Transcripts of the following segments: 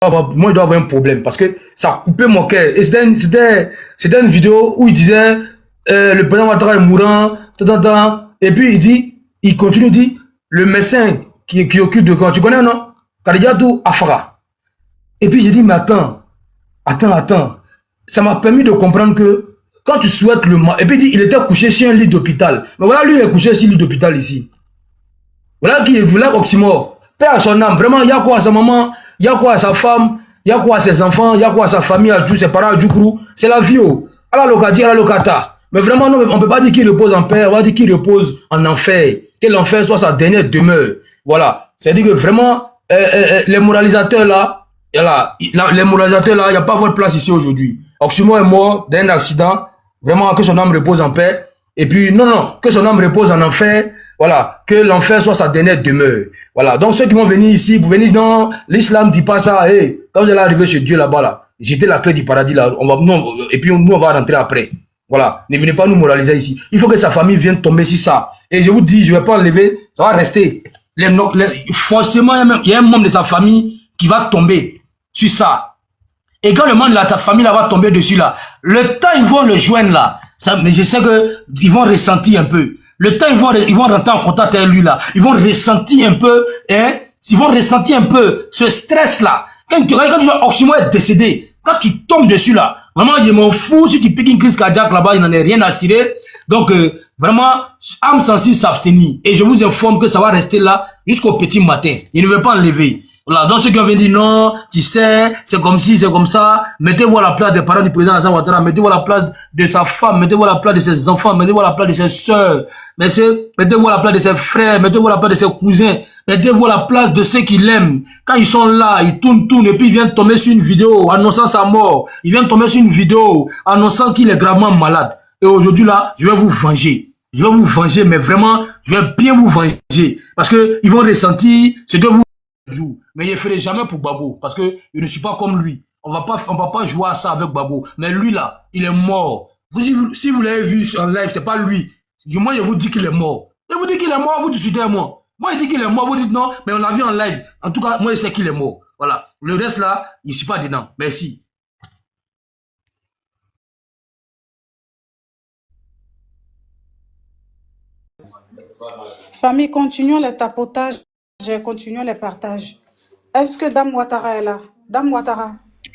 moi, je dois avoir un problème parce que ça a coupé mon cœur. Et c'était une vidéo où il disait, le président Ouattara est mourant, et puis il continue, il dit, le médecin qui occupe de quand, tu connais, non? Kadidiatou Afara. Et puis j'ai dit, mais attends. Ça m'a permis de comprendre que quand tu souhaites le mal, et puis il était couché sur un lit d'hôpital. Mais voilà, lui, il est couché sur un lit d'hôpital ici. Voilà qui est oxymore. Père à son âme. Vraiment, il y a quoi à sa maman, il y a quoi à sa femme, il y a quoi à ses enfants, il y a quoi à sa famille, à ses parents, à Djoukrou. C'est la vie. À la locati, à la locata. Mais vraiment, non, on ne peut pas dire qu'il repose en paix, on va dire qu'il repose en enfer. Que l'enfer soit sa dernière demeure. Voilà. C'est-à-dire que vraiment, les moralisateurs là, il n'y a pas votre place ici aujourd'hui. Oxymore est mort d'un accident. Vraiment, que son âme repose en paix. Et puis, non, que son âme repose en enfer. Voilà, que l'enfer soit sa dernière demeure. Voilà, donc ceux qui vont venir ici, vous venez, non, l'islam ne dit pas ça. Hey, quand vous allez arriver chez Dieu là-bas, là, jetez la clé du paradis là, et puis nous, on va rentrer après. Voilà, ne venez pas nous moraliser ici. Il faut que sa famille vienne tomber sur ça. Et je vous dis, je ne vais pas enlever, ça va rester. Forcément, il y a un membre de sa famille qui va tomber sur ça. Et quand le membre de ta famille là, va tomber dessus là, le temps ils vont le joindre là, ça, mais je sais que ils vont ressentir un peu. Le temps ils vont rentrer en contact avec lui là, ils vont ressentir un peu, hein, ils vont ressentir un peu ce stress là. Quand tu vois Oxymore est décédé, quand tu tombes dessus là, vraiment il m'en fout si tu piques une crise cardiaque là-bas, il n'en est rien à tirer. Donc vraiment, âme sensible s'abstenir. Et je vous informe que ça va rester là jusqu'au petit matin. Il ne veut pas enlever. Voilà, donc ceux qui ont dit non, tu sais, c'est comme ci, c'est comme ça, mettez-vous à la place des parents du président Alassane Ouattara, mettez-vous à la place de sa femme, mettez-vous à la place de ses enfants, mettez-vous à la place de ses soeurs, mettez-vous à la place de ses frères, mettez-vous à la place de ses cousins, mettez-vous à la place de ceux qui l'aiment. Quand ils sont là, ils tournent, et puis ils viennent tomber sur une vidéo annonçant sa mort, ils viennent tomber sur une vidéo annonçant qu'il est gravement malade. Et aujourd'hui là, je vais vous venger. Je vais vous venger, mais vraiment, je vais bien vous venger. Parce que ils vont ressentir ce que vous joue. Mais je ne ferai jamais pour Gbagbo parce que je ne suis pas comme lui. On va pas jouer à ça avec Gbagbo. Mais lui là, il est mort. Si vous l'avez vu en live, c'est pas lui. Du moins, je vous dis qu'il est mort. Je vous dis qu'il est mort, vous discutez à moi. Moi, je dis qu'il est mort, vous dites non, mais on l'a vu en live. En tout cas, moi, je sais qu'il est mort. Voilà. Le reste là, je ne suis pas dedans. Merci. Famille, continuons les tapotages. Continuons les partages. Est-ce que Dame Ouattara est là? Dame Ouattara?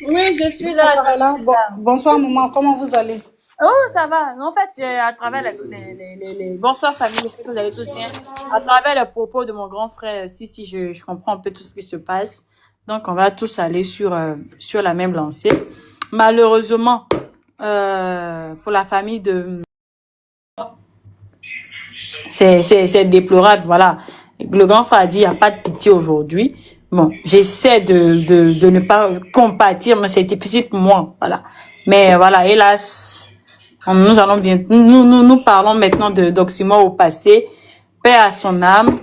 Oui, je suis là. Bon, bonsoir, maman. Comment vous allez? Oh, ça va. En fait, à travers les bonsoir famille, j'espère que vous allez tous bien. À travers les propos de mon grand frère, si je comprends un peu tout ce qui se passe. Donc, on va tous aller sur la même lancée. Malheureusement, pour la famille de... C'est déplorable, voilà. Le grand frère a dit, il n'y a pas de pitié aujourd'hui. Bon, j'essaie de ne pas compatir, mais c'est difficile pour moi, voilà. Mais voilà, hélas, nous allons bien, nous parlons maintenant d'Oxymore au passé. Paix à son âme.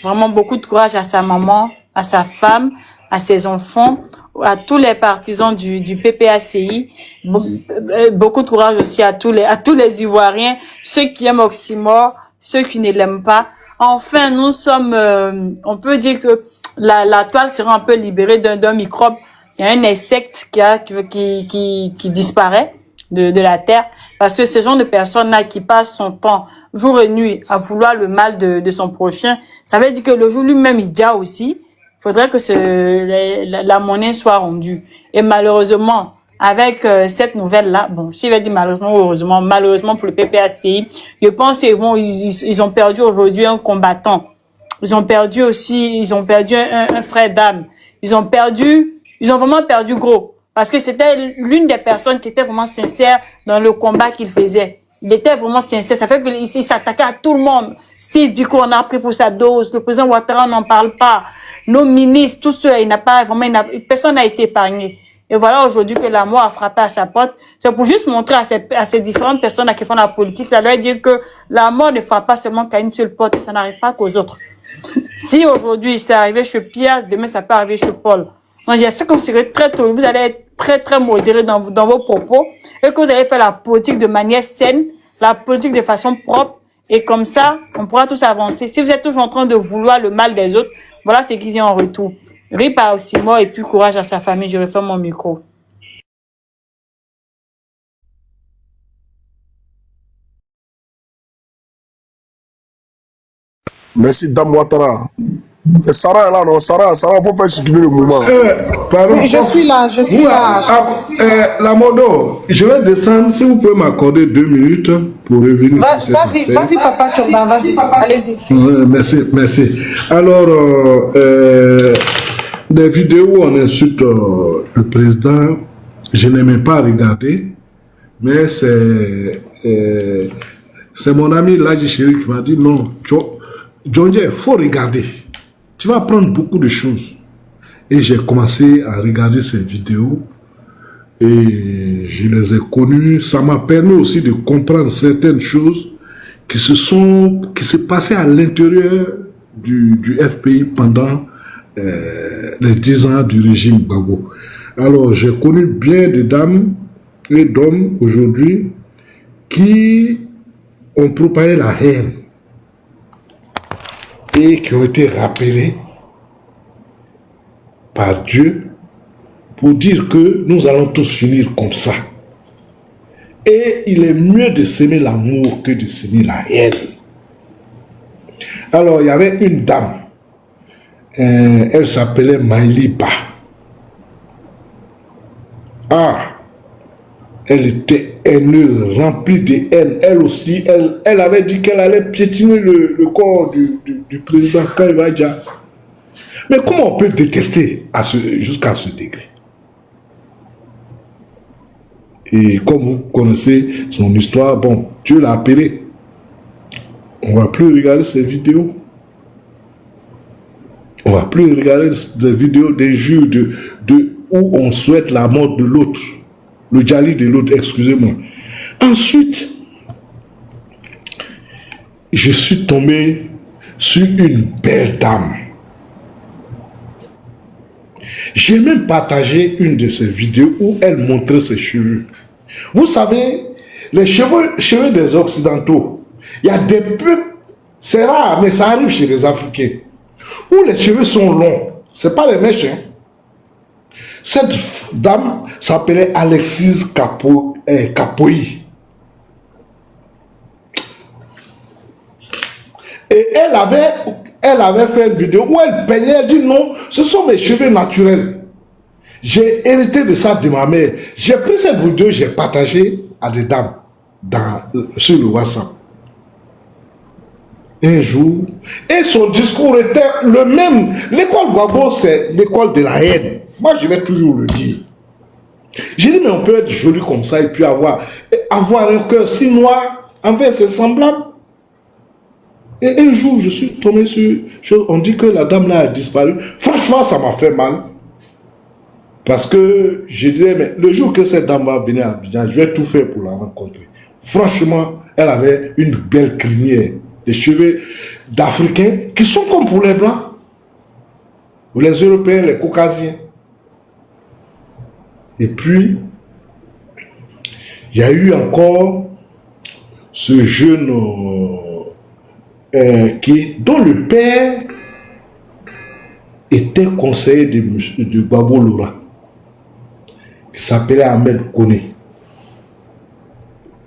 Vraiment beaucoup de courage à sa maman, à sa femme, à ses enfants, à tous les partisans du PPACI. Beaucoup de courage aussi à tous les Ivoiriens, ceux qui aiment Oxymore, ceux qui ne l'aiment pas. Enfin, nous sommes, on peut dire que la toile sera un peu libérée d'un microbe. Il y a un insecte qui disparaît de la terre, parce que ce genre de personnes-là qui passent son temps jour et nuit à vouloir le mal de son prochain, ça veut dire que le jour lui-même il dit aussi, il faudrait que la monnaie soit rendue. Et malheureusement, avec cette nouvelle-là, bon, je vais dire malheureusement pour le PPACI, je pense qu'ils ont perdu aujourd'hui un combattant. Ils ont perdu un frère d'âme. Ils ont vraiment perdu gros. Parce que c'était l'une des personnes qui était vraiment sincère dans le combat qu'il faisait. Il était vraiment sincère. Ça fait qu'il s'attaquait à tout le monde. Steve Biko, on a pris pour sa dose. Le président Ouattara, on n'en parle pas. Nos ministres, tout cela, personne n'a été épargné. Et voilà aujourd'hui que la mort a frappé à sa porte. C'est pour juste montrer à ces différentes personnes qui font la politique, ça doit dire que la mort ne frappe pas seulement qu'à une seule porte et ça n'arrive pas qu'aux autres. Si aujourd'hui c'est arrivé chez Pierre, demain ça peut arriver chez Paul. Donc j'espère que vous serez très tôt, vous allez être très très modéré dans vos propos et que vous allez faire la politique de manière saine, la politique de façon propre et comme ça on pourra tous avancer. Si vous êtes toujours en train de vouloir le mal des autres, voilà ce qui vient en retour. Rip à Osimo et puis courage à sa famille. Je referme mon micro. Merci, Dame Ouattara. Et Sarah est là, non? Sarah, faut faire circuler le mouvement. Pardon, Oui, je suis là, je suis là. La Modo, je vais descendre. Si vous pouvez m'accorder 2 minutes pour revenir. Vas-y, vas-y, Papa Tchomba, vas-y, allez-y. Merci, merci. Alors, des vidéos où on insulte le président, je n'aimais pas regarder, mais c'est mon ami Ladji Chéri qui m'a dit non, Djondje, il faut regarder. Tu vas apprendre beaucoup de choses. Et j'ai commencé à regarder ces vidéos et je les ai connues. Ça m'a permis aussi de comprendre certaines choses qui se passaient à l'intérieur du FPI pendant les 10 ans du régime Gbagbo. Alors, j'ai connu bien de dames et d'hommes aujourd'hui qui ont propagé la haine et qui ont été rappelés par Dieu pour dire que nous allons tous finir comme ça. Et il est mieux de s'aimer l'amour que de s'aimer la haine. Alors, il y avait une dame, elle s'appelait Maïli Ba. Ah, elle était haineuse, remplie de haine. Elle aussi, elle avait dit qu'elle allait piétiner le corps du président Kaivaja. Mais comment on peut détester jusqu'à ce degré? Et comme vous connaissez son histoire, bon, Dieu l'a appelé. On ne va plus regarder ces vidéos. On ne va plus regarder des vidéos d'injures où on souhaite la mort de l'autre. Le djali de l'autre, excusez-moi. Ensuite, je suis tombé sur une belle dame. J'ai même partagé une de ces vidéos où elle montrait ses cheveux. Vous savez, les cheveux des Occidentaux, il y a des peuples, c'est rare, mais ça arrive chez les Africains, où les cheveux sont longs. Ce n'est pas les mèches, hein. Cette dame s'appelait Alexis Kapoyi. Et elle avait fait une vidéo où elle peignait, elle dit non, ce sont mes cheveux naturels. J'ai hérité de ça de ma mère. J'ai pris cette vidéo, j'ai partagé à des dames sur le WhatsApp. Un jour, et son discours était le même. L'école Gbagbo, c'est l'école de la haine. Moi, je vais toujours le dire. J'ai dit, mais on peut être joli comme ça et puis avoir un cœur si noir envers ses semblables. Et un jour, je suis tombé sur... On dit que la dame là a disparu. Franchement, ça m'a fait mal. Parce que je disais, mais le jour que cette dame va venir à Abidjan, je vais tout faire pour la rencontrer. Franchement, elle avait une belle crinière. Des cheveux d'Africains qui sont comme pour les Blancs. Ou les Européens, les Caucasiens. Et puis, il y a eu encore ce jeune dont le père était conseiller de Gbagbo Lora, qui s'appelait Ahmed Koné.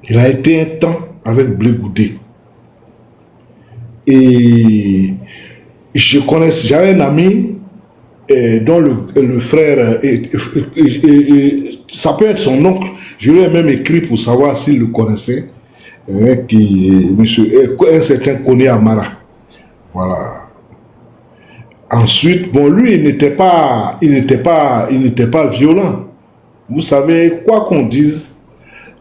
Il a été un temps avec Blé Goudé. Et j'avais un ami dont le frère, ça peut être son oncle, je lui ai même écrit pour savoir s'il le connaissait, un certain Koné Amara. Voilà. Ensuite, bon, lui, il n'était pas violent. Vous savez, quoi qu'on dise,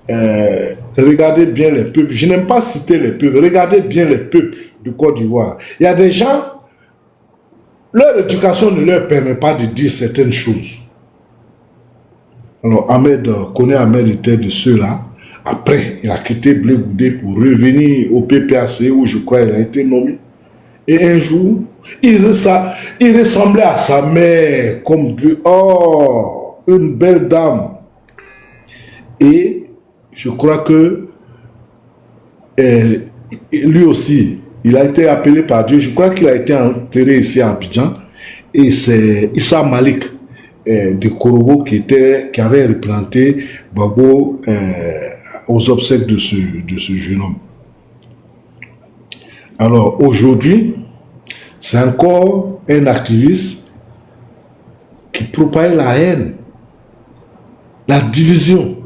regardez bien les peuples. Je n'aime pas citer les peuples. Regardez bien les peuples de Côte d'Ivoire. Il y a des gens, leur éducation ne leur permet pas de dire certaines choses. Alors, Koné Ahmed était de ceux-là. Après, il a quitté Blé Goudé pour revenir au PPAC où je crois il a été nommé. Et un jour, il ressemblait à sa mère comme Dieu. Oh, une belle dame. Et je crois que lui aussi, il a été appelé par Dieu. Je crois qu'il a été enterré ici à Abidjan. et c'est Issa Malik de Korobo qui avait représenté Gbagbo aux obsèques de ce jeune homme. Alors aujourd'hui, c'est encore un activiste qui propage la haine, la division.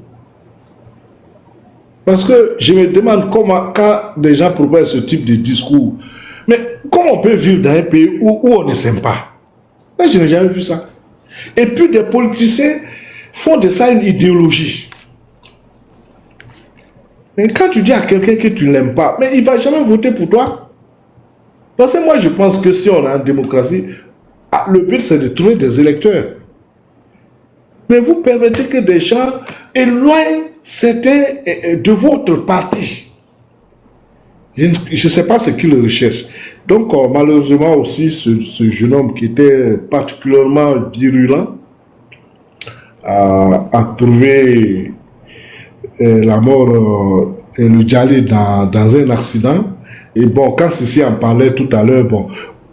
Parce que je me demande comment, quand des gens propagent ce type de discours, mais comment on peut vivre dans un pays où on ne s'aime pas? Moi, je n'ai jamais vu ça. Et puis des politiciens font de ça une idéologie. Mais quand tu dis à quelqu'un que tu ne l'aimes pas, mais il ne va jamais voter pour toi. Parce que moi, je pense que si on a une démocratie, le but c'est de trouver des électeurs. Mais vous permettez que des gens éloignent certains de votre parti. Je ne sais pas ce qu'ils recherchent. Donc, malheureusement aussi, ce jeune homme qui était particulièrement virulent a trouvé la mort et le Djali dans un accident. Et bon, quand Sissi en parlait tout à l'heure, bon,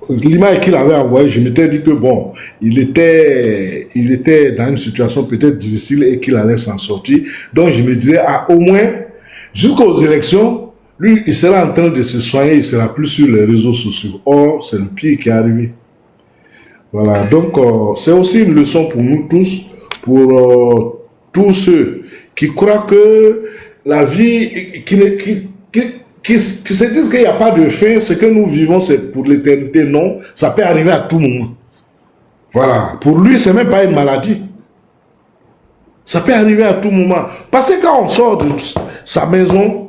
l'image qu'il avait envoyée, je m'étais dit que bon, il était dans une situation peut-être difficile et qu'il allait s'en sortir. Donc je me disais, au moins, jusqu'aux élections, lui, il sera en train de se soigner, il sera plus sur les réseaux sociaux. Or, c'est le pire qui est arrivé. Voilà, donc c'est aussi une leçon pour nous tous, pour tous ceux qui croient que la vie, qui se disent qu'il n'y a pas de fin, ce que nous vivons, c'est pour l'éternité. Non, ça peut arriver à tout moment. Voilà, pour lui, c'est même pas une maladie. Ça peut arriver à tout moment. Parce que quand on sort de sa maison,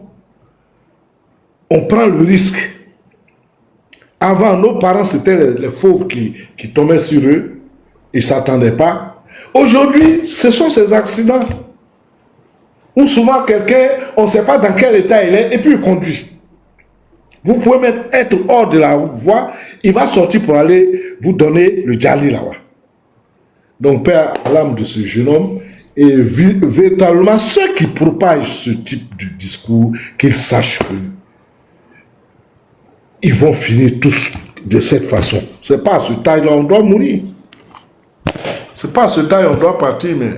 on prend le risque. Avant, nos parents, c'était les fauves qui tombaient sur eux. Ils ne s'attendaient pas. Aujourd'hui, ce sont ces accidents. Ou souvent, quelqu'un, on ne sait pas dans quel état il est, et puis il conduit. Vous pouvez même être hors de la voie, il va sortir pour aller vous donner le Djali là-bas. Donc, Père, à l'âme de ce jeune homme, et véritablement, ceux qui propagent ce type de discours, qu'ils sachent que ils vont finir tous de cette façon. Ce n'est pas à ce taille-là on doit mourir. Ce n'est pas à ce taille on doit partir. Mais...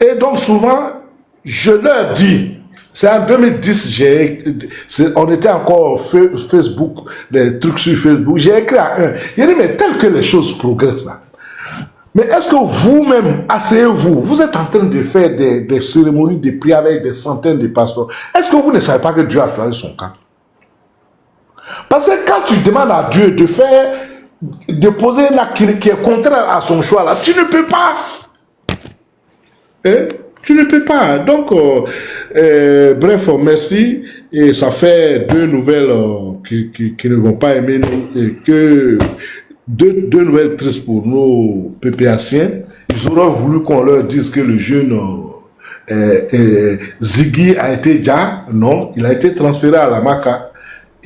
Et donc souvent, je leur dis, c'est en 2010, on était encore Facebook, les trucs sur Facebook, j'ai écrit à un, j'ai dit, mais tel que les choses progressent là, mais est-ce que vous-même, asseyez-vous, vous êtes en train de faire des cérémonies de prière avec des centaines de pasteurs, est-ce que vous ne savez pas que Dieu a choisi son camp? Parce que quand tu demandes à Dieu de poser un acte qui est contraire à son choix, là, tu ne peux pas. Hein? Tu ne peux pas. Donc, bref, merci. Et ça fait deux nouvelles qui ne vont pas aimer nous, et que deux nouvelles tristes pour nos PPAciens. Ils auraient voulu qu'on leur dise que le jeune Ziggy a été déjà, non, il a été transféré à la Maca.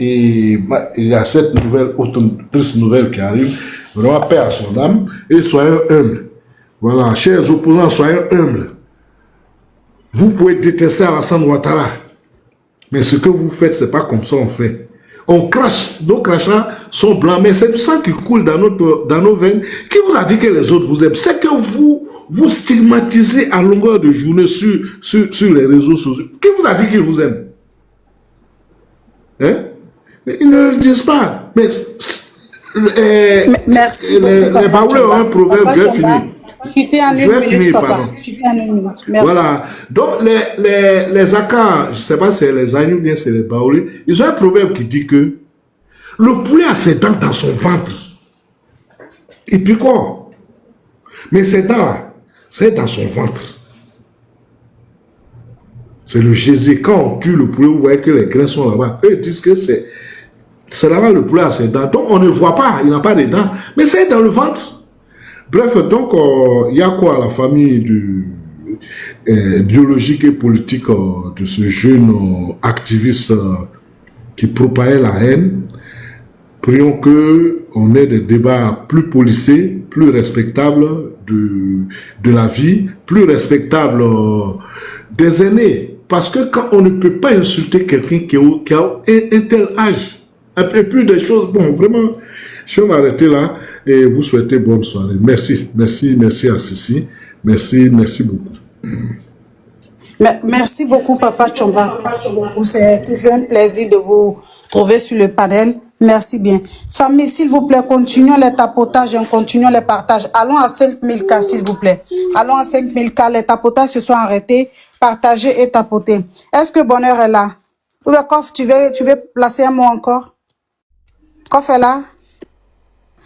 Et il y a cette nouvelle, autre triste nouvelle qui arrive. Vraiment, paix à son âme. Et soyons humbles. Voilà, chers opposants, soyons humbles. Vous pouvez détester Alassane Ouattara. Mais ce que vous faites, c'est pas comme ça on fait. On crache, nos crachats sont blancs, mais c'est du sang qui coule dans nos veines. Qui vous a dit que les autres vous aiment? C'est que vous stigmatisez à longueur de journée sur les réseaux sociaux. Qui vous a dit qu'ils vous aiment? Hein? Ils ne le disent pas. Mais merci. Les Baoulés ont un proverbe, je vais finir. Tu t'es en une minute, papa. Tu t'es en une minute. Merci. Voilà. Donc, les Akans, je ne sais pas si c'est les Agneaux ou bien c'est les Baoulés, ils ont un proverbe qui dit que le poulet a ses dents dans son ventre. Et puis quoi? Mais ses dents, c'est dans son ventre. C'est le Jésus. Quand on tue le poulet, vous voyez que les grains sont là-bas. Eux disent que c'est là-bas le poulet a ses dents. Donc on ne voit pas, il n'a pas de dents. Mais c'est dans le ventre. Bref, donc il y a quoi à la famille biologique et politique de ce jeune activiste qui propagait la haine. Prions qu'on ait des débats plus policés, plus respectables de la vie, plus respectables des aînés. Parce que quand on ne peut pas insulter quelqu'un qui a un tel âge, et puis des choses, bon, vraiment, je vais m'arrêter là. et vous souhaiter bonne soirée. Merci, merci, merci à Sissi. Merci, merci beaucoup. Merci beaucoup, Papa Tchomba. C'est toujours un plaisir de vous trouver sur le panel. Merci bien. Famille, s'il vous plaît, continuons les tapotages et continuons les partages. Allons à 5000 cas, s'il vous plaît. Allons à 5000 cas. Les tapotages se sont arrêtés. Partagez et tapotez. Est-ce que Bonheur est là? Ou bien, Kof, tu veux placer un mot encore? Kof est là?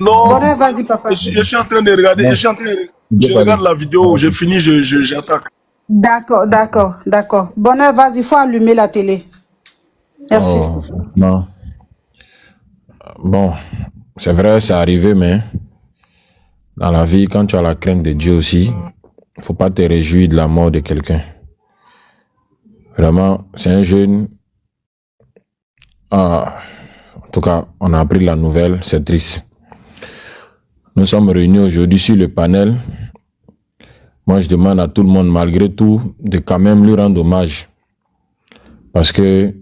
Non, Bonheur, vas-y, papa. je suis en train de regarder, je regarde la vidéo, j'ai fini, j'attaque. D'accord, d'accord, d'accord. Bonheur, vas-y, il faut allumer la télé. Merci. Oh, non. Bon, c'est vrai, c'est arrivé, mais dans la vie, quand tu as la crainte de Dieu aussi, il ne faut pas te réjouir de la mort de quelqu'un. Vraiment, c'est un jeune. En tout cas, on a appris la nouvelle, c'est triste. Nous sommes réunis aujourd'hui sur le panel. Moi, je demande à tout le monde, malgré tout, de quand même lui rendre hommage. Parce que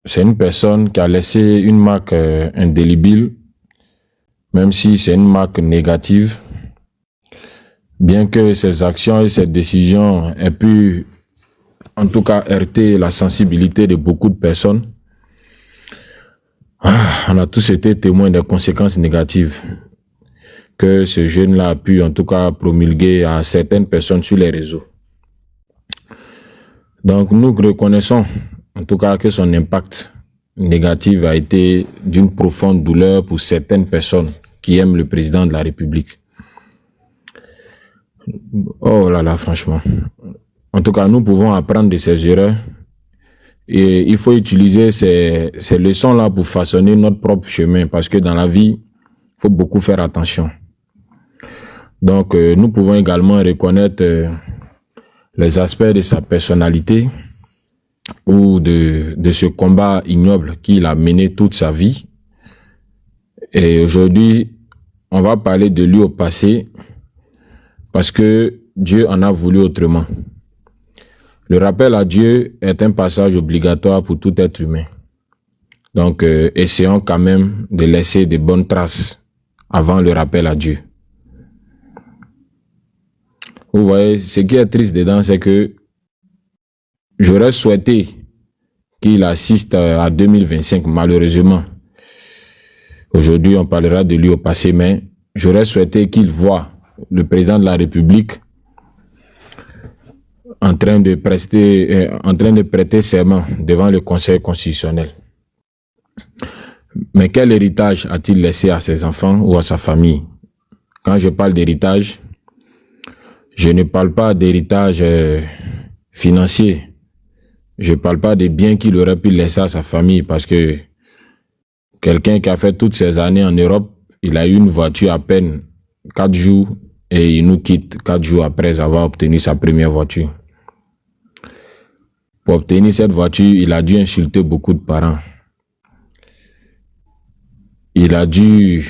c'est une personne qui a laissé une marque indélébile, même si c'est une marque négative. Bien que ses actions et ses décisions aient pu, en tout cas, heurter la sensibilité de beaucoup de personnes, on a tous été témoins des conséquences négatives que ce jeune-là a pu, en tout cas, promulguer à certaines personnes sur les réseaux. Donc, nous reconnaissons, en tout cas, que son impact négatif a été d'une profonde douleur pour certaines personnes qui aiment le président de la République. Oh là là, franchement. En tout cas, nous pouvons apprendre de ces erreurs et il faut utiliser ces leçons-là pour façonner notre propre chemin parce que dans la vie, il faut beaucoup faire attention. Donc, nous pouvons également reconnaître les aspects de sa personnalité ou de ce combat ignoble qu'il a mené toute sa vie. Et aujourd'hui, on va parler de lui au passé parce que Dieu en a voulu autrement. Le rappel à Dieu est un passage obligatoire pour tout être humain. Donc, essayons quand même de laisser de bonnes traces avant le rappel à Dieu. Vous voyez, ce qui est triste dedans, c'est que j'aurais souhaité qu'il assiste à 2025, malheureusement. Aujourd'hui, on parlera de lui au passé, mais j'aurais souhaité qu'il voie le président de la République en train de prêter serment devant le Conseil constitutionnel. Mais quel héritage a-t-il laissé à ses enfants ou à sa famille? Quand je parle d'héritage, je ne parle pas d'héritage financier. Je ne parle pas des biens qu'il aurait pu laisser à sa famille parce que quelqu'un qui a fait toutes ces années en Europe, il a eu une voiture à peine 4 jours et il nous quitte 4 jours après avoir obtenu sa première voiture. Pour obtenir cette voiture, il a dû insulter beaucoup de parents. Il a dû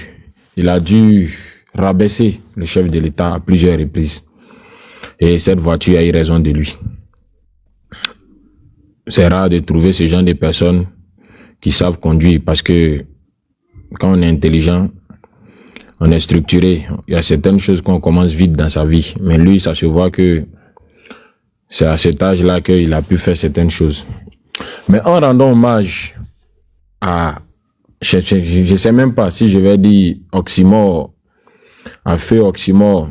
rabaisser le chef de l'État à plusieurs reprises. Et cette voiture a eu raison de lui. C'est rare de trouver ce genre de personnes qui savent conduire parce que quand on est intelligent, on est structuré. Il y a certaines choses qu'on commence vite dans sa vie. Mais lui, ça se voit que c'est à cet âge-là qu'il a pu faire certaines choses. Mais en rendant hommage à, je ne sais même pas si je vais dire oxymore, à feu oxymore,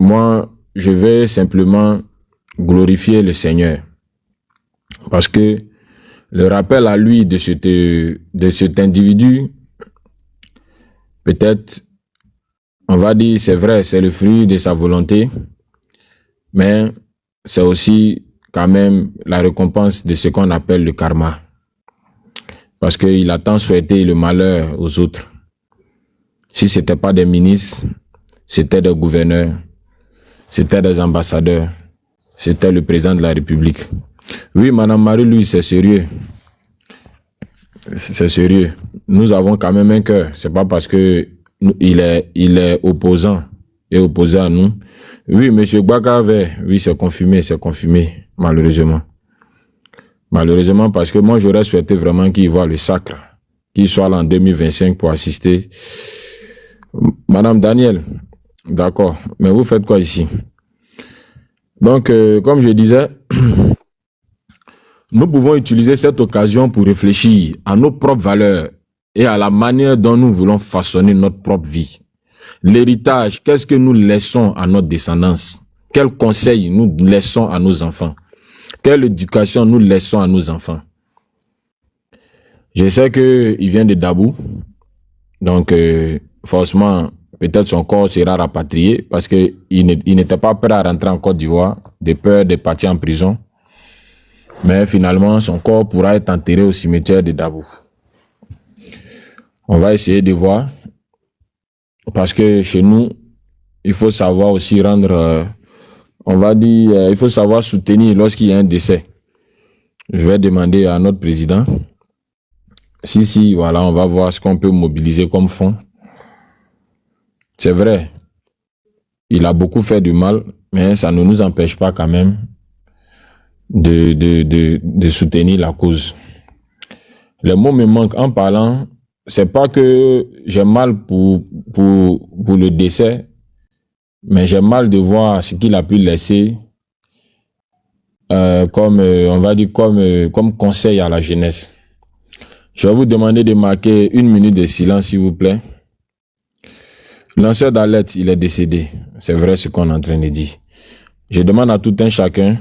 moi, je vais simplement glorifier le Seigneur. Parce que le rappel à lui de cet individu, peut-être, on va dire, c'est vrai, c'est le fruit de sa volonté, mais c'est aussi quand même la récompense de ce qu'on appelle le karma. Parce qu'il a tant souhaité le malheur aux autres. Si ce n'était pas des ministres, c'était des gouverneurs, c'était des ambassadeurs, c'était le président de la République. Oui, Madame Marie-Louise, c'est sérieux. C'est sérieux. Nous avons quand même un cœur. C'est pas parce que il est opposant et opposé à nous. Oui, Monsieur Gbagave, oui, c'est confirmé, malheureusement. Malheureusement, parce que moi, j'aurais souhaité vraiment qu'il voit le sacre, qu'il soit là en 2025 pour assister Madame Daniel, d'accord. Mais vous faites quoi ici? Donc, comme je disais, nous pouvons utiliser cette occasion pour réfléchir à nos propres valeurs et à la manière dont nous voulons façonner notre propre vie. L'héritage, qu'est-ce que nous laissons à notre descendance? Quels conseils nous laissons à nos enfants? Quelle éducation nous laissons à nos enfants? Je sais qu'il vient de Dabou, donc forcément, peut-être son corps sera rapatrié parce qu'il n'était pas prêt à rentrer en Côte d'Ivoire, de peur de partir en prison. Mais finalement, son corps pourra être enterré au cimetière de Dabou. On va essayer de voir, parce que chez nous, il faut savoir aussi rendre, on va dire, il faut savoir soutenir lorsqu'il y a un décès. Je vais demander à notre président, si, voilà, on va voir ce qu'on peut mobiliser comme fonds. C'est vrai, il a beaucoup fait du mal, mais ça ne nous empêche pas quand même de soutenir la cause. Les mots me manquent en parlant. C'est pas que j'ai mal pour le décès, mais j'ai mal de voir ce qu'il a pu laisser comme, on va dire, comme conseil à la jeunesse. Je vais vous demander de marquer 1 minute de silence, s'il vous plaît. Lanceur d'alerte, il est décédé. C'est vrai ce qu'on est en train de dire. Je demande à tout un chacun,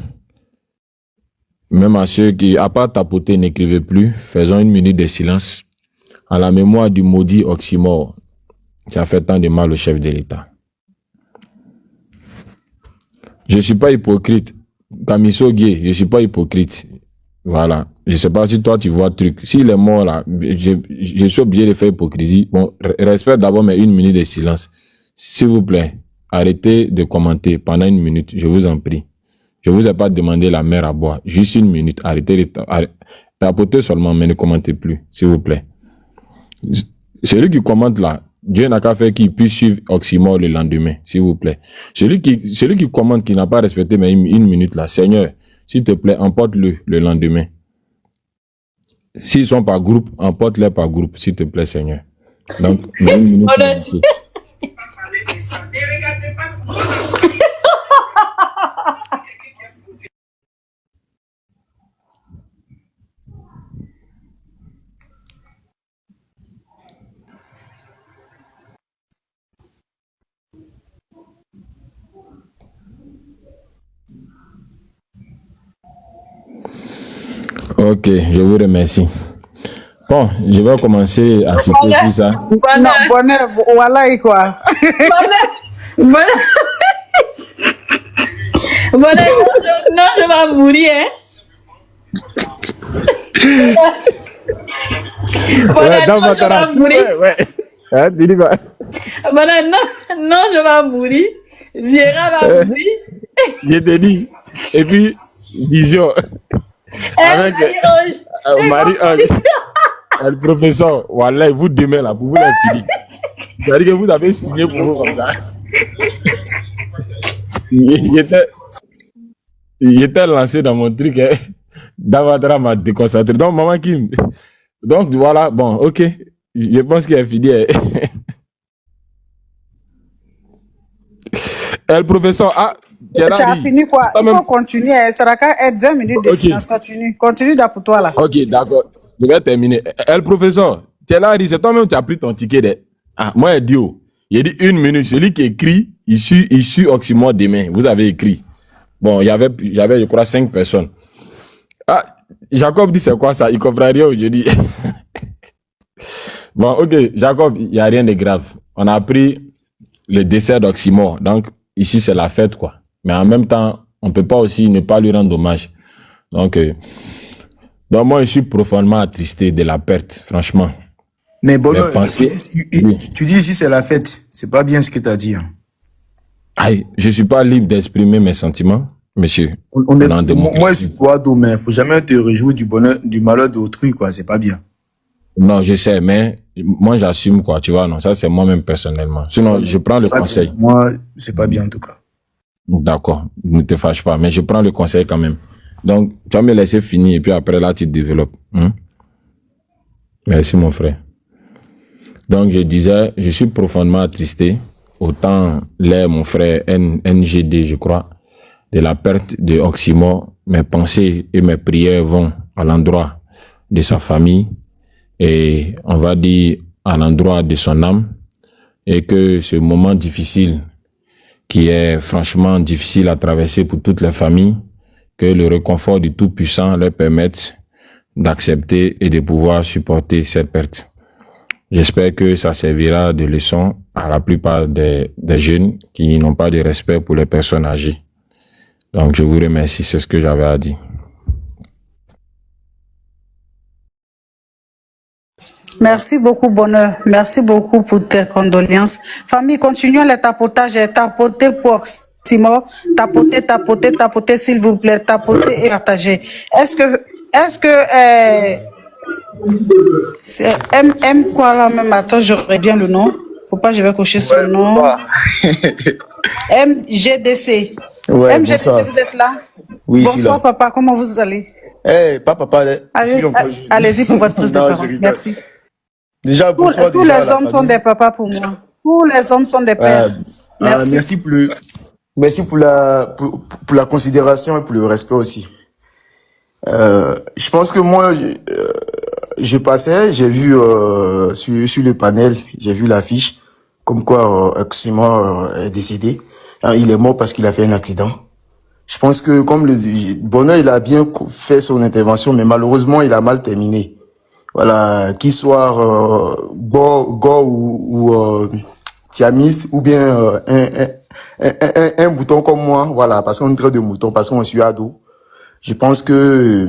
même à ceux qui, à part tapoter, n'écrivez plus, faisons 1 minute de silence à la mémoire du maudit Oxymore qui a fait tant de mal au chef de l'État. Je ne suis pas hypocrite. Kamiso Gué, je ne suis pas hypocrite. Voilà. Je ne sais pas si toi tu vois le truc. S'il est mort là, je suis obligé de faire hypocrisie. Bon, respect d'abord, mais 1 minute de silence. S'il vous plaît, arrêtez de commenter pendant 1 minute, je vous en prie. Je ne vous ai pas demandé la mer à boire. Juste 1 minute. Arrêtez de tapoter seulement, mais ne commentez plus, s'il vous plaît. Celui qui commente là, Dieu n'a qu'à faire qu'il puisse suivre Oxymore le lendemain, s'il vous plaît. Celui qui commente, qui n'a pas respecté mais 1 minute là, Seigneur, s'il te plaît, emporte-le le lendemain. S'ils sont par groupe, emporte-les par groupe, s'il te plaît, Seigneur. Donc, 1 minute. Ok, je vous remercie. Bon, je vais commencer à souffler sur ça. Non, bonheur, voilà et quoi. Bonheur, non, je vais mourir, hein. Bonheur, non, je vais mourir. Ouais. Hein, tu dis quoi? Bonheur, non, je vais mourir. Gérard va mourir. Je te dis. Et puis, vision. Avec Marie-Ange, le professeur, voilà, vous demain là, pour vous la finir. C'est-à-dire que vous avez signé pour vous comme ça. Il était lancé dans mon truc, hein. Davadra m'a déconcentré. Donc, maman Kim. Donc, voilà, bon, ok. Je pense qu'il a fini. Le professeur, tu as fini quoi? Il faut continuer. Ça va être 20 minutes de silence. Continue pour toi là. Ok, d'accord. Je vais terminer. Le professeur, tu es là, c'est toi-même qui as pris ton ticket. Moi, il dit 1 minute. Celui qui écrit, issu Oxymore demain. Vous avez écrit. Bon, j'avais, je crois, 5 personnes. Jacob dit c'est quoi ça? Il comprend rien aujourd'hui. Bon, ok, Jacob, il n'y a rien de grave. On a appris le décès d'Oxymore. Donc, ici, c'est la fête, quoi. Mais en même temps, on ne peut pas aussi ne pas lui rendre hommage. Donc moi, je suis profondément attristé de la perte, franchement. Mais bon, tu dis ici, c'est la fête. C'est pas bien ce que tu as dit. Hein. Je ne suis pas libre d'exprimer mes sentiments, monsieur. Moi, je suis quoi, mais il ne faut jamais te réjouir du malheur d'autrui, quoi. C'est pas bien. Non, je sais, mais moi, j'assume, quoi. Tu vois, non, ça, c'est moi-même personnellement. Sinon, je prends le conseil. Moi, c'est pas bien, en tout cas. D'accord, ne te fâche pas, mais je prends le conseil quand même. Donc, tu vas me laisser finir et puis après là, tu te développes. Merci, mon frère. Donc je disais, je suis profondément attristé, autant l'est mon frère NGD, je crois, de la perte de Oxymore. Mes pensées et mes prières vont à l'endroit de sa famille et on va dire à l'endroit de son âme, et que ce moment difficile qui est franchement difficile à traverser pour toutes les familles, que le réconfort du Tout-Puissant leur permette d'accepter et de pouvoir supporter cette perte. J'espère que ça servira de leçon à la plupart des jeunes qui n'ont pas de respect pour les personnes âgées. Donc je vous remercie, c'est ce que j'avais à dire. Merci beaucoup, Bonheur. Merci beaucoup pour tes condoléances. Famille, continuons les tapotages. Tapotez pour Oxymore. Tapotez, s'il vous plaît. Tapotez et partagez. Est-ce que c'est M quoi là même? Attends, j'aurais bien le nom. Faut pas, je vais cocher son nom. MGDC. Ouais, MGDC, bonsoir. vous êtes là? Oui, je suis Bonsoir, là. papa. Comment vous allez? Eh, pas papa, Allez-y pour votre prise de Non, je parole. rigole. Merci. Déjà, bonsoir Tous déjà à les la hommes sont famille. des papas pour moi. Tous les hommes sont des pères. Merci. Merci pour la considération et pour le respect aussi. Je pense que moi, je passais, j'ai vu sur le panel, j'ai vu l'affiche, comme quoi Oxymore est décédé. Il est mort parce qu'il a fait un accident. Je pense que comme le Bonheur, il a bien fait son intervention, mais malheureusement, il a mal terminé. Voilà, qu'il soit go ou tiamiste, ou bien un mouton comme moi, voilà, parce qu'on traite de mouton, parce qu'on suit ado. Je pense que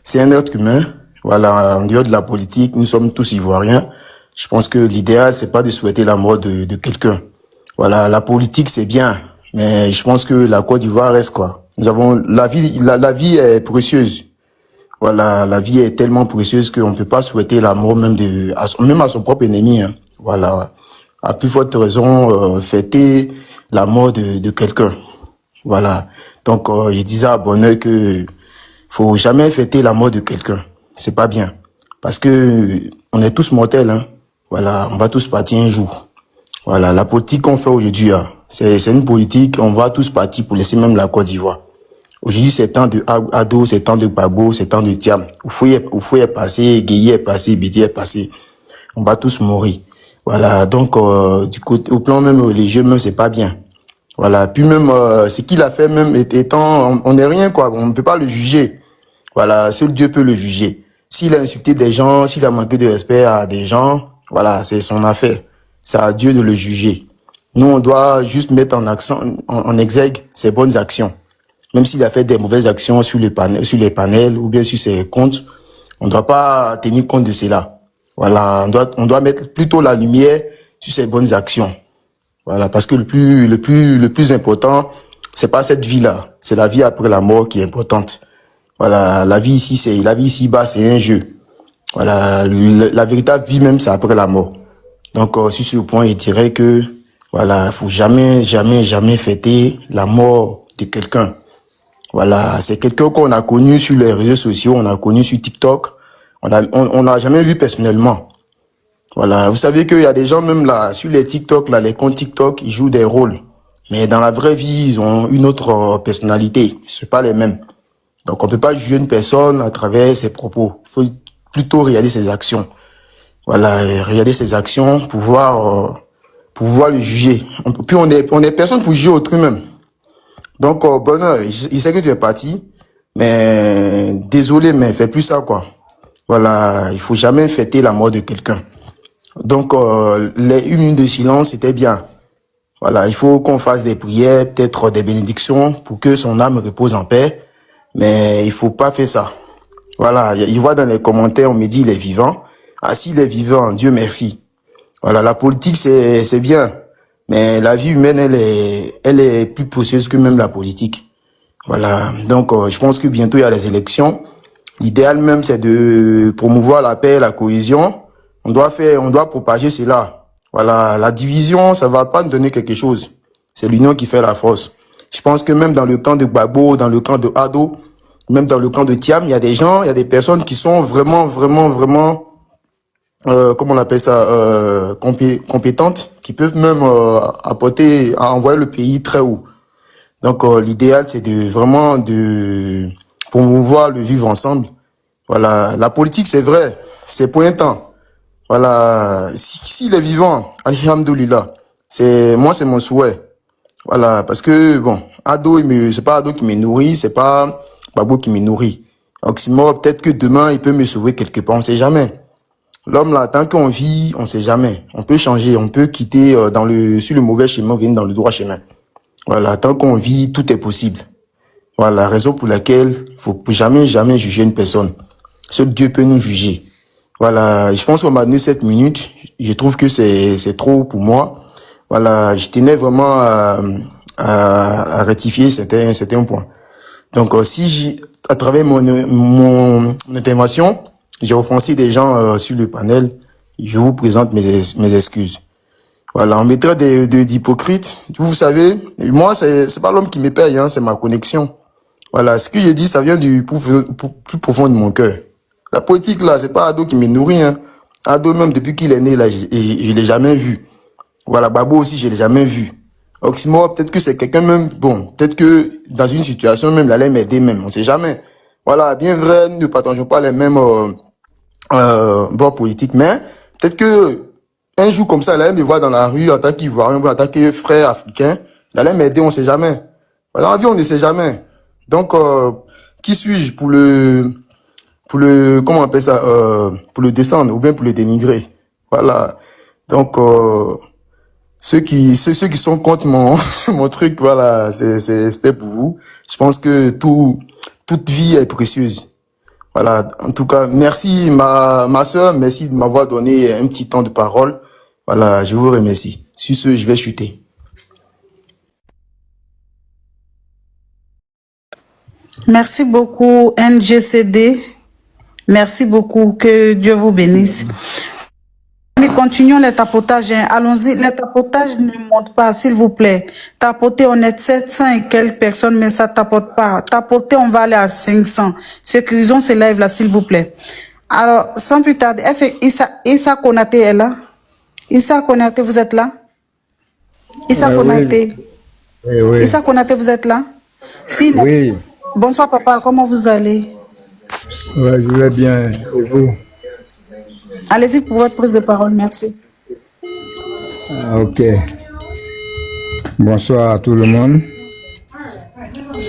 c'est un être humain. Voilà, en dehors de la politique, nous sommes tous ivoiriens. Je pense que l'idéal, c'est pas de souhaiter la mort de quelqu'un. Voilà, la politique, c'est bien, mais je pense que la Côte d'Ivoire reste quoi. Nous avons la vie est précieuse. Voilà, la vie est tellement précieuse qu'on ne peut pas souhaiter la mort même à son propre ennemi. Hein. Voilà, à plus forte raison, fêter la mort de quelqu'un. Voilà. Donc, je disais à Bonheur que faut jamais fêter la mort de quelqu'un. C'est pas bien. Parce que on est tous mortels, hein. Voilà, on va tous partir un jour. Voilà, la politique qu'on fait aujourd'hui, hein, c'est une politique, on va tous partir pour laisser même la Côte d'Ivoire. Aujourd'hui, c'est temps de Ado, c'est temps de Babo, c'est temps de Tiam. Oufoué est passé, Gueye est passé, Bidi est passé. On va tous mourir. Voilà, donc, du côté, au plan même religieux, même, c'est pas bien. Voilà, puis même, ce qu'il a fait même étant, on n'est rien, quoi. On ne peut pas le juger. Voilà, seul Dieu peut le juger. S'il a insulté des gens, s'il a manqué de respect à des gens, voilà, c'est son affaire. C'est à Dieu de le juger. Nous, on doit juste mettre en exergue ses bonnes actions. Même s'il a fait des mauvaises actions sur les panels ou bien sur ses comptes, on ne doit pas tenir compte de cela. Voilà, on doit mettre plutôt la lumière sur ses bonnes actions. Voilà, parce que le plus important, c'est pas cette vie-là, c'est la vie après la mort qui est importante. Voilà, la vie ici-bas, c'est un jeu. Voilà, la véritable vie même, c'est après la mort. Donc, sur ce point, je dirais que, voilà, faut jamais fêter la mort de quelqu'un. Voilà, c'est quelqu'un qu'on a connu sur les réseaux sociaux, on a connu sur TikTok, on n'a jamais vu personnellement. Voilà, vous savez qu'il y a des gens même là, sur les TikTok, là, les comptes TikTok, ils jouent des rôles. Mais dans la vraie vie, ils ont une autre personnalité. C'est pas les mêmes. Donc, on peut pas juger une personne à travers ses propos. Il faut plutôt regarder ses actions. Voilà, regarder ses actions pour voir le juger. Puis on est personne pour juger autrui même. Donc, Bonheur, il sait que tu es parti, mais désolé, mais fais plus ça, quoi. Voilà, il faut jamais fêter la mort de quelqu'un. Donc, les 1 minute de silence, c'était bien. Voilà, il faut qu'on fasse des prières, peut-être des bénédictions pour que son âme repose en paix, mais il faut pas faire ça. Voilà, il voit dans les commentaires, on me dit il est vivant. Ah, s'il est vivant, Dieu merci. Voilà, la politique, c'est bien. Mais la vie humaine, elle est plus précieuse que même la politique. Voilà. Donc, je pense que bientôt il y a les élections. L'idéal même, c'est de promouvoir la paix, la cohésion. On doit propager cela. Voilà. La division, ça va pas nous donner quelque chose. C'est l'union qui fait la force. Je pense que même dans le camp de Gbagbo, dans le camp de Ado, même dans le camp de Tiam, il y a des gens, il y a des personnes qui sont vraiment comment on appelle ça, compétentes, qui peuvent même envoyer le pays très haut. Donc l'idéal, c'est vraiment de promouvoir le vivre ensemble. Voilà, la politique, c'est vrai, c'est pour un temps. Voilà, s'il est vivant, alhamdoulilah, c'est mon souhait. Voilà, parce que bon, c'est pas Ado qui me nourrit, c'est pas Babo qui me nourrit. Donc peut-être que demain il peut me sauver quelque part, on sait jamais. L'homme là, tant qu'on vit, on sait jamais. On peut changer, on peut quitter sur le mauvais chemin, venir dans le droit chemin. Voilà, tant qu'on vit, tout est possible. Voilà, raison pour laquelle faut jamais juger une personne. Seul Dieu peut nous juger. Voilà, je pense qu'on m'a donné 7 minutes. Je trouve que c'est trop pour moi. Voilà, je tenais vraiment à rectifier certains points. Donc, si à travers mon intervention, j'ai offensé des gens sur le panel, je vous présente mes excuses. Voilà, on mettrait d'hypocrites. Vous savez, moi, c'est pas l'homme qui me paye, hein, c'est ma connexion. Voilà, ce que j'ai dit, ça vient du plus profond de mon cœur. La politique, là, c'est pas Ado qui me nourrit, hein. Ado, même depuis qu'il est né, là, je l'ai jamais vu. Voilà, Babo aussi, je l'ai jamais vu. Oxymore, peut-être que c'est quelqu'un même, bon, peut-être que dans une situation même, il allait m'aider même, on sait jamais. Voilà, bien vrai, nous ne partageons pas les mêmes bords politiques, mais peut-être que un jour comme ça, il allait me voir dans la rue en tant qu'Ivoirien, en tant que frère africain, il allait m'aider, on sait jamais. Dans la vie, on ne sait jamais. Donc, qui suis-je pour le, comment on appelle ça, pour le descendre ou bien pour le dénigrer? Voilà. Donc, ceux qui sont contre mon truc, voilà, c'était pour vous. Je pense que toute vie est précieuse. Voilà. En tout cas, merci ma sœur, merci de m'avoir donné un petit temps de parole. Voilà, je vous remercie. Sur ce, je vais chuter. Merci beaucoup, NGCD. Merci beaucoup. Que Dieu vous bénisse. Mais continuons les tapotages. Hein. Allons-y. Les tapotages ne montent pas, s'il vous plaît. Tapoter, on est 700 et quelques personnes, mais ça tapote pas. Tapoter, on va aller à 500. Sécurisons ces lives-là, s'il vous plaît. Alors, sans plus tarder, est-ce que Issa Konaté est là? Issa Konaté, vous êtes là? Issa Konaté. Oui. Issa Konaté, vous êtes là? Si, oui. Bonsoir, papa. Comment vous allez? Ouais, je vais bien. Et vous? Allez-y pour votre prise de parole. Merci. Ok. Bonsoir à tout le monde.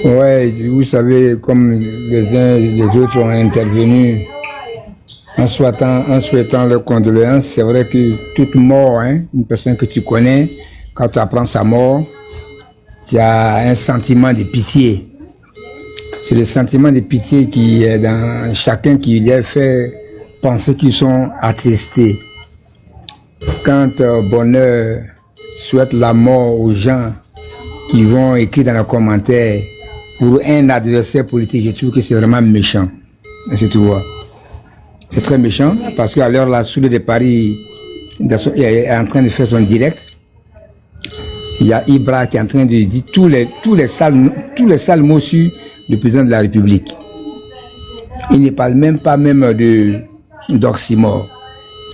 Ouais, vous savez, comme les uns et les autres ont intervenu en souhaitant leurs condoléances, c'est vrai que toute mort, hein, une personne que tu connais, quand tu apprends sa mort, tu as un sentiment de pitié. C'est le sentiment de pitié qui est dans chacun qui les fait penser qu'ils sont attristés. Quand Bonheur souhaite la mort aux gens qui vont écrire dans les commentaires pour un adversaire politique, je trouve que c'est vraiment méchant. C'est tout. C'est très méchant parce qu'à l'heure la Soule de Paris est en train de faire son direct. Il y a Ibra qui est en train de dire tous les sales mots sur le président de la République. Il ne parle même pas d'Oxymore.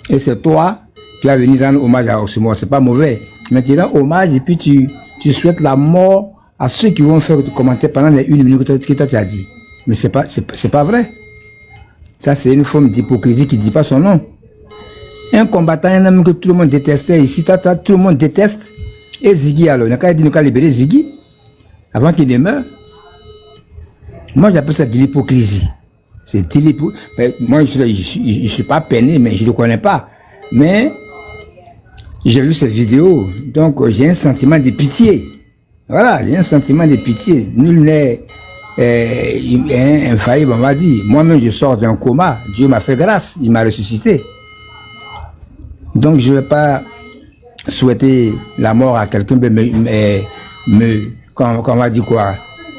Et c'est toi qui vas venir rendre hommage à Oxymore. C'est pas mauvais. Mais tu rends hommage et puis tu souhaites la mort à ceux qui vont faire des commentaires pendant les 1 minute que toi tu as dit. Mais c'est pas vrai. Ça, c'est une forme d'hypocrisie qui ne dit pas son nom. Un combattant, un homme que tout le monde détestait ici, tout le monde déteste. Et Ziggy, alors, il n'a qu'à libérer Ziggy avant qu'il ne meure. Moi, j'appelle ça de l'hypocrisie. C'est de l'hypocrisie. Moi, je ne suis pas peiné, mais je ne le connais pas. Mais j'ai vu cette vidéo, donc j'ai un sentiment de pitié. Voilà, j'ai un sentiment de pitié. Nul n'est infaillible, on va dire. Moi-même, je sors d'un coma. Dieu m'a fait grâce, il m'a ressuscité. Donc, je ne vais pas souhaiter la mort à quelqu'un, mais on va dire quoi,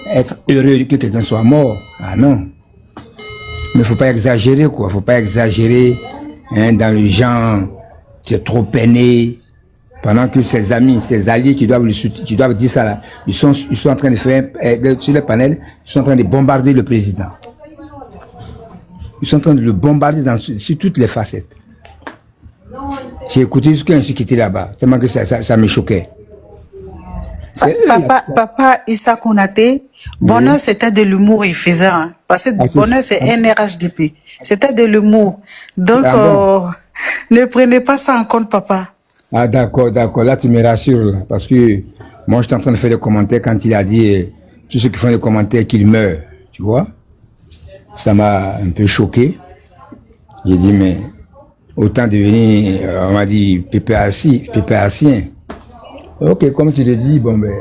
être heureux que quelqu'un soit mort. Ah non. Mais il ne faut pas exagérer, quoi. Il ne faut pas exagérer hein, dans le genre, c'est trop peiné. Pendant que ses amis, ses alliés qui doivent dire ça là, ils sont en train de faire, sur les panels, ils sont en train de bombarder le président. Ils sont en train de le bombarder sur toutes les facettes. J'ai écouté ce qui était là-bas, tellement que ça me choquait. Papa Issa Konaté, bonheur c'était de l'humour il faisait, hein, parce que bonheur c'est NRHDP, c'était de l'humour. Donc ne prenez pas ça en compte papa. Ah d'accord, là tu me rassures là, parce que moi j'étais en train de faire des commentaires quand il a dit tous ceux qui font des commentaires qu'ils meurent, tu vois. Ça m'a un peu choqué. J'ai dit mais autant devenir, on m'a dit pépéacien. Ok, comme tu le dis, bon ben,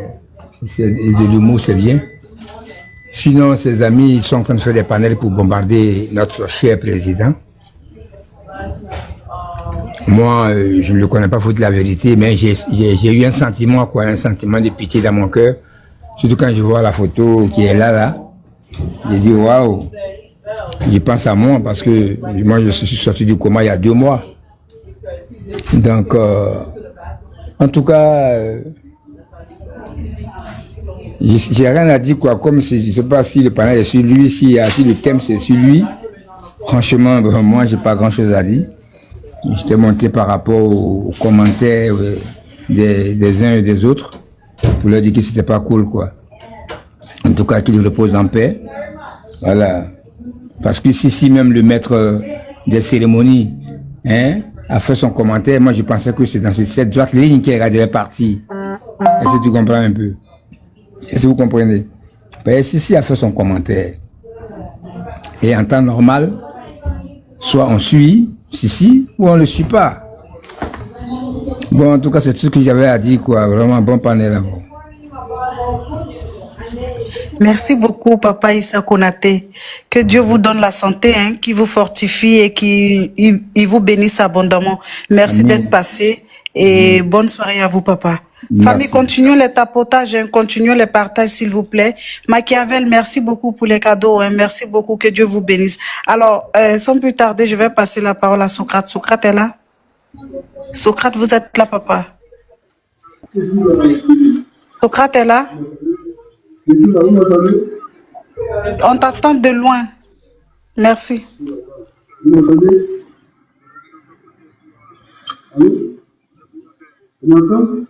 de l'humour c'est bien. Sinon, ses amis, ils sont en train de faire des panels pour bombarder notre cher président. Moi, je ne le connais pas, faut dire la vérité, mais j'ai eu un sentiment de pitié dans mon cœur. Surtout quand je vois la photo qui est là. J'ai dit waouh, je pense à moi parce que moi je suis sorti du coma il y a 2 mois. Donc, en tout cas, j'ai rien à dire quoi. Comme je ne sais pas si le panel est sur lui, si le thème c'est sur lui. Franchement, moi j'ai pas grand chose à dire. J'étais monté par rapport aux commentaires des uns et des autres pour leur dire que c'était pas cool quoi. En tout cas, qu'il repose en paix. Voilà. Parce que si même le maître des cérémonies, a fait son commentaire, moi je pensais que c'est dans cette droite ligne qu'il devait partir. Est-ce que tu comprends un peu? Est-ce que vous comprenez? Ben, si a fait son commentaire, et en temps normal, soit on suit, ou on ne le suit pas. Bon, en tout cas, c'est tout ce que j'avais à dire, quoi. Vraiment bon panel à vous. Merci beaucoup, Papa Issa Konaté. Que Dieu vous donne la santé, qui vous fortifie et qui vous bénisse abondamment. Merci d'être passé et bonne soirée à vous, Papa. Merci. Famille, continuons les tapotages, continuons les partages, s'il vous plaît. Machiavel, merci beaucoup pour les cadeaux. Merci beaucoup, que Dieu vous bénisse. Alors, sans plus tarder, je vais passer la parole à Socrate. Socrate est là? Socrate, vous êtes là, papa? Socrate est là? On t'attend de loin. Merci. Vous m'entendez? Allô? Vous m'entendez?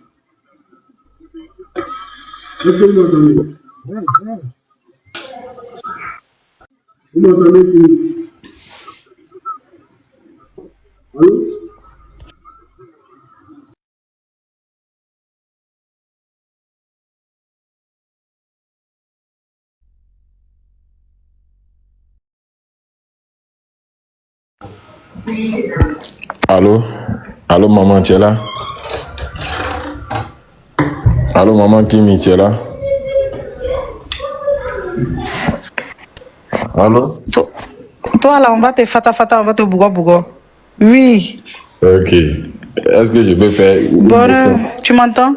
Est-ce que vous m'entendez? Vous m'entendez? Allô? Allô, maman, tu es là? Allô, maman Kimi, tu es là? Allô? Toi, là, on va te fata, on va te bougo. Oui. Ok. Est-ce que je peux faire une motion? Tu m'entends?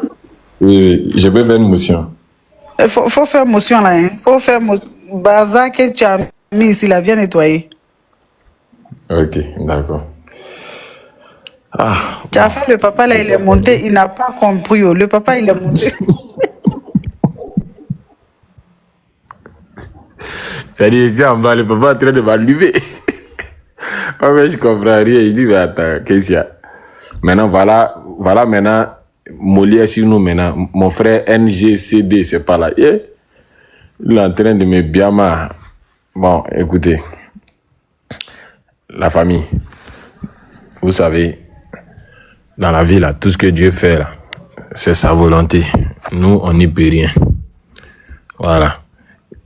Oui, je peux faire une motion. Faut faire motion, là. Faut faire bazar que tu as mis ici, là, viens nettoyer. Ok, d'accord. Tu as fait le papa, là, il est monté, il n'a pas compris. Le papa, il est monté. C'est-à-dire, ici en bas, le papa est en train de m'allumer. Oh, mais je comprends rien. Il dit, mais attends, qu'est-ce qu'il y a? Maintenant, voilà maintenant, Molière sur nous maintenant. Mon frère NGCD, c'est pas là. Il est en train de me biama. Bon, écoutez. La famille. Vous savez, dans la vie, là, tout ce que Dieu fait, là, c'est sa volonté. Nous, on n'y peut rien. Voilà.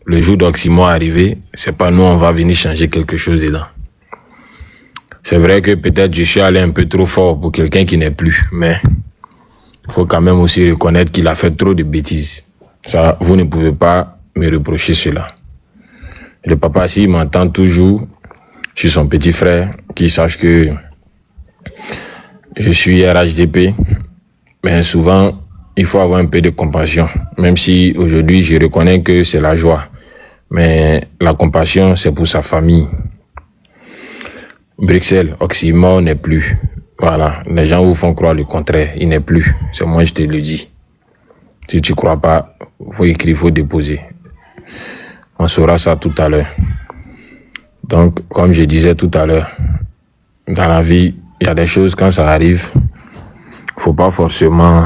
Le jour d'Oxymore arrivé, c'est pas nous, on va venir changer quelque chose dedans. C'est vrai que peut-être je suis allé un peu trop fort pour quelqu'un qui n'est plus, mais il faut quand même aussi reconnaître qu'il a fait trop de bêtises. Ça, vous ne pouvez pas me reprocher cela. Le papa, s'il m'entend toujours, je suis son petit frère, qu'il sache que je suis RHDP, mais souvent, il faut avoir un peu de compassion, même si aujourd'hui, je reconnais que c'est la joie. Mais la compassion, c'est pour sa famille. Bruxelles, Oxymore n'est plus. Voilà, les gens vous font croire le contraire. Il n'est plus. C'est moi, je te le dis. Si tu ne crois pas, il faut écrire, il faut déposer. On saura ça tout à l'heure. Donc, comme je disais tout à l'heure, dans la vie, il y a des choses, quand ça arrive, faut pas forcément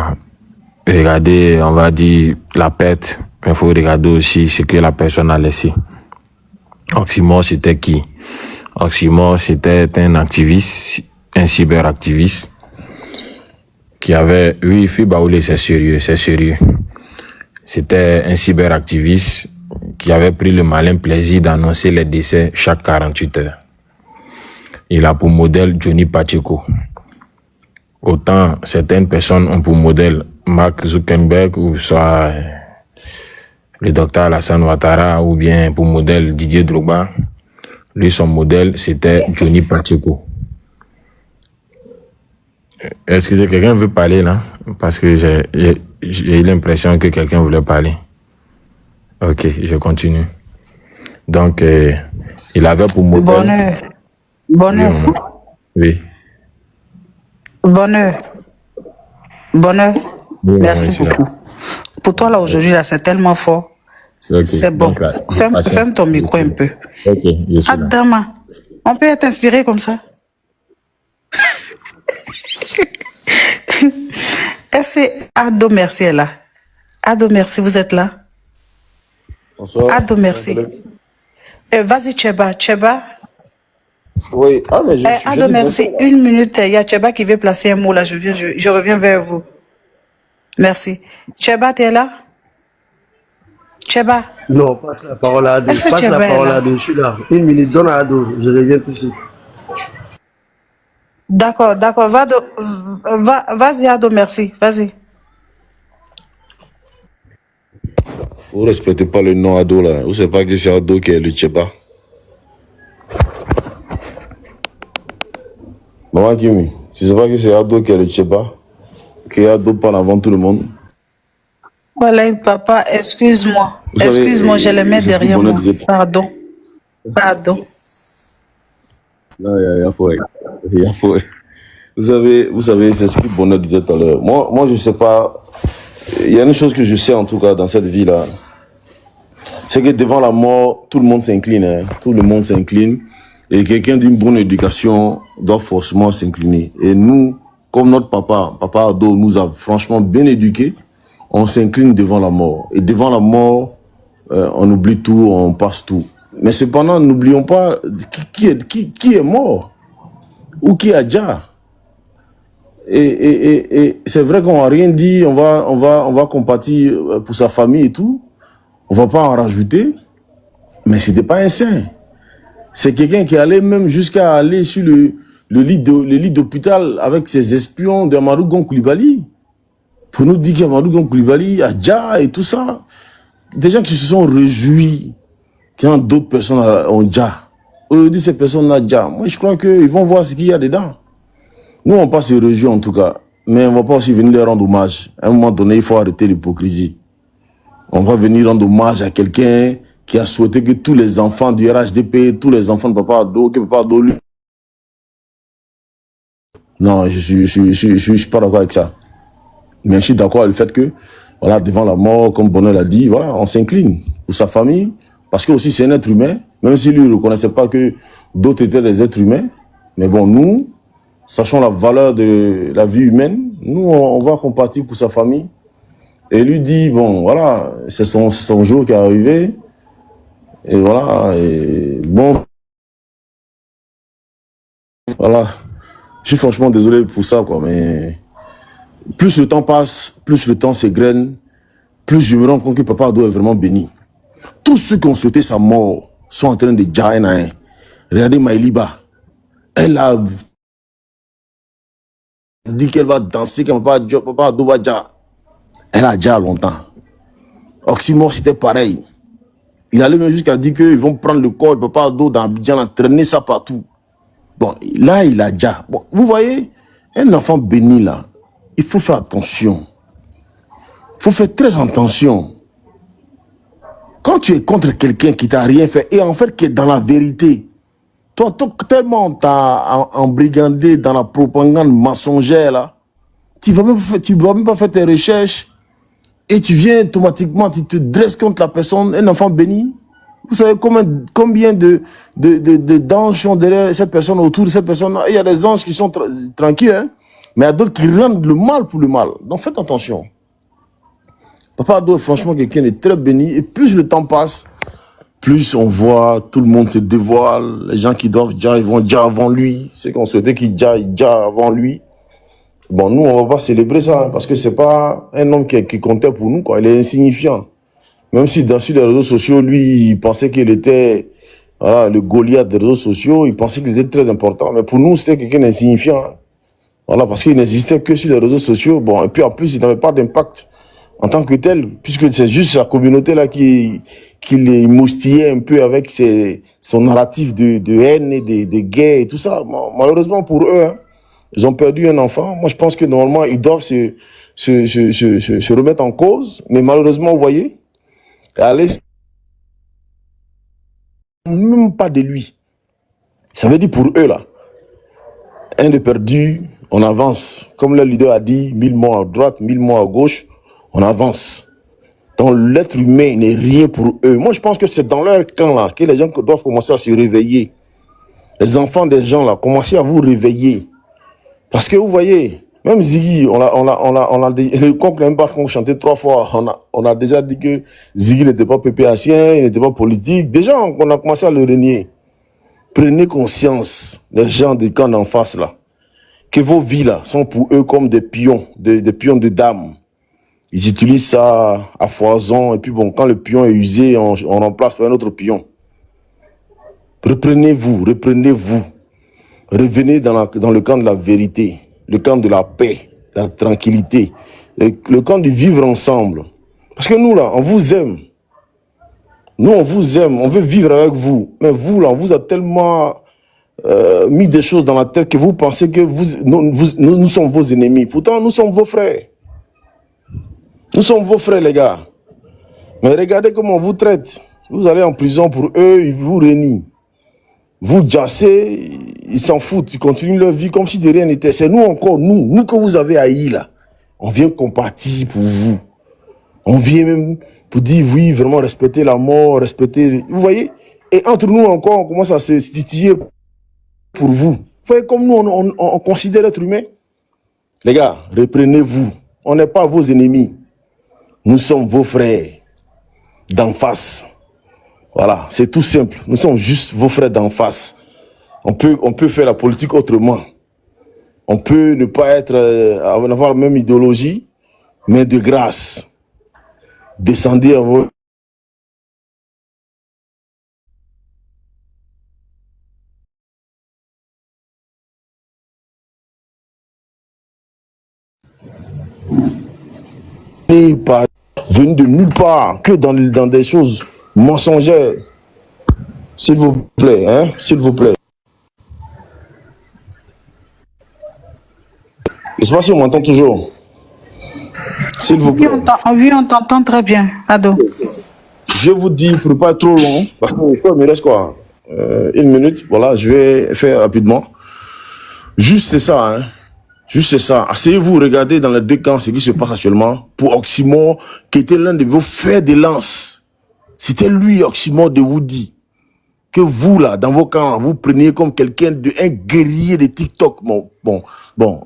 regarder, on va dire, la perte, mais il faut regarder aussi ce que la personne a laissé. Oxymore, c'était qui? Oxymore, c'était un activiste, un cyberactiviste, qui avait, oui, Fibaoulé, c'est sérieux, c'est sérieux. C'était un cyberactiviste qui avait pris le malin plaisir d'annoncer les décès chaque 48 heures. Il a pour modèle Johnny Pacheco. Autant certaines personnes ont pour modèle Mark Zuckerberg ou soit le docteur Alassane Ouattara ou bien pour modèle Didier Drogba. Lui, son modèle, c'était Johnny Pacheco. Est-ce que quelqu'un veut parler là? Parce que j'ai eu l'impression que quelqu'un voulait parler. Ok, je continue. Donc, il avait pour modèle... Bonheur. Oui. Bonheur. Oui, Merci oui, beaucoup. Pour toi, là, aujourd'hui, là, c'est tellement fort. Okay. C'est bon. Donc, là, Ferme ton micro un peu. Ok, je suis là. Adama, on peut être inspiré comme ça? Est-ce que Ado Merci est là? Ado Merci, vous êtes là? Bonsoir. Ado Merci. Vas-y, Cheba. Oui, ah, mais Ado Merci, une minute. Il y a Cheba qui veut placer un mot là. Je reviens vers vous. Merci. Cheba, tu es là? Cheba. Non, passe la parole à Ado. Est-ce que Passe la Cheba est parole là? à Ado. Je suis là. Une minute, donne à Ado. Je reviens tout de suite. D'accord. Vas-y, Ado Merci. Vas-y. Vous ne respectez pas le nom Ado là. Vous ne savez pas que c'est Ado qui est le Tcheba. Maman Kimi, tu ne sais pas que c'est Ado qui est le Tcheba? Que Ado parle avant tout le monde? Voilà, papa, excuse-moi. Excuse-moi, je les mets derrière moi. Pardon. Non, il y a faut. Vous savez, c'est ce que Bonnet disait tout à l'heure. Moi, je ne sais pas. Il y a une chose que je sais en tout cas dans cette vie-là. C'est que devant la mort, tout le monde s'incline. Hein. Tout le monde s'incline. Et quelqu'un d'une bonne éducation doit forcément s'incliner. Et nous, comme notre papa Ado nous a franchement bien éduqués, on s'incline devant la mort. Et devant la mort, on oublie tout, on passe tout. Mais cependant, n'oublions pas qui est mort ou qui a déjà. Et c'est vrai qu'on n'a rien dit, on va compatir pour sa famille et tout. On va pas en rajouter. Mais c'était pas un saint. C'est quelqu'un qui allait même jusqu'à aller sur le lit d'hôpital avec ses espions d'Amadou Gon Coulibaly. Pour nous dire qu'Amadou Gon Coulibaly a déjà et tout ça. Des gens qui se sont réjouis quand d'autres personnes ont déjà. Aujourd'hui, ces personnes ont déjà. Moi, je crois qu'ils vont voir ce qu'il y a dedans. Nous, on ne va pas se réjouir en tout cas. Mais on ne va pas aussi venir leur rendre hommage. À un moment donné, il faut arrêter l'hypocrisie. On va venir rendre hommage à quelqu'un qui a souhaité que tous les enfants du RHDP, tous les enfants de Papa Ado, que Papa Ado lui... Non, je suis pas d'accord avec ça. Mais je suis d'accord avec le fait que, voilà, devant la mort, comme Bonheur l'a dit, voilà, on s'incline pour sa famille, parce que aussi c'est un être humain, même si lui ne reconnaissait pas que d'autres étaient des êtres humains. Mais bon, nous, sachant la valeur de la vie humaine, nous, on va compatir pour sa famille. Et lui dit, bon, voilà, c'est son jour qui est arrivé. Et voilà, et bon. Voilà. Je suis franchement désolé pour ça, quoi, mais plus le temps passe, plus le temps s'égrène, plus je me rends compte que Papa Ado est vraiment béni. Tous ceux qui ont souhaité sa mort sont en train de dire un à un. Regardez Maïliba. Elle a dit qu'elle va danser, que Papa Ado va dire. Elle a déjà longtemps. Oxymore, c'était pareil. Il allait même jusqu'à dire qu'ils vont prendre le corps de Papa Ado dans Abidjan, traîner ça partout. Bon, là, il a déjà. Bon, vous voyez, un enfant béni, là, il faut faire attention. Il faut faire très attention. Quand tu es contre quelqu'un qui t'a rien fait, et en fait qui est dans la vérité, toi, tellement t'as embrigandé dans la propagande mensongère, là, tu ne vas même pas faire tes recherches, et tu viens automatiquement, tu te dresses contre la personne, un enfant béni. Vous savez combien d'anges sont derrière cette personne, autour de cette personne. Il y a des anges qui sont tranquilles. Hein? Mais il y a d'autres qui rendent le mal pour le mal. Donc faites attention. Papa Ado est franchement quelqu'un de très béni. Et plus le temps passe, plus on voit tout le monde se dévoile. Les gens qui doivent déjà, ils vont déjà avant lui. Ceux qu'on souhaitait qu'ils déjà avant lui. Bon, nous, on va pas célébrer ça, parce que c'est pas un homme qui comptait pour nous, quoi. Il est insignifiant. Même si sur les réseaux sociaux, lui, il pensait qu'il était, voilà, le Goliath des réseaux sociaux, il pensait qu'il était très important. Mais pour nous, c'était quelqu'un d'insignifiant. Voilà, parce qu'il n'existait que sur les réseaux sociaux. Bon, et puis en plus, il n'avait pas d'impact en tant que tel, puisque c'est juste sa communauté-là qui les moustillait un peu avec son narratif de haine et de guerre et tout ça. Malheureusement pour eux, hein, ils ont perdu un enfant. Moi, je pense que normalement, ils doivent se remettre en cause. Mais malheureusement, vous voyez, allez, même pas de lui. Ça veut dire pour eux, là, un de perdu, on avance. Comme le leader a dit, 1000 morts à droite, 1000 morts à gauche, on avance. Donc, l'être humain n'est rien pour eux. Moi, je pense que c'est dans leur camp, là, que les gens doivent commencer à se réveiller. Les enfants des gens, là, commencez à vous réveiller. Parce que vous voyez, même Ziggy, le couple même pas qu'on chantait 3 fois, on a déjà dit que Ziggy n'était pas PPAcien, il n'était pas politique. Déjà, on a commencé à le renier. Prenez conscience, les gens des camps d'en face, là, que vos vies, là, sont pour eux comme des pions, des pions de dames. Ils utilisent ça à foison, et puis bon, quand le pion est usé, on remplace par un autre pion. Reprenez-vous. Revenez dans le camp de la vérité, le camp de la paix, de la tranquillité, le camp de vivre ensemble. Parce que nous, là, on vous aime. Nous, on vous aime, on veut vivre avec vous. Mais vous, là, on vous a tellement mis des choses dans la tête que vous pensez que nous sommes vos ennemis. Pourtant, nous sommes vos frères. Nous sommes vos frères, les gars. Mais regardez comment on vous traite. Vous allez en prison pour eux, ils vous renient. Vous jassez, ils s'en foutent, ils continuent leur vie comme si de rien n'était. C'est nous encore, nous que vous avez haïs là. On vient compatir pour vous. On vient même pour dire oui, vraiment respecter la mort, respecter... Vous voyez? Et entre nous encore, on commence à se titiller pour vous. Vous voyez comme nous, on considère l'être humain? Les gars, reprenez-vous. On n'est pas vos ennemis. Nous sommes vos frères d'en face. Voilà, c'est tout simple. Nous sommes juste vos frères d'en face. On peut faire la politique autrement. On peut ne pas avoir la même idéologie, mais de grâce, descendez à vos... Pas venu de nulle part, que dans des choses mensongères. S'il vous plaît, hein, s'il vous plaît. Je ne sais pas si on m'entend toujours. S'il vous plaît. Oui, on t'entend très bien, Ado. Je vous dis, pour ne pas être trop long, parce qu'il me reste quoi, 1 minute, voilà, je vais faire rapidement. Juste c'est ça, hein. Juste c'est ça. Asseyez-vous, regardez dans les deux camps ce qui se passe actuellement. Pour Oxymore, qui était l'un de vos fers de lance. C'était lui, Oxymore de Woody. Que vous, là, dans vos camps, vous preniez comme quelqu'un un guerrier de TikTok. Bon,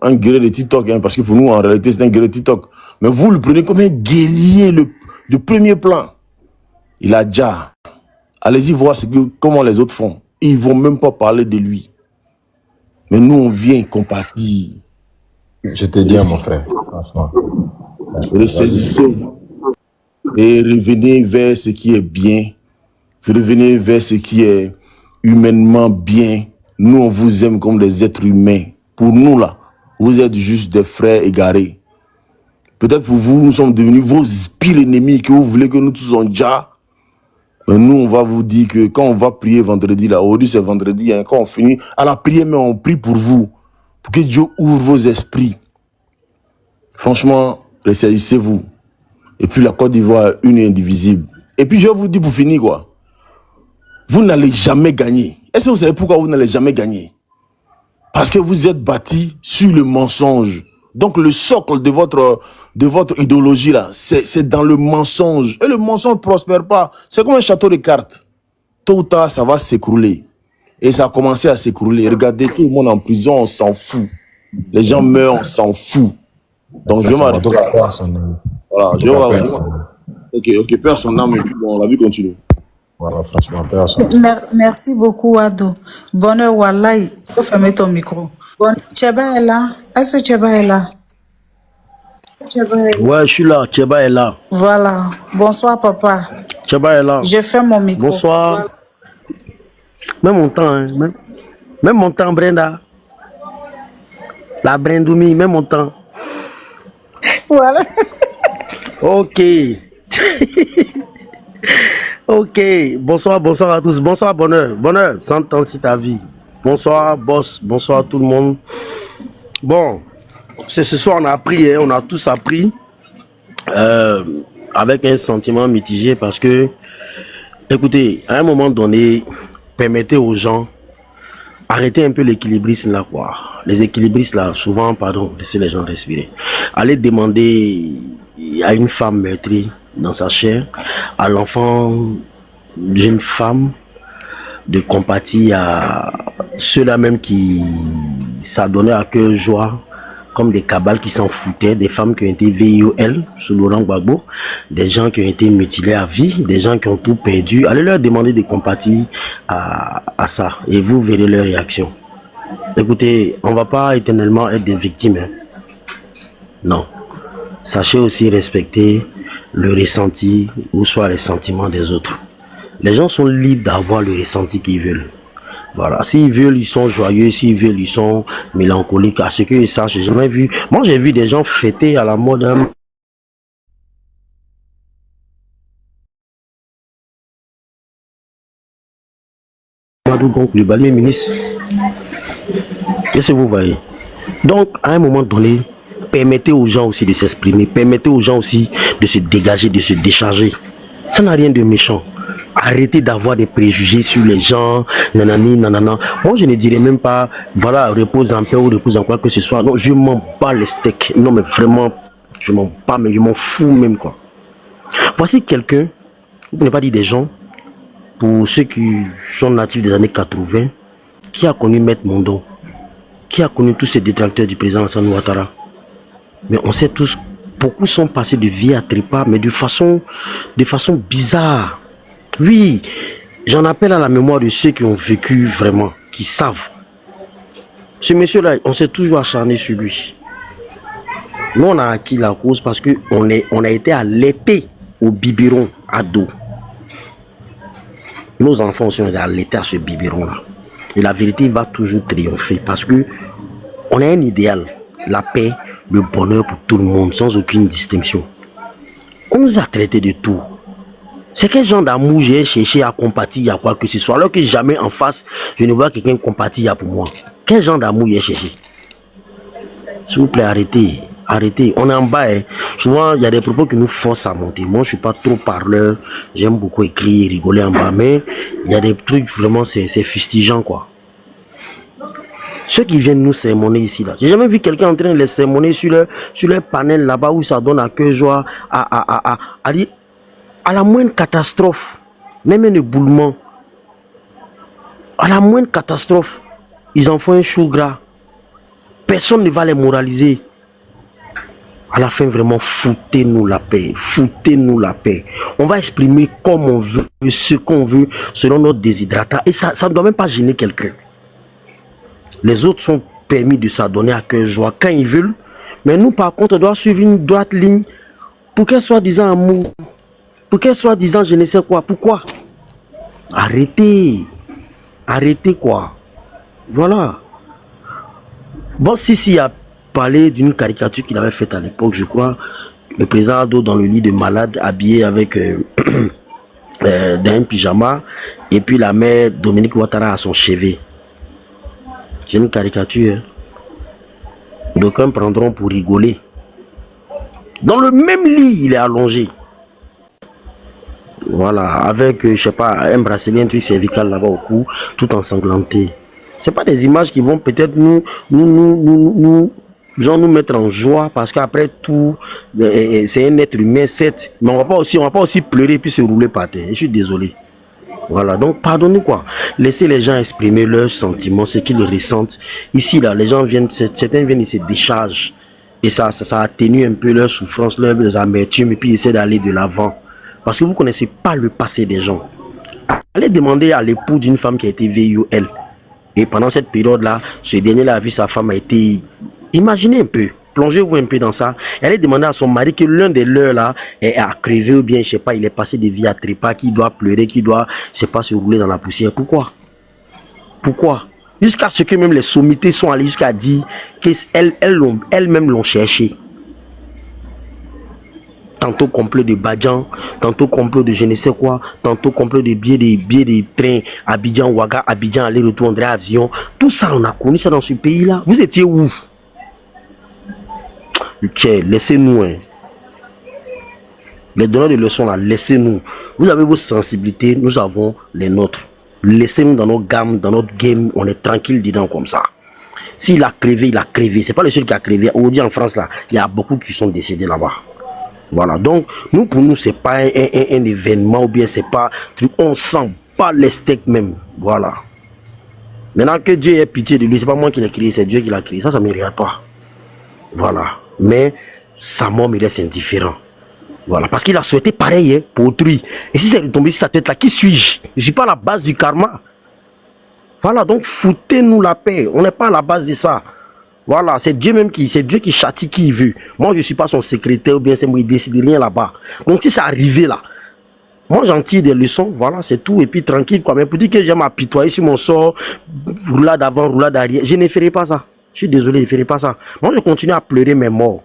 un guerrier de TikTok, hein, parce que pour nous, en réalité, c'est un guerrier de TikTok. Mais vous le prenez comme un guerrier de premier plan. Il a déjà. Allez-y voir comment les autres font. Ils ne vont même pas parler de lui. Mais nous, on vient compatir. Je te dis à mon frère, franchement. Ressaisissez-vous. Et revenez vers ce qui est bien. Revenez vers ce qui est humainement bien. Nous, on vous aime comme des êtres humains. Pour nous, là, vous êtes juste des frères égarés. Peut-être pour vous, nous sommes devenus vos pires ennemis, que vous voulez que nous tous on déjà. Mais nous, on va vous dire que quand on va prier vendredi, là, aujourd'hui c'est vendredi, hein, quand on finit, à la prière, mais on prie pour vous. Pour que Dieu ouvre vos esprits. Franchement, ressaisissez-vous. Et puis la Côte d'Ivoire, une et indivisible. Et puis je vais vous dire pour finir, quoi. Vous n'allez jamais gagner. Est-ce que vous savez pourquoi vous n'allez jamais gagner? Parce que vous êtes bâti sur le mensonge. Donc le socle de votre idéologie, là, c'est dans le mensonge. Et le mensonge ne prospère pas. C'est comme un château de cartes. Tôt ou tard, ça va s'écrouler. Et ça a commencé à s'écrouler. Regardez, tout le monde en prison, on s'en fout. Les gens meurent, on s'en fout. Donc je vais En tout m'arrêter. cas, paix à son âme. Voilà, En je tout vais cas, paix voir. à son âme. Ok, paix à son âme, et puis bon, la vie continue. Voilà, franchement, paix à son âme. Merci beaucoup, Ado. Bonheur, Wallahi. Il faut fermer ton micro. Tcheba est là. Est-ce que Tcheba est là? Ouais, je suis là. Tcheba est là. Voilà. Bonsoir, papa. Tcheba est là. Je ferme mon micro. Bonsoir. Voilà. Même mon temps, hein. Même mon temps, Brenda. La Brendoumi, même mon temps. Voilà. Ok. Ok. Bonsoir, bonsoir à tous. Bonsoir, bonheur. Bonheur, 100 ans si ta vie. Bonsoir, boss. Bonsoir tout le monde. Bon, ce soir on a appris, hein, on a tous appris avec un sentiment mitigé parce que, écoutez, à un moment donné, permettez aux gens, arrêtez un peu l'équilibrisme là, quoi. Les équilibristes là, souvent, pardon, laissez les gens respirer. Allez demander à une femme meurtrie dans sa chair, à l'enfant d'une femme, de compatir à ceux-là même qui s'adonnaient à cœur joie, comme des cabales qui s'en foutaient, des femmes qui ont été VIOL sous Laurent Gbagbo, des gens qui ont été mutilés à vie, des gens qui ont tout perdu. Allez leur demander de compatir à ça et vous verrez leur réaction. Écoutez, on ne va pas éternellement être des victimes. Hein. Non. Sachez aussi respecter le ressenti ou soit les sentiments des autres. Les gens sont libres d'avoir le ressenti qu'ils veulent. Voilà, s'ils veulent, ils sont joyeux, s'ils veulent, ils sont mélancoliques. À ce qu'ils sachent, j'ai jamais vu. Moi, j'ai vu des gens fêter à la mode. Hein. Le balier ministre. Qu'est-ce que vous voyez? Donc, à un moment donné, permettez aux gens aussi de s'exprimer, permettez aux gens aussi de se dégager, de se décharger. Ça n'a rien de méchant. Arrêtez d'avoir des préjugés sur les gens, nanani, nanana. Moi, je ne dirais même pas, voilà, repose en paix ou repose en quoi que ce soit. Non, je m'en bats les steaks. Non, mais vraiment, je m'en bats, mais je m'en fous même, quoi. Voici quelqu'un, vous ne pas dire des gens, pour ceux qui sont natifs des années 80, qui a connu Maître Mondo, qui a connu tous ces détracteurs du président Alassane Ouattara. Mais on sait tous, beaucoup sont passés de vie à trépas, mais de façon bizarre. Oui, j'en appelle à la mémoire de ceux qui ont vécu vraiment, qui savent. Ce monsieur-là, on s'est toujours acharné sur lui. Nous, on a acquis la cause parce qu'on a été allaités au biberon à dos. Nos enfants aussi ont été allaités à ce biberon-là. Et la vérité va toujours triompher parce que on a un idéal, la paix, le bonheur pour tout le monde, sans aucune distinction. On nous a traités de tout. C'est quel genre d'amour j'ai cherché à compatir à quoi que ce soit, alors que jamais en face, je ne vois quelqu'un compatir pour moi. Quel genre d'amour j'ai cherché? S'il vous plaît, arrêtez. Arrêtez. On est en bas. Hein. Souvent, il y a des propos qui nous forcent à monter. Moi, je ne suis pas trop parleur. J'aime beaucoup écrire, rigoler en bas. Mais il y a des trucs, vraiment, c'est fustigeant, quoi. Ceux qui viennent nous sermonner ici, là. J'ai jamais vu quelqu'un en train de les sermonner sur leur panel là-bas où ça donne à cœur joie, à la moindre catastrophe, même un éboulement, à la moindre catastrophe, ils en font un chou gras. Personne ne va les moraliser. À la fin, vraiment, foutez-nous la paix. Foutez-nous la paix. On va exprimer comme on veut, ce qu'on veut, selon notre déshydratat. Et ça ne doit même pas gêner quelqu'un. Les autres sont permis de s'adonner à cœur joie quand ils veulent. Mais nous, par contre, on doit suivre une droite ligne pour qu'elle soit disant amour. Pour qu'elle soit disant je ne sais quoi. Pourquoi? Arrêtez. Arrêtez quoi. Voilà. Bon, si a parlé d'une caricature qu'il avait faite à l'époque, je crois. Le président Ado dans le lit de malade, habillé avec d'un pyjama. Et puis la mère Dominique Ouattara à son chevet. C'est une caricature. Hein. D'aucuns prendront pour rigoler. Dans le même lit, il est allongé. Voilà, avec, je sais pas, un bracelet, un truc cervical là-bas au cou, tout ensanglanté. C'est pas des images qui vont peut-être nous mettre en joie parce qu'après tout, c'est un être humain, certes, mais on va pas aussi pleurer puis se rouler par terre. Je suis désolé. Voilà, donc pardonnez quoi. Laissez les gens exprimer leurs sentiments, ce qu'ils ressentent. Ici, là, les gens viennent, certains viennent, ils se déchargent. Et ça atténue un peu leur souffrance, leurs amertumes, et puis ils essaient d'aller de l'avant. Parce que vous ne connaissez pas le passé des gens. Allez demander à l'époux d'une femme qui a été VIOL. Et pendant cette période-là, ce dernier-là a vu sa femme a été... Imaginez un peu, plongez-vous un peu dans ça. Et allez demander à son mari que l'un des leurs là a crevé ou bien, je sais pas, il est passé des vies à trépas, qui doit pleurer, qui doit, je sais pas, se rouler dans la poussière. Pourquoi? Pourquoi? Jusqu'à ce que même les sommités sont allées jusqu'à dire qu'elles-mêmes l'ont cherché. Tantôt complot de Badjan, tantôt complot de je ne sais quoi, tantôt complot de billets de train, Abidjan, Ouaga, Abidjan, aller-retour, André Avion. Tout ça, on a connu ça dans ce pays-là. Vous étiez où? Ok, laissez-nous. Hein. Les donneurs de leçons, là, laissez-nous. Vous avez vos sensibilités, nous avons les nôtres. Laissez-nous dans nos gammes, dans notre game, on est tranquille dedans comme ça. S'il a crevé, il a crevé. C'est pas le seul qui a crevé. Aujourd'hui en France, là, il y a beaucoup qui sont décédés là-bas. Voilà, donc nous pour nous c'est pas un événement ou bien c'est pas on sent pas les steaks même. Voilà. Maintenant que Dieu ait pitié de lui, c'est pas moi qui l'ai créé, c'est Dieu qui l'a créé. Ça me regarde pas. Voilà. Mais sa mort me laisse indifférent. Voilà, parce qu'il a souhaité pareil hein, pour autrui. Et si c'est retombé sur sa tête là, qui suis-je? Je suis pas à la base du karma. Voilà, donc foutez-nous la paix. On n'est pas à la base de ça. Voilà, c'est Dieu même c'est Dieu qui châtie qui il veut. Moi, je ne suis pas son secrétaire ou bien c'est moi, il décide rien là-bas. Donc, si c'est arrivé là, moi, j'en tire des leçons, voilà, c'est tout. Et puis, tranquille, quoi. Mais pour dire que j'aime m'apitoyer sur mon sort, roulade avant, roulade arrière, je ne ferai pas ça. Je suis désolé, je ne ferai pas ça. Moi, je continue à pleurer mes morts.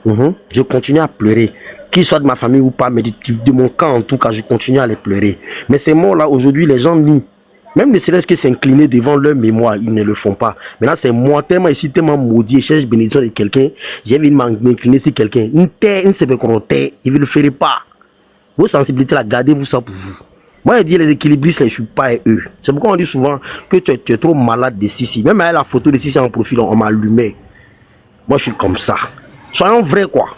Je continue à pleurer. Qu'ils soient de ma famille ou pas, mais de mon camp, en tout cas, je continue à les pleurer. Mais ces morts-là, aujourd'hui, les gens nient. Même ne serait-ce que s'incliner devant leur mémoire, ils ne le font pas. Maintenant, c'est moi tellement ici, tellement maudit, je cherche bénédiction de quelqu'un, j'ai envie de m'incliner sur quelqu'un. Une terre, une terre, il ne le ferait pas. Vos sensibilités, là, gardez-vous ça pour vous. Moi, je dis les équilibristes, là, je ne suis pas eux. C'est pourquoi on dit souvent que tu es trop malade de Sissi. Même avec la photo de Sissi en profil, on m'allumait. Moi, je suis comme ça. Soyons vrais, quoi.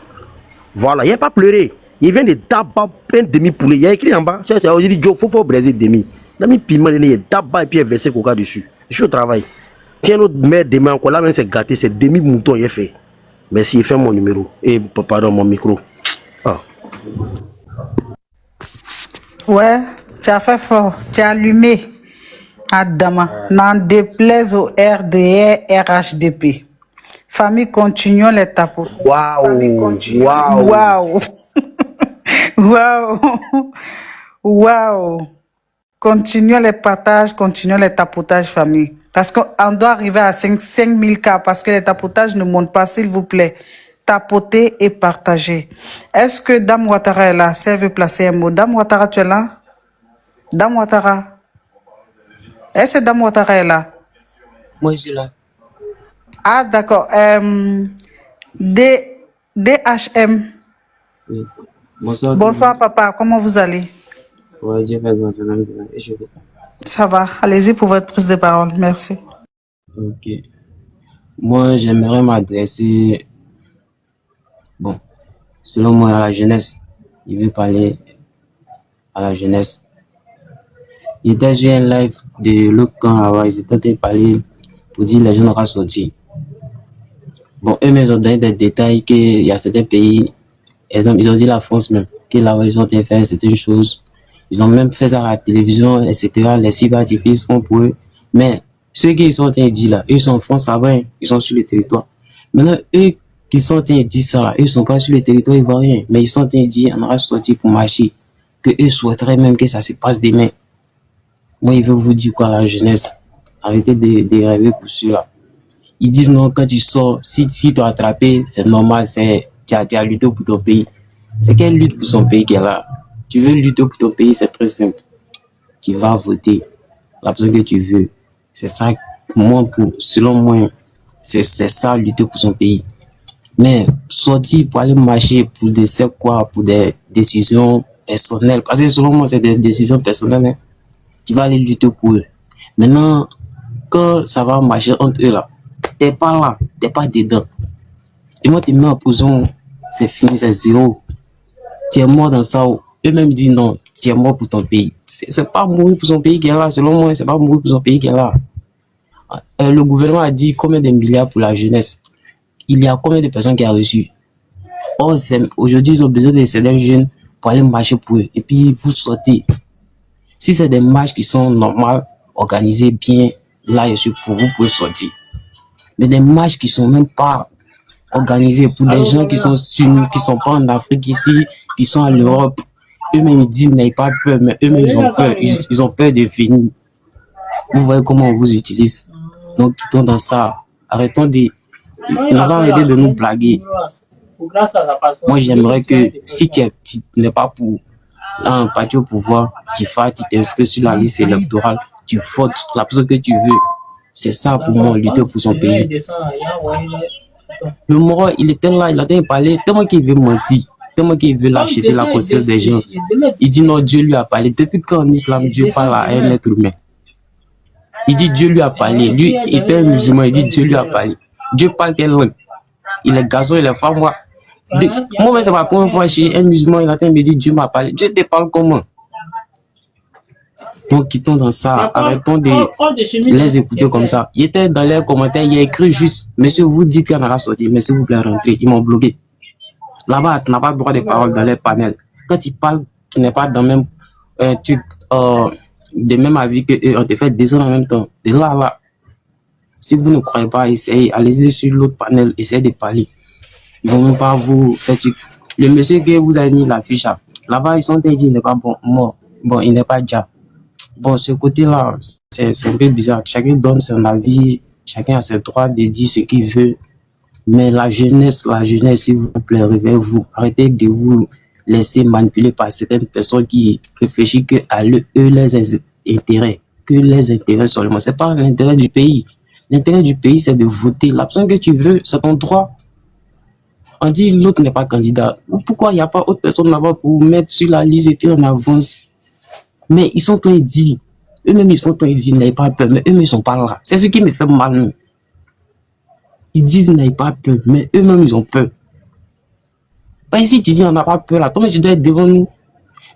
Voilà, il n'y a pas pleuré. Il vient de tabac, un demi-poulet. Il y a écrit en bas, c'est dit, Joe, faut briser demi. Il a mis piment, il y a tabac et puis il a versé coca dessus. Je suis au travail. Tiens, notre mère demain encore là, même c'est gâté, c'est demi-mouton, il est fait. Merci, il fait mon numéro. Et pardon, mon micro. Ah. Ouais, tu as fait fort, tu as allumé. Adama, n'en déplaise au RDR RHDP. Famille, continuons les tapos. Waouh! Waouh! Waouh! Waouh! Continuons les partages, continuons les tapotages, famille. Parce qu'on doit arriver à 5000 cas parce que les tapotages ne montent pas, s'il vous plaît. Tapotez et partagez. Est-ce que Dame Ouattara est là? Si elle veut placer un mot. Dame Ouattara, tu es là? Dame Ouattara? Est-ce que Dame Ouattara est là? Moi, je suis là. Ah, d'accord. DHM. Oui. Bonsoir. Bonsoir, papa. Comment vous allez? Ouais, Dieu fait grâce à l'homme. Ça va. Allez-y pour votre prise de parole. Merci. Ok. Moi, j'aimerais m'adresser, bon, selon moi, à la jeunesse. Il veut parler à la jeunesse. Il était sur un live de l'autre camp là-bas. Ils étaient en train de parler pour dire que les gens n'auront pas sorti. Bon, eux-mêmes, ils ont donné des détails qu'il y a certains pays, ils ont dit la France même, que là-bas, ils ont fait certaines choses. Ils ont même fait ça à la télévision, etc. Les cyberartifices font pour eux. Mais ceux qui sont en train de dire là, eux sont en France là-bas, hein, ils sont sur le territoire. Maintenant, eux qui sont en train de dire ça là, eux ne sont pas sur le territoire ivoirien, mais ils sont en train de dire on aura sorti pour marcher. Que eux souhaiteraient même que ça se passe demain. Moi, ils veulent vous dire quoi à la jeunesse? Arrêtez de rêver pour ceux-là. Ils disent non, quand tu sors, si tu as attrapé, c'est normal, tu as lutté pour ton pays. C'est quelle lutte pour son pays qui est là? Tu veux lutter pour ton pays, c'est très simple. Tu vas voter la personne que tu veux. C'est ça, selon moi, c'est ça, lutter pour son pays. Mais sortir pour aller marcher pour pour des décisions personnelles, parce que selon moi, c'est des décisions personnelles, hein. Tu vas aller lutter pour eux. Maintenant, quand ça va marcher entre eux là, t'es pas là, t'es pas dedans. Et moi, tu me mets en position, c'est fini, c'est zéro. Tu es mort dans ça. Eux-mêmes disent non, tu es mort pour ton pays. C'est pas mourir pour son pays qui est là, selon moi, c'est pas mourir pour son pays qui est là. Le gouvernement a dit combien de milliards pour la jeunesse. Il y a combien de personnes qui ont reçu? Or, aujourd'hui, ils ont besoin de certains jeunes pour aller marcher pour eux. Et puis, vous sortez. Si c'est des marches qui sont normales, organisées bien, là, je suis pour vous pouvez sortir. Mais des marches qui sont même pas organisées pour des gens qui sont pas en Afrique ici, qui sont à l'Europe, eux-mêmes ils disent n'ayez pas peur, mais eux-mêmes ils ont peur. Ils ont peur de venir. Vous voyez comment on vous utilise. Donc, quittons dans ça. Arrêtons de... On va arrêter de nous blaguer. Moi, j'aimerais que si tu n'es pas pour un parti au pouvoir, tu t'inscris sur la liste électorale, tu votes la personne que tu veux. C'est ça pour moi, lutter pour son pays. Le Moro, il était là, il a parlé, tellement qu'il veut mentir, tellement qu'il veut l'acheter la conscience des gens. Il dit non, Dieu lui a parlé. Depuis quand en islam, Dieu parle à un être humain? Il dit Dieu lui a parlé. Lui était un musulman, il dit Dieu lui a parlé. Dieu parle quelle langue? Il est garçon, il est femme, moi. Moi, c'est ma première fois chez un musulman, il a me dit Dieu m'a parlé. Dieu te parle comment? Donc, quittons dans ça. Arrêtons de les écouter comme ça. Il était dans les commentaires, il a écrit juste monsieur, vous dites qu'il y en a sorti, mais s'il vous plaît, rentrez. Ils m'ont bloqué. Là-bas, tu n'as pas le droit de parole dans les panels. Quand tu parles, tu n'es pas dans le même truc, de même avis que eux, on te fait descendre en même temps. De là. Si vous ne croyez pas, essayez, allez-y sur l'autre panel, essayez de parler. Ils vont même pas vous faire truc. Le monsieur que vous avez mis l'affiche là-bas, ils sont dit il n'est pas bon, mort. Bon, il n'est pas déjà. Bon, ce côté-là, c'est un peu bizarre. Chacun donne son avis, chacun a ses droits de dire ce qu'il veut. Mais la jeunesse, s'il vous plaît, réveillez-vous. Arrêtez de vous laisser manipuler par certaines personnes qui réfléchissent qu'à eux, les intérêts. Que les intérêts seulement. C'est pas l'intérêt du pays. L'intérêt du pays, c'est de voter. La personne que tu veux, c'est ton droit. On dit l'autre n'est pas candidat. Pourquoi il n'y a pas autre personne là-bas pour mettre sur la liste et puis on avance? Mais ils sont en train de dire, eux-mêmes ils sont en train de dire n'ayez pas peur, mais eux-mêmes ils sont pas là. C'est ce qui me fait mal. Ils disent n'ayez pas peur, mais eux-mêmes ils ont peur. Pas ici tu dis on n'a pas peur là, toi tu dois être devant nous.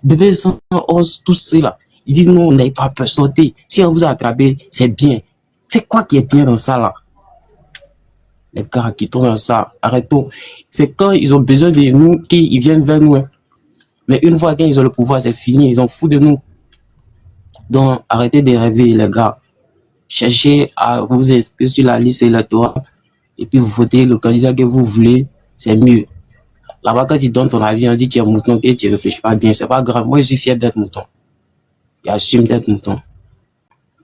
Bébé sans os, tous ceux-là. Ils disent non, n'ayez pas peur, sortez. Si on vous a attrapé, c'est bien. C'est quoi qui est bien dans ça là? Les gars qui tournent dans ça, arrêtons. C'est quand ils ont besoin de nous qu'ils viennent vers nous. Hein. Mais une fois qu'ils ont le pouvoir, c'est fini, ils ont fou de nous. Donc, arrêtez de rêver, les gars. Cherchez à vous inscrire sur la liste électorale et puis vous votez le candidat que vous voulez, c'est mieux. Là-bas, quand tu donnes ton avis, on dit que tu es mouton et tu ne réfléchis pas bien, c'est pas grave. Moi, je suis fier d'être mouton. J'assume d'être mouton.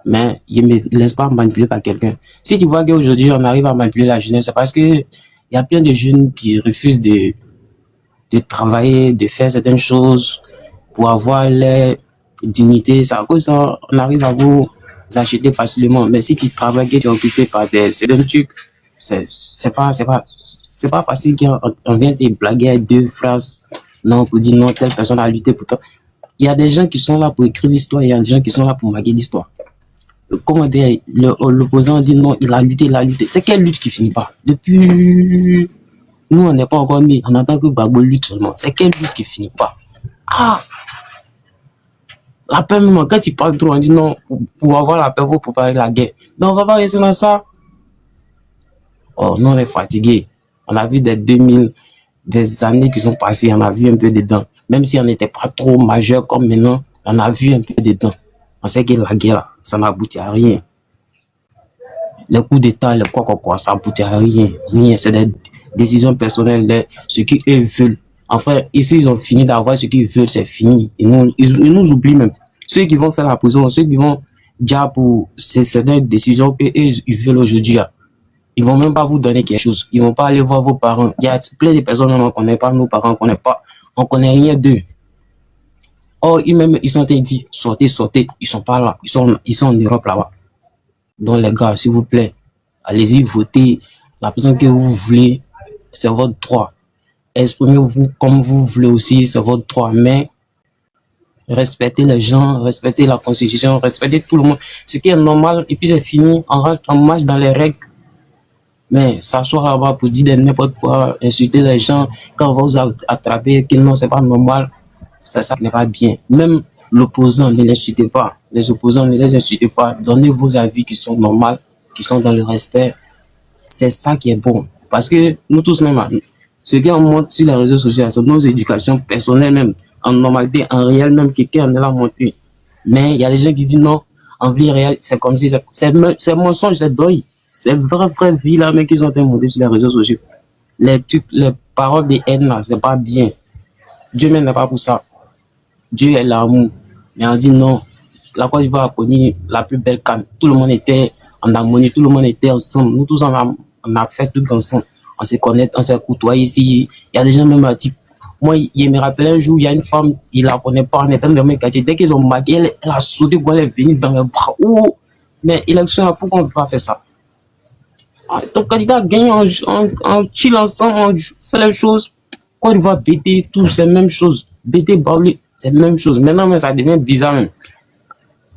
Mais il ne me laisse pas manipuler par quelqu'un. Si tu vois qu'aujourd'hui, on arrive à manipuler la jeunesse, c'est parce qu'il y a plein de jeunes qui refusent de travailler, de faire certaines choses pour avoir leur dignité. C'est à cause de ça on arrive à vous acheter facilement. Mais si tu travailles, que tu es occupé par certains trucs, c'est pas facile qu'on vient te blaguer avec 2 phrases. Non, pour dire non, telle personne a lutté pour toi. Il y a des gens qui sont là pour écrire l'histoire, il y a des gens qui sont là pour maguer l'histoire. Comment dire, l'opposant dit non, il a lutté. C'est quelle lutte qui finit pas? Depuis... Nous, on n'est pas encore mis. On attend que Gbagbo lutte seulement. C'est quelle lutte qui finit pas? Ah! La paix, même, quand tu parles trop, on dit non, pour avoir la paix, pour préparer la guerre. Mais on va pas rester dans ça. Oh, non, on est fatigué. On a vu des années qui sont passées, on a vu un peu dedans. Même si on n'était pas trop majeur comme maintenant, on a vu un peu dedans. On sait que la guerre, là, ça n'aboutit à rien. Les coups d'État, les quoi, ça aboutit à rien. Rien, c'est des décisions personnelles de ce qu'ils veulent. Enfin, ici, ils ont fini d'avoir ce qu'ils veulent, c'est fini. Ils nous oublient même. Ceux qui vont faire la prison, ceux qui vont dire pour ces décisions qu'ils veulent aujourd'hui, là, ils vont même pas vous donner quelque chose. Ils vont pas aller voir vos parents. Il y a plein de personnes, on ne connaît pas nos parents, on connaît rien d'eux. Or, ils sont dit, sortez. Ils sont pas là. Ils sont en Europe là-bas. Donc, les gars, s'il vous plaît, allez-y, votez la personne que vous voulez. C'est votre droit. Exprimez-vous comme vous voulez aussi, c'est votre droit. Mais respectez les gens, respectez la constitution, respectez tout le monde. Ce qui est normal, et puis c'est fini, on marche dans les règles. Mais s'asseoir là-bas pour dire n'importe quoi, insulter les gens, quand on va vous attraper, que non, c'est pas normal. ça n'est pas bien. Même l'opposant, ne l'insultez pas. Les opposants, ne les insultez pas. Donnez vos avis qui sont normaux, qui sont dans le respect. C'est ça qui est bon. Parce que nous tous, même, ce qu'on montre sur les réseaux sociaux, c'est nos éducations personnelles même, en normalité, en réel même, quelqu'un ne l'a montré. Mais il y a des gens qui disent non, en vie réelle, c'est comme si c'est mensonge, c'est deuil. C'est vraie vie là, mais qu'ils ont été montrés sur les réseaux sociaux. Les paroles de haine là, c'est pas bien. Dieu même n'est pas pour ça. Dieu est l'amour. Mais on dit non. La Côte d'Ivoire a connu la plus belle canne. Tout le monde était en harmonie, tout le monde était ensemble. Nous tous, on a fait tout ensemble. On se connaît, on s'est côtoyé ici. Il y a des gens même qui... Moi, il me rappelait un jour, il y a une femme, il la connaît pas, en étant dans mes quartiers. Dès qu'ils ont marqué, elle a sauté quand elle est venue dans mes bras. Oh! Mais élection, pourquoi on ne peut pas faire ça? Ton candidat gagne, on chill ensemble, on fait les choses. Quand il va BT, tout, c'est la même chose. BT, Baouli, c'est la même chose. Maintenant, mais ça devient bizarre même.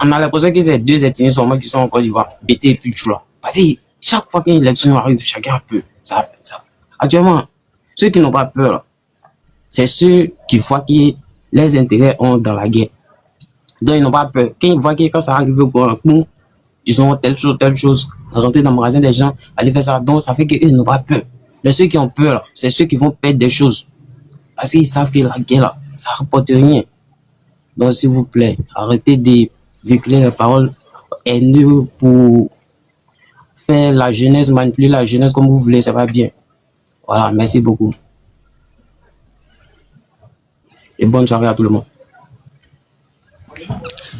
On a l'impression que ces deux ethnies sont qui sont en Côte d'Ivoire. BT et puis Chula. Parce que chaque fois qu'une élection arrive, chacun a peur. Ça. Actuellement, ceux qui n'ont pas peur, c'est ceux qui voient que les intérêts ont dans la guerre. Donc, ils n'ont pas peur. Quand ils voient que quand ça arrive pour nous, ils ont telle chose, rentrer dans le magasin des gens, aller faire ça. Donc, ça fait qu'ils n'ont pas peur. Mais ceux qui ont peur, c'est ceux qui vont perdre des choses. Parce qu'ils savent que la guerre, là, ça ne rapporte rien. Donc, s'il vous plaît, arrêtez de véhiculer les paroles haineuses pour faire la jeunesse, manipuler la jeunesse comme vous voulez, ça va bien. Voilà, merci beaucoup. Et bonne soirée à tout le monde.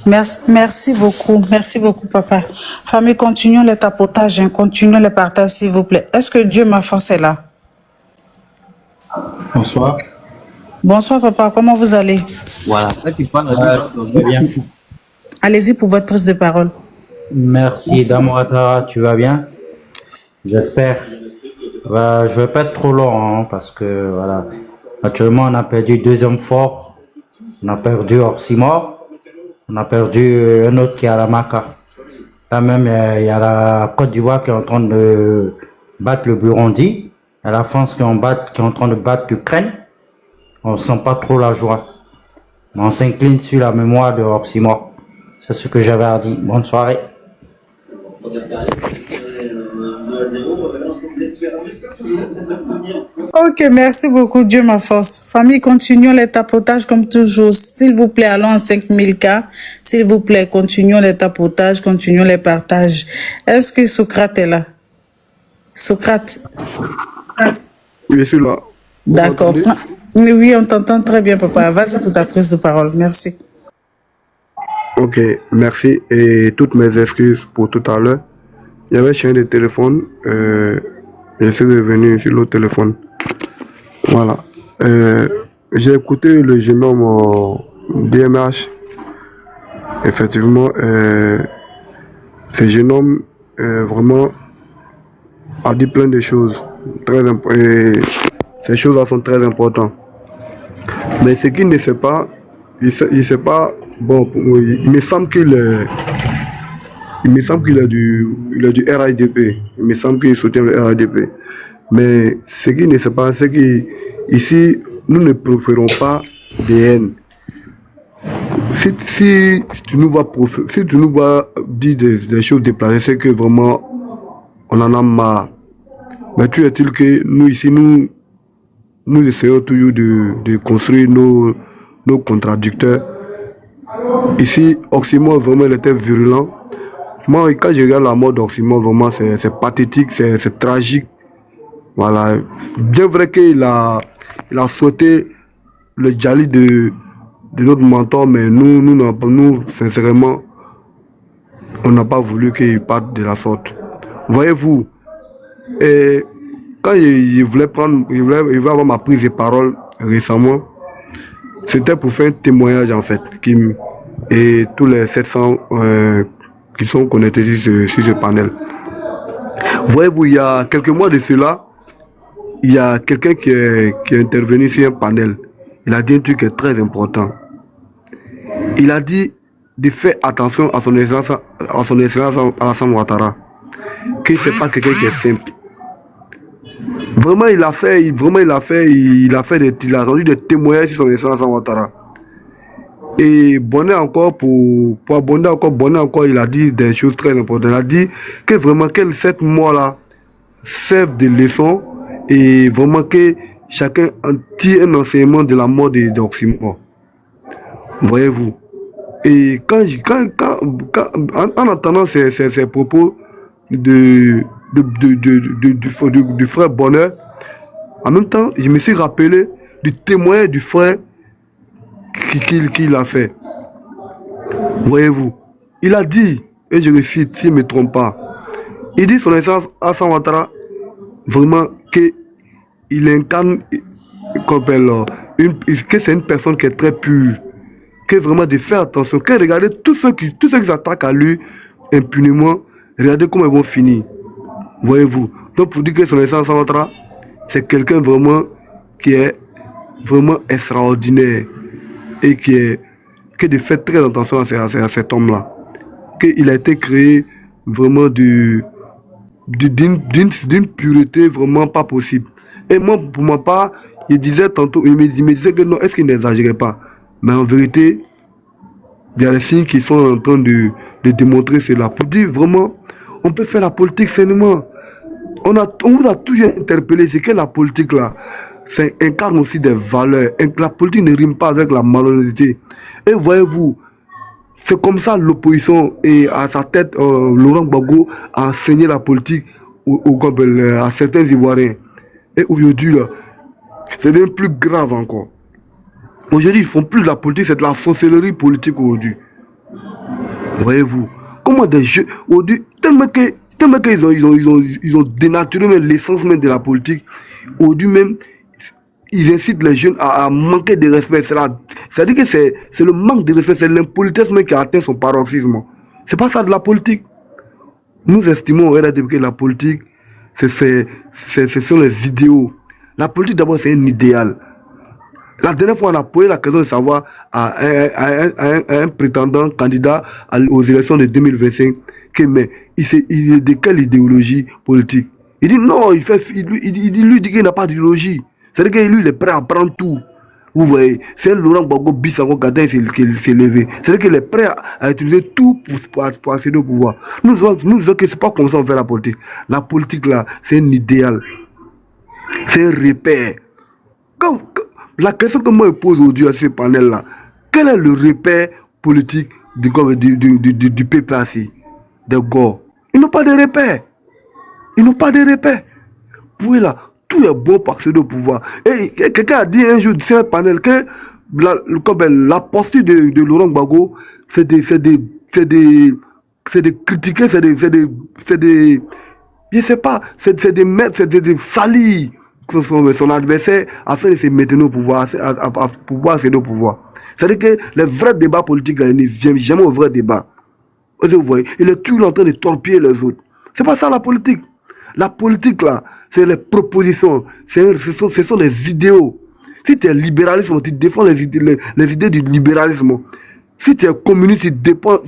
Merci beaucoup, papa. Famille, continuons les tapotages, hein, continuons les partages, s'il vous plaît. Est-ce que Dieu m'a forcé là? Bonsoir. Bonsoir, papa. Comment vous allez? Voilà. Bien. Allez-y pour votre prise de parole. Merci, Damouatara, tu vas bien? J'espère. Je vais pas être trop long, hein, parce que, voilà. Actuellement, on a perdu deux hommes forts. On a perdu Orsimor. On a perdu un autre qui est à la Maca. Là même, il y a la Côte d'Ivoire qui est en train de battre le Burundi. Il y a la France qui est en train de battre l'Ukraine. On ne sent pas trop la joie. Mais on s'incline sur la mémoire de Orsimor. C'est ce que j'avais à dire. Bonne soirée. Ok, merci beaucoup. Dieu ma force. Famille, continuons les tapotages comme toujours. S'il vous plaît, allons en 5000 cas. S'il vous plaît, continuons les tapotages, continuons les partages. Est-ce que Socrate est là? Socrate? Oui, je suis là. D'accord. Oui, on t'entend très bien, papa. Vas-y pour ta prise de parole. Merci. Ok, merci et toutes mes excuses pour tout à l'heure. Il y avait chien de téléphone. Je suis revenu sur l'autre téléphone. Voilà. J'ai écouté le jeune homme DMH. Effectivement, ce jeune homme vraiment a dit plein de choses. Ces choses-là sont très importantes. Mais ce qu'il ne sait pas, il sait pas. Bon, il me semble qu'il est du RIDP. Il me semble qu'il soutient le RIDP. Mais ce qu'il ne sait pas, c'est qu'ici, nous ne proférons pas de haine. Si tu nous vas dire des choses déplacées, c'est que vraiment, on en a marre. Mais tu est-il que nous, ici, nous essayons toujours de construire nos contradicteurs. Ici, Orsimor, vraiment, il était virulent. Moi, quand je regarde la mort d'Orsimor, vraiment, c'est pathétique, c'est tragique. Voilà. Bien vrai qu'il a sauté le djali de notre mentor, mais nous, sincèrement, on n'a pas voulu qu'il parte de la sorte. Voyez-vous, et quand il voulait avoir ma prise de parole récemment, c'était pour faire un témoignage en fait, et tous les 700 qui sont connectés sur ce panel. Voyez-vous, il y a quelques mois de cela, il y a quelqu'un qui est intervenu sur un panel. Il a dit un truc qui est très important. Il a dit de faire attention à son excellence Alassane Ouattara, que c'est pas quelqu'un qui est simple. Vraiment, il a rendu des témoignages sur son excellence Ouattara. Et Bonnet encore, pour abonder encore, Bonnet encore, il a dit des choses très importantes. Il a dit que vraiment que cette mort-là serve de leçon et vraiment que chacun en tire un enseignement de la mort d'Oxymore. Voyez-vous. Et en entendant ces propos du frère Bonheur, en même temps, je me suis rappelé du témoignage du frère qu'il a fait. Voyez-vous. Il a dit, et je le cite, si je ne me trompe pas, il dit son essence Hassan Ouattara, vraiment qu'il incarne que c'est une personne qui est très pure, que vraiment de faire attention, que regardez tous ceux qui s'attaquent à lui impunément, regardez comment ils vont finir. Voyez-vous. Donc pour dire que son essence Hassan Ouattara, c'est quelqu'un vraiment qui est vraiment extraordinaire et qui de fait très attention à cet homme-là. Qu'il a été créé vraiment d'une pureté vraiment pas possible. Et moi, pour ma part, il disait tantôt, il me disait que non, est-ce qu'il n'exagérait pas? Mais en vérité, il y a des signes qui sont en train de démontrer cela. Pour dire vraiment, on peut faire la politique sainement. On vous a toujours interpellé, c'est que la politique là, ça incarne aussi des valeurs. La politique ne rime pas avec la malhonnêteté. Et voyez-vous, c'est comme ça l'opposition et à sa tête, Laurent Gbagbo a enseigné la politique à certains Ivoiriens. Et aujourd'hui, là, c'est même plus grave encore. Aujourd'hui, ils ne font plus de la politique, c'est de la sorcellerie politique aujourd'hui. Voyez-vous, comment des jeux, aujourd'hui, tellement qu'ils ont dénaturé même l'essence même de la politique, aujourd'hui même, ils incitent les jeunes à manquer de respect. C'est-à-dire que c'est le manque de respect, c'est l'impolitesse même qui a atteint son paroxysme. C'est pas ça de la politique. Nous estimons que la politique, ce sont les idéaux. La politique d'abord c'est un idéal. La dernière fois on a posé la question de savoir à un prétendant candidat aux élections de 2025 que mais il est de quelle idéologie politique. Il dit non, lui dit qu'il n'a pas d'idéologie. C'est-à-dire que lui il est prêt à prendre tout. Vous voyez, c'est un Laurent Gbagbo bis encore Gadin qui s'est levé. C'est-à-dire qu'il est prêt à utiliser tout pour accéder au pouvoir. Nous disons que c'est pas comme ça on fait la politique. La politique là, c'est un idéal. C'est un repère. La question que moi je pose aujourd'hui à ce panel là, quel est le repère politique du PPAC, de Gore? Ils n'ont pas de repère. Ils n'ont pas de repère. Vous voyez là, tout est bon pour accéder au pouvoir. Et quelqu'un a dit un jour sur un panel que la posture de Laurent Gbagbo, c'est de critiquer, c'est de je sais pas, c'est de salir son adversaire afin de se maintenir au pouvoir, à pouvoir accéder au pouvoir. C'est-à-dire que les vrais débats politiques, ils ne viennent jamais au vrai débat. Vous voyez, il est toujours en train de torpiller les autres. C'est pas ça la politique. La politique là, c'est les propositions, ce sont les idéaux. Si tu es libéralisme, tu défends les idées du libéralisme. Si tu es communiste,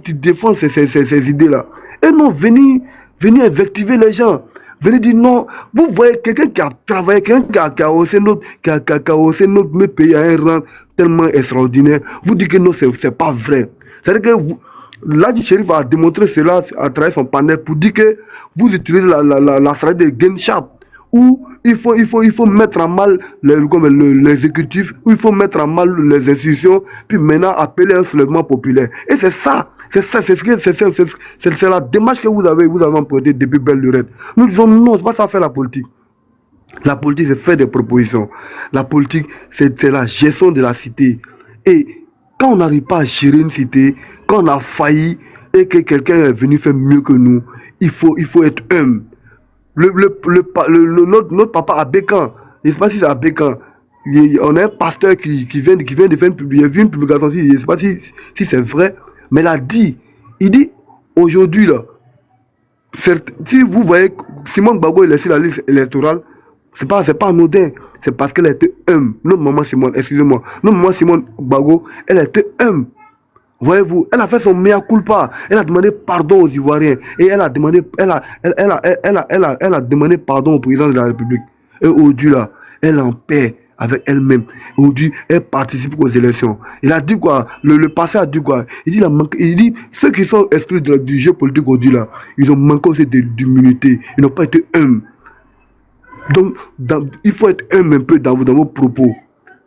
tu défends ces idées-là. Et non, venir invectiver les gens. Venez dire non. Vous voyez quelqu'un qui a travaillé, quelqu'un qui a haussé notre pays à un rang tellement extraordinaire. Vous dites que non, c'est pas vrai. C'est-à-dire que Ladji Chérif a démontré cela à travers son panel pour dire que vous utilisez la stratégie de Gensharp où il faut mettre en mal l'exécutif, où il faut mettre en mal les institutions, puis maintenant appeler un soulèvement populaire. Et c'est ça. C'est la démarche que vous avez empruntée depuis belle lurette. Nous disons non, c'est pas ça faire la politique. La politique, c'est faire des propositions. La politique, c'est la gestion de la cité. Et quand on n'arrive pas à gérer une cité, quand on a failli et que quelqu'un est venu faire mieux que nous, il faut être humble. Notre papa à Bécan, je ne sais pas si c'est à Bécan, on a un pasteur qui vient de faire une publication, je ne sais pas si c'est vrai, mais il a dit, aujourd'hui là, si vous voyez Simone Gbagbo il est sur la liste électorale, c'est pas anodin, c'est parce qu'elle était humble. Notre maman Simone, excusez-moi, notre maman Simone Gbagbo, elle était humble. Voyez-vous, elle a fait son mea culpa, elle a demandé pardon aux Ivoiriens et elle a demandé pardon au président de la République. Et aujourd'hui là, elle est en paix avec elle-même. Aujourd'hui, elle participe aux élections. Il a dit quoi? Le passé a dit quoi? Il dit, ceux qui sont exclus du jeu politique aujourd'hui là, ils ont manqué aussi d'humilité. Ils n'ont pas été humbles. Donc, il faut être humble un peu dans vos propos.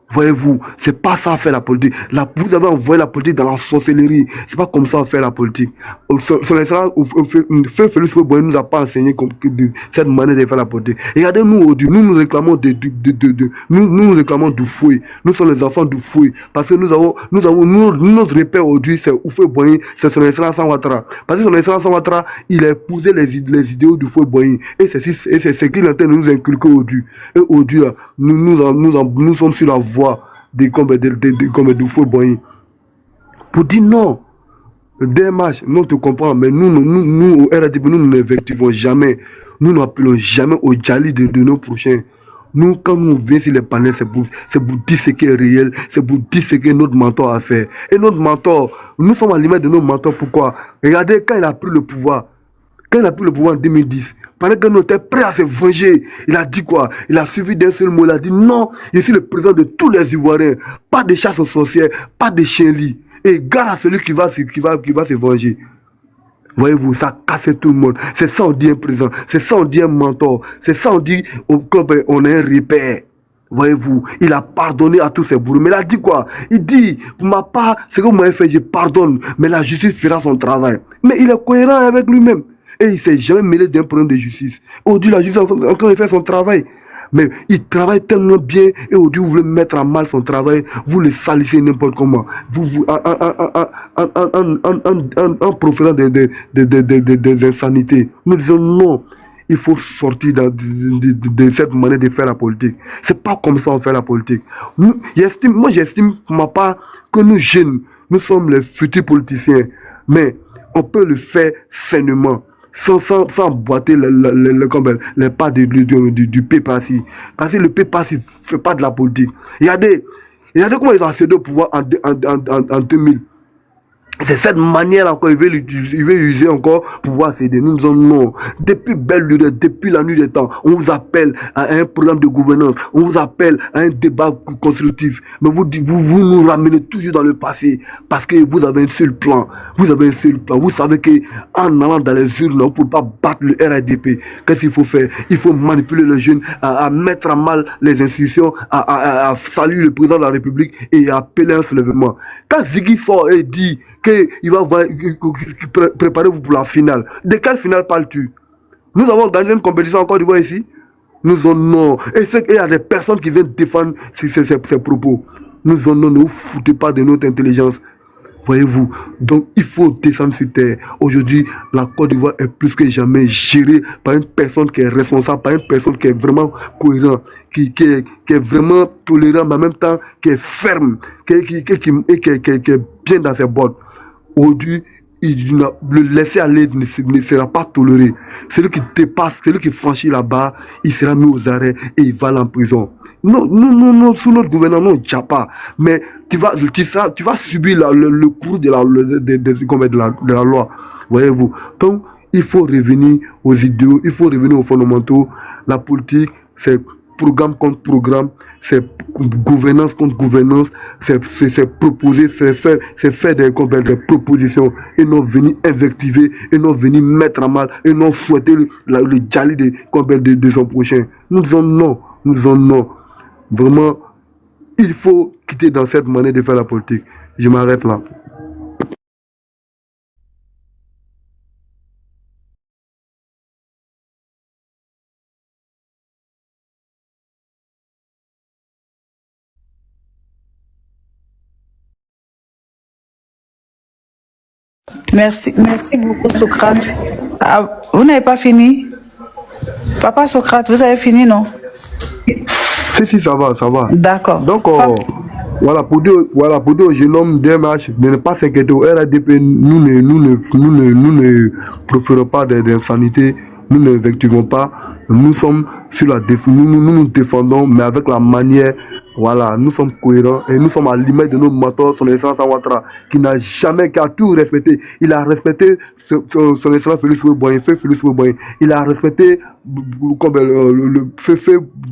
Voyez-vous, c'est pas ça faire la politique. Vous avez envoyé la politique dans la sorcellerie. C'est pas comme ça faire la politique. Son excellence, Félix Houphouët-Boigny nous a pas enseigné cette manière de faire la politique. Regardez-nous aujourd'hui, nous réclamons nous réclamons du fouet. Nous sommes les enfants du fouet. Parce que notre repère aujourd'hui, c'est Houphouët-Boigny, c'est son excellence Ouattara. Parce que son excellence Ouattara, il a épousé les idéaux du Houphouët-Boigny. Et c'est ce qu'il est en train de nous inculquer aujourd'hui. Et aujourd'hui, là, nous sommes sur la voie des combats de Houphouët-Boigny. Pour dire non, le DMH, nous te comprenons, mais nous au RADP, nous n'invectivons jamais. Nous n'appelons jamais au Djali de nos prochains. Nous, quand nous venons sur les panels, c'est pour dire ce qui est réel, c'est pour dire ce que notre mentor a fait. Et notre mentor, nous sommes à l'image de nos mentors. Pourquoi? Regardez, quand il a pris le pouvoir en 2010, pendant que nous étions prêts à se venger, il a dit quoi? Il a suivi d'un seul mot, il a dit non, je suis le président de tous les Ivoiriens, pas de chasse aux sorcières, pas de chiens-lits. Et garde à celui qui va se venger. Voyez-vous, ça casse tout le monde. C'est ça on dit un président, c'est ça on dit un mentor, c'est ça on dit on est un repère. Voyez-vous, il a pardonné à tous ses bourreaux. Mais il a dit quoi? Il dit, pour ma part, ce que vous m'avez fait, je pardonne, mais la justice fera son travail. Mais il est cohérent avec lui-même. Et il ne s'est jamais mêlé d'un problème de justice. Aujourd'hui, la justice est en train de faire son travail. Mais il travaille tellement bien et aujourd'hui, vous voulez mettre à mal son travail, vous le salissez n'importe comment. En proférant des insanités. Nous disons non. Il faut sortir de cette manière de faire la politique. C'est pas comme ça on fait la politique. Moi, j'estime pour ma part que nous jeunes, nous sommes les futurs politiciens. Mais on peut le faire sainement. Sans boiter les pas du PPACI. Parce que le PPACI ne fait pas de la politique. Regardez comment ils ont accédé au pouvoir en 2000. C'est cette manière encore, il veut user encore pour pouvoir s'aider. Nous disons non. Depuis belle lurette, depuis la nuit des temps, on vous appelle à un programme de gouvernance, on vous appelle à un débat constructif. Mais vous nous ramenez toujours dans le passé parce que vous avez un seul plan. Vous avez un seul plan. Vous savez qu'en allant dans les urnes, on ne peut pas battre le RADP. Qu'est-ce qu'il faut faire? Il faut manipuler les jeunes, à mettre à mal les institutions, à saluer le président de la République et à appeler un soulèvement. Quand Ziggy sort et dit qu'il va préparez-vous pour la finale, de quelle finale parles-tu? Nous avons gagné une compétition en Côte d'Ivoire ici. Nous en non. Et il y a des personnes qui viennent défendre ces propos. Nous en non, ne vous foutez pas de notre intelligence. Voyez-vous, donc il faut descendre sur terre. Aujourd'hui, la Côte d'Ivoire est plus que jamais gérée par une personne qui est responsable, par une personne qui est vraiment cohérente, qui est vraiment tolérante, mais en même temps qui est ferme, qui est bien dans ses bottes. Aujourd'hui, le laisser aller ne sera pas toléré. Celui qui dépasse, celui qui franchit la barre, il sera mis aux arrêts et il va aller en prison. Non, sous notre gouvernement, non, déjà pas. Mais tu vas subir le cours de la loi. Voyez-vous. Donc, il faut revenir aux idéaux, il faut revenir aux fondamentaux. La politique, c'est programme contre programme, c'est gouvernance contre gouvernance, c'est proposer, c'est faire des propositions et non venir invectiver, et non venir mettre à mal, et non souhaiter le djali de son prochain. Nous disons non. Vraiment, il faut quitter dans cette manière de faire la politique. Je m'arrête là. Merci beaucoup, Socrate. Ah, vous n'avez pas fini? Papa Socrate, vous avez fini, non? Si, ça va. D'accord. Donc, voilà, pour dire au jeune homme DMH de ne pas s'inquiéter. Au RADP, nous ne proférons pas d'insanité, nous n'invectivons pas. Nous sommes sur la défense, nous défendons, mais avec la manière Voilà, nous sommes cohérents et nous sommes à l'image de nos mentors, son excellence Ouattara, qui n'a jamais, qui a tout respecté. Il a respecté son excellence Félix Houphouët-Boigny, Félix Houphouët-Boigny. Il a respecté comme le fait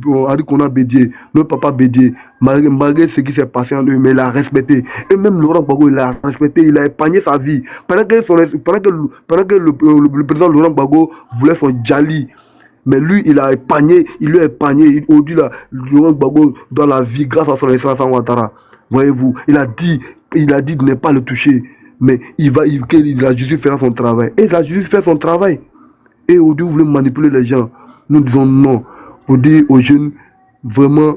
Henri Konan Bédié, notre papa Bédié, malgré ce qui s'est passé en eux, mais il a respecté. Et même Laurent Gbagbo, il a respecté, il a épargné sa vie. Pendant que le président Laurent Gbagbo voulait son Djali, mais lui, il a épargné, il lui a épargné. Aujourd'hui, Laurent Gbagbo dans la vie grâce à son excellence Ouattara. Voyez-vous, il a dit de ne pas le toucher. Mais la justice fera son travail. Et la justice fait son travail. Et aujourd'hui, vous voulez manipuler les gens. Nous disons non. Vous dites aux jeunes, vraiment,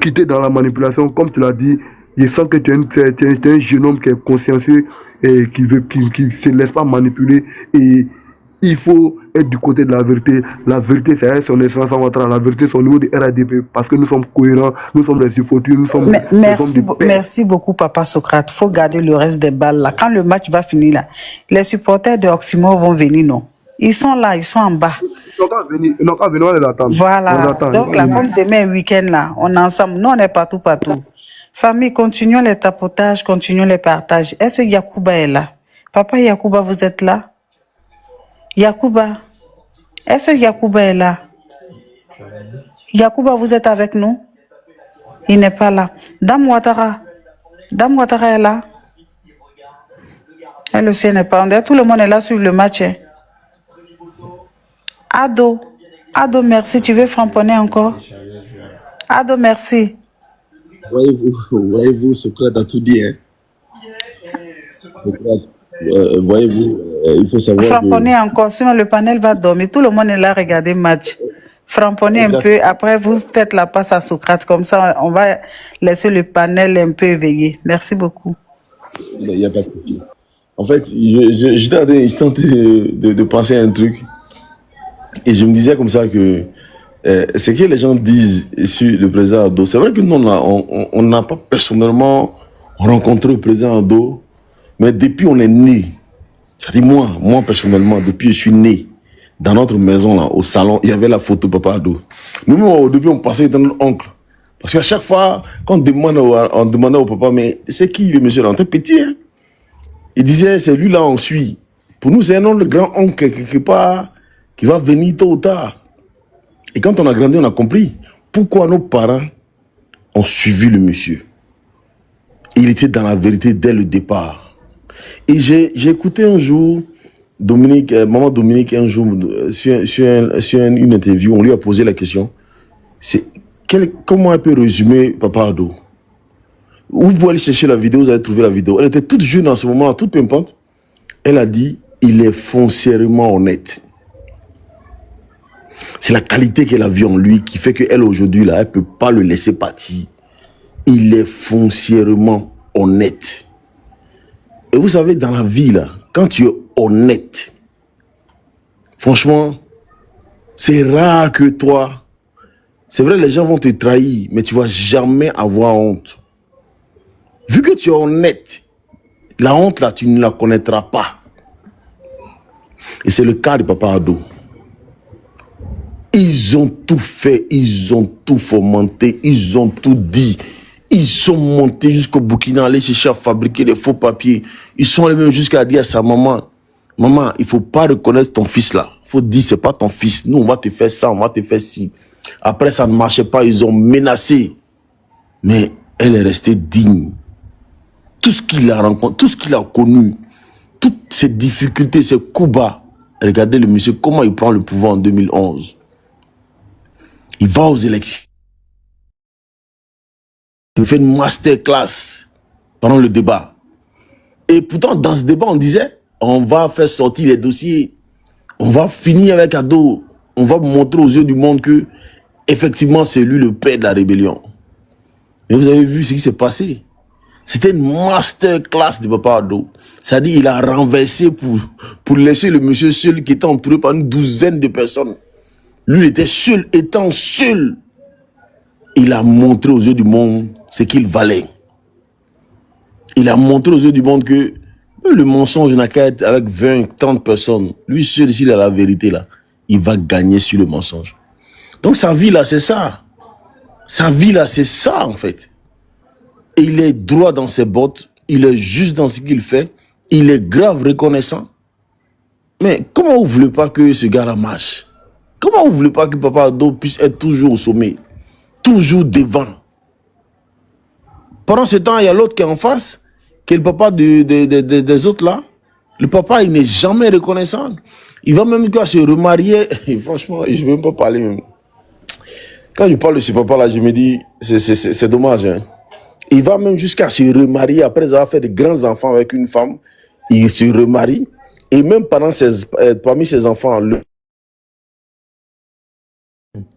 quitter dans la manipulation. Comme tu l'as dit, je sens que tu es un jeune homme qui est consciencieux et qui ne se laisse pas manipuler. Et il faut être du côté de la vérité. La vérité, c'est son excellence Ouattara. La vérité, c'est au niveau du RADP. Parce que nous sommes cohérents, nous sommes des fautifs, nous sommes merci beaucoup, Papa Socrate. Il faut garder le reste des balles là. Quand le match va finir là, les supporters de Oximo vont venir, non? Ils sont là, ils sont en bas. Ils n'ont qu'à venir, on les attend. Voilà. Donc là, comme demain week-end là, on est ensemble. Nous, on est partout. Famille, continuons les tapotages, continuons les partages. Est-ce que Yacouba est là? Papa Yacouba, vous êtes là? Yacouba, est-ce que Yacouba est là? Yacouba, vous êtes avec nous? Il n'est pas là. Dame Ouattara est là? Elle aussi n'est pas là. Tout le monde est là sur le match. Hein. Ado, merci. Tu veux framponner encore? Ado, merci. Voyez-vous, Socrate a tout dit. Hein. Voyez-vous, il faut savoir. Framponnez encore, sinon le panel va dormir. Tout le monde est là, regardez le match. Framponnez un peu, après vous faites la passe à Socrate. Comme ça, on va laisser le panel un peu éveillé. Merci beaucoup. Il n'y a pas de souci. En fait, j'étais en train de penser à un truc. Et je me disais comme ça que ce que les gens disent sur le président Ado, c'est vrai que nous, on n'a pas personnellement rencontré le président Ado, mais depuis on est né, c'est-à-dire moi personnellement, depuis je suis né, dans notre maison là, au salon, il y avait la photo de Papa Ado. Nous, au début, on passait dans notre oncle. Parce qu'à chaque fois, quand on demandait au papa, mais c'est qui le monsieur là? On était petit, hein? Il disait, c'est lui là, on suit. Pour nous, c'est un nom de grand-oncle quelque part qui va venir tôt ou tard. Et quand on a grandi, on a compris pourquoi nos parents ont suivi le monsieur. Il était dans la vérité dès le départ. Et j'ai écouté un jour Maman Dominique, un jour, sur une interview, on lui a posé la question, comment elle peut résumer Papa Ado? Vous pouvez aller chercher la vidéo, vous allez trouver la vidéo. Elle était toute jeune en ce moment, toute pimpante. Elle a dit, il est foncièrement honnête. C'est la qualité qu'elle a vue en lui qui fait qu'elle aujourd'hui, là, elle ne peut pas le laisser partir. Il est foncièrement honnête. Et vous savez, dans la vie, là, quand tu es honnête, franchement, c'est rare que toi, c'est vrai, les gens vont te trahir, mais tu ne vas jamais avoir honte. Vu que tu es honnête, la honte, là, tu ne la connaîtras pas. Et c'est le cas de Papa Ado. Ils ont tout fait, ils ont tout fomenté, ils ont tout dit. Ils sont montés jusqu'au Burkina, aller chercher à fabriquer des faux papiers. Ils sont allés même jusqu'à dire à sa maman, maman, il ne faut pas reconnaître ton fils là. Il faut dire, ce n'est pas ton fils. Nous, on va te faire ça, on va te faire ci. Après, ça ne marchait pas, ils ont menacé. Mais elle est restée digne. Tout ce qu'il a rencontré, tout ce qu'il a connu, toutes ces difficultés, ces coups bas. Regardez le monsieur, comment il prend le pouvoir en 2011. Il va aux élections. Il fait une masterclass pendant le débat. Et pourtant, dans ce débat, on disait, on va faire sortir les dossiers. On va finir avec Ado. On va montrer aux yeux du monde que, effectivement, c'est lui le père de la rébellion. Mais vous avez vu ce qui s'est passé. C'était une masterclass de Papa Ado. C'est-à-dire qu'il a renversé pour laisser le monsieur seul qui était entouré par une douzaine de personnes. Lui, il était seul, étant seul. Il a montré aux yeux du monde ce qu'il valait. Il a montré aux yeux du monde que le mensonge n'a qu'à être avec 20, 30 personnes. Lui seul, s'il a la vérité, là, il va gagner sur le mensonge. Donc sa vie, là, c'est ça. Sa vie là, c'est ça en fait. Et il est droit dans ses bottes, il est juste dans ce qu'il fait, il est grave reconnaissant. Mais comment vous voulez pas que ce gars-là marche? Comment vous voulez pas que Papa Ado puisse être toujours au sommet, toujours devant? Pendant ce temps, il y a l'autre qui est en face, qui est le papa des autres là. Le papa, il n'est jamais reconnaissant. Il va même se remarier. Et franchement, je ne vais même pas parler même. Quand je parle de ce papa-là, je me dis, c'est dommage. Hein. Il va même jusqu'à se remarier après avoir fait de grands enfants avec une femme. Il se remarie. Et même parmi ses enfants,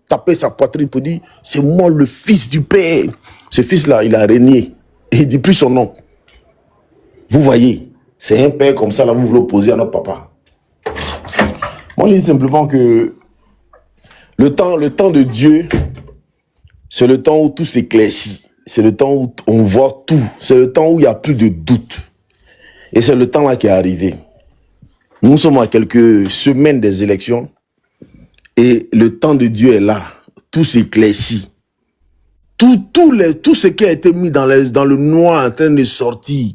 taper sa poitrine pour dire, c'est moi le fils du père. Ce fils-là, il a régné. Et il ne dit plus son nom. Vous voyez, c'est un père comme ça, là, vous voulez opposer à notre papa. Moi, je dis simplement que le temps de Dieu, c'est le temps où tout s'éclaircit. C'est le temps où on voit tout. C'est le temps où il n'y a plus de doute. Et c'est le temps là qui est arrivé. Nous sommes à quelques semaines des élections. Et le temps de Dieu est là. Tout s'éclaircit. Tout ce qui a été mis dans le noir en train de sortir.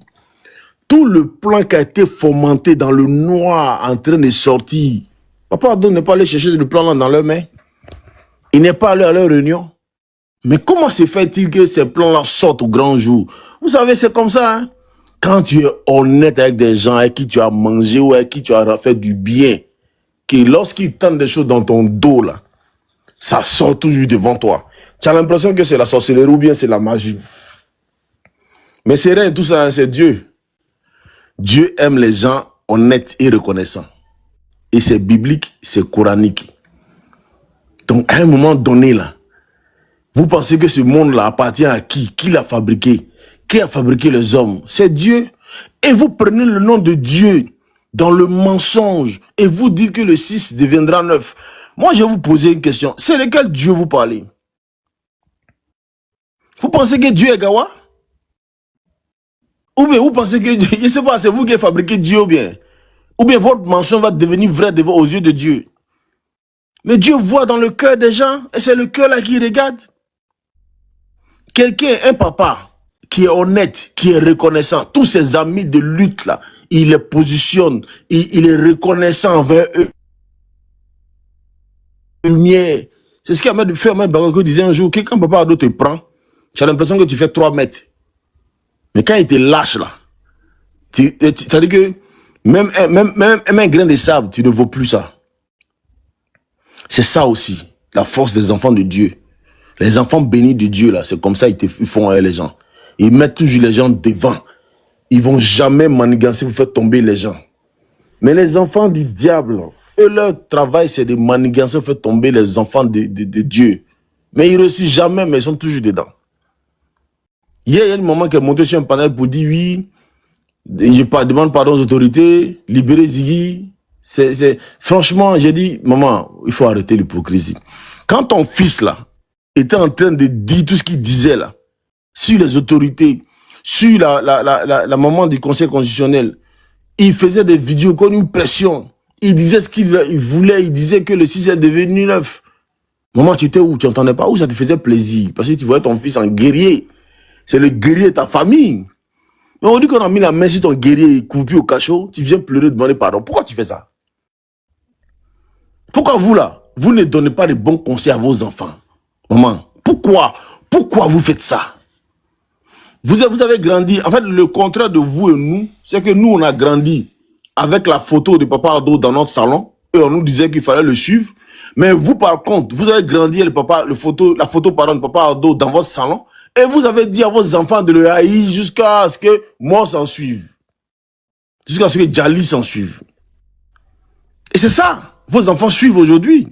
Tout le plan qui a été fomenté dans le noir en train de sortir. Papa Ado n'est pas allé chercher le plan là dans leurs mains. Il n'est pas allé à leur réunion. Mais comment se fait-il que ces plans-là sortent au grand jour? Vous savez, c'est comme ça. Hein? Quand tu es honnête avec des gens avec qui tu as mangé ou avec qui tu as fait du bien, que lorsqu'ils tentent des choses dans ton dos, là, ça sort toujours devant toi. Tu as l'impression que c'est la sorcellerie ou bien c'est la magie. Mais c'est rien, tout ça, c'est Dieu. Dieu aime les gens honnêtes et reconnaissants. Et c'est biblique, c'est coranique. Donc, à un moment donné, là, vous pensez que ce monde-là appartient à qui? Qui l'a fabriqué? Qui a fabriqué les hommes? C'est Dieu. Et vous prenez le nom de Dieu dans le mensonge et vous dites que le 6 deviendra 9. Moi, je vais vous poser une question. C'est lequel Dieu vous parlez? Vous pensez que Dieu est Gawa? Ou bien vous pensez que, je ne sais pas, c'est vous qui avez fabriqué Dieu ou bien? Ou bien votre mensonge va devenir vrai aux yeux de Dieu? Mais Dieu voit dans le cœur des gens et c'est le cœur là qui regarde. Quelqu'un, un papa qui est honnête, qui est reconnaissant, tous ses amis de lutte là, il les positionne, il est reconnaissant envers eux. Lumière. C'est ce qu'Ahmed Bagogo disait un jour, que quand Papa Ado te prend, tu as l'impression que tu fais 3 mètres. Mais quand il te lâche là, c'est-à-dire que même un grain de sable, tu ne vaux plus ça. C'est ça aussi, la force des enfants de Dieu. Les enfants bénis de Dieu, là, c'est comme ça ils font les gens. Ils mettent toujours les gens devant. Ils ne vont jamais manigancer pour faire tomber les gens. Mais les enfants du diable, eux, leur travail, c'est de manigancer pour faire tomber les enfants de Dieu. Mais ils ne réussissent jamais, mais ils sont toujours dedans. Hier, il y a un moment qui est monté sur un panel pour dire oui, je demande pardon aux autorités, libérer Ziggy. Franchement, j'ai dit, maman, il faut arrêter l'hypocrisie. Quand ton fils, là, était en train de dire tout ce qu'il disait, là, sur les autorités, sur la maman du Conseil constitutionnel, il faisait des vidéos comme une pression. Il disait ce qu'il voulait, il disait que le 6 est devenu 9. Maman, tu étais où? Tu n'entendais pas? Où ça te faisait plaisir? Parce que tu voyais ton fils en guerrier. C'est le guerrier de ta famille. Mais on dit qu'on a mis la main sur ton guerrier coupé au cachot, tu viens pleurer, demander pardon. Pourquoi tu fais ça? Pourquoi vous là, vous ne donnez pas de bons conseils à vos enfants? Maman, pourquoi vous faites ça? Vous avez grandi, en fait le contraire de vous et nous, c'est que nous on a grandi avec la photo de Papa Ado dans notre salon, et on nous disait qu'il fallait le suivre, mais vous par contre, vous avez grandi la photo de Papa Ado dans votre salon, et vous avez dit à vos enfants de le haïr jusqu'à ce que moi s'en suive. Jusqu'à ce que Djali s'en suive. Et c'est ça, vos enfants suivent aujourd'hui.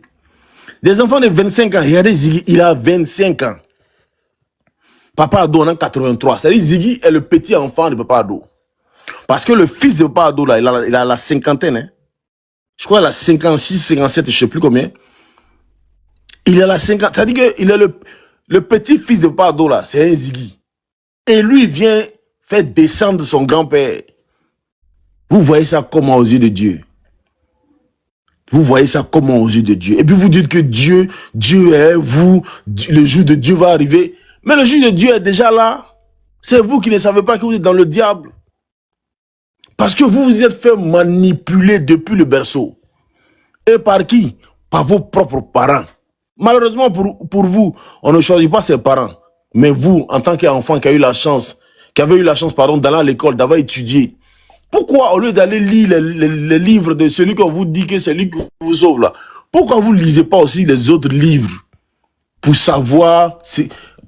Des enfants de 25 ans, regardez Ziggy, il a 25 ans. Papa Ado en a 83. C'est-à-dire Ziggy est le petit enfant de Papa Ado. Parce que le fils de Papa Ado, là, il a la cinquantaine. Hein. Je crois qu'il a 56, 57, je ne sais plus combien. Il a la cinquantaine. C'est-à-dire qu'il est le petit-fils de Papa Ado, là, c'est un Ziggy. Et lui, il vient faire descendre son grand-père. Vous voyez ça comment aux yeux de Dieu? Vous voyez ça comment aux yeux de Dieu. Et puis vous dites que Dieu est vous, le jour de Dieu va arriver. Mais le jour de Dieu est déjà là. C'est vous qui ne savez pas que vous êtes dans le diable. Parce que vous vous êtes fait manipuler depuis le berceau. Et par qui? Par vos propres parents. Malheureusement pour vous, on ne choisit pas ses parents. Mais vous, en tant qu'enfant qui avait eu la chance d'aller à l'école, d'avoir étudié, pourquoi, au lieu d'aller lire les livres de celui qu'on vous dit que c'est lui qui vous sauve là, pourquoi vous ne lisez pas aussi les autres livres pour savoir,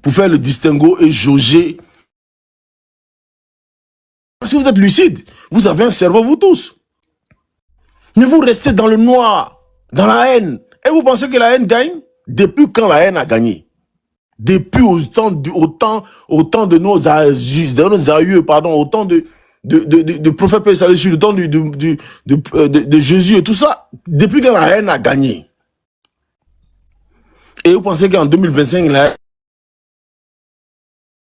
pour faire le distinguo et jauger? Parce que vous êtes lucide, vous avez un cerveau, vous tous. Mais vous restez dans le noir, dans la haine. Et vous pensez que la haine gagne? Depuis quand la haine a gagné? Depuis au temps de nos aïeux, pardon, au temps de prophète Paix Salut sur le temps de Jésus et tout ça, depuis que la haine a gagné. Et vous pensez qu'en 2025, la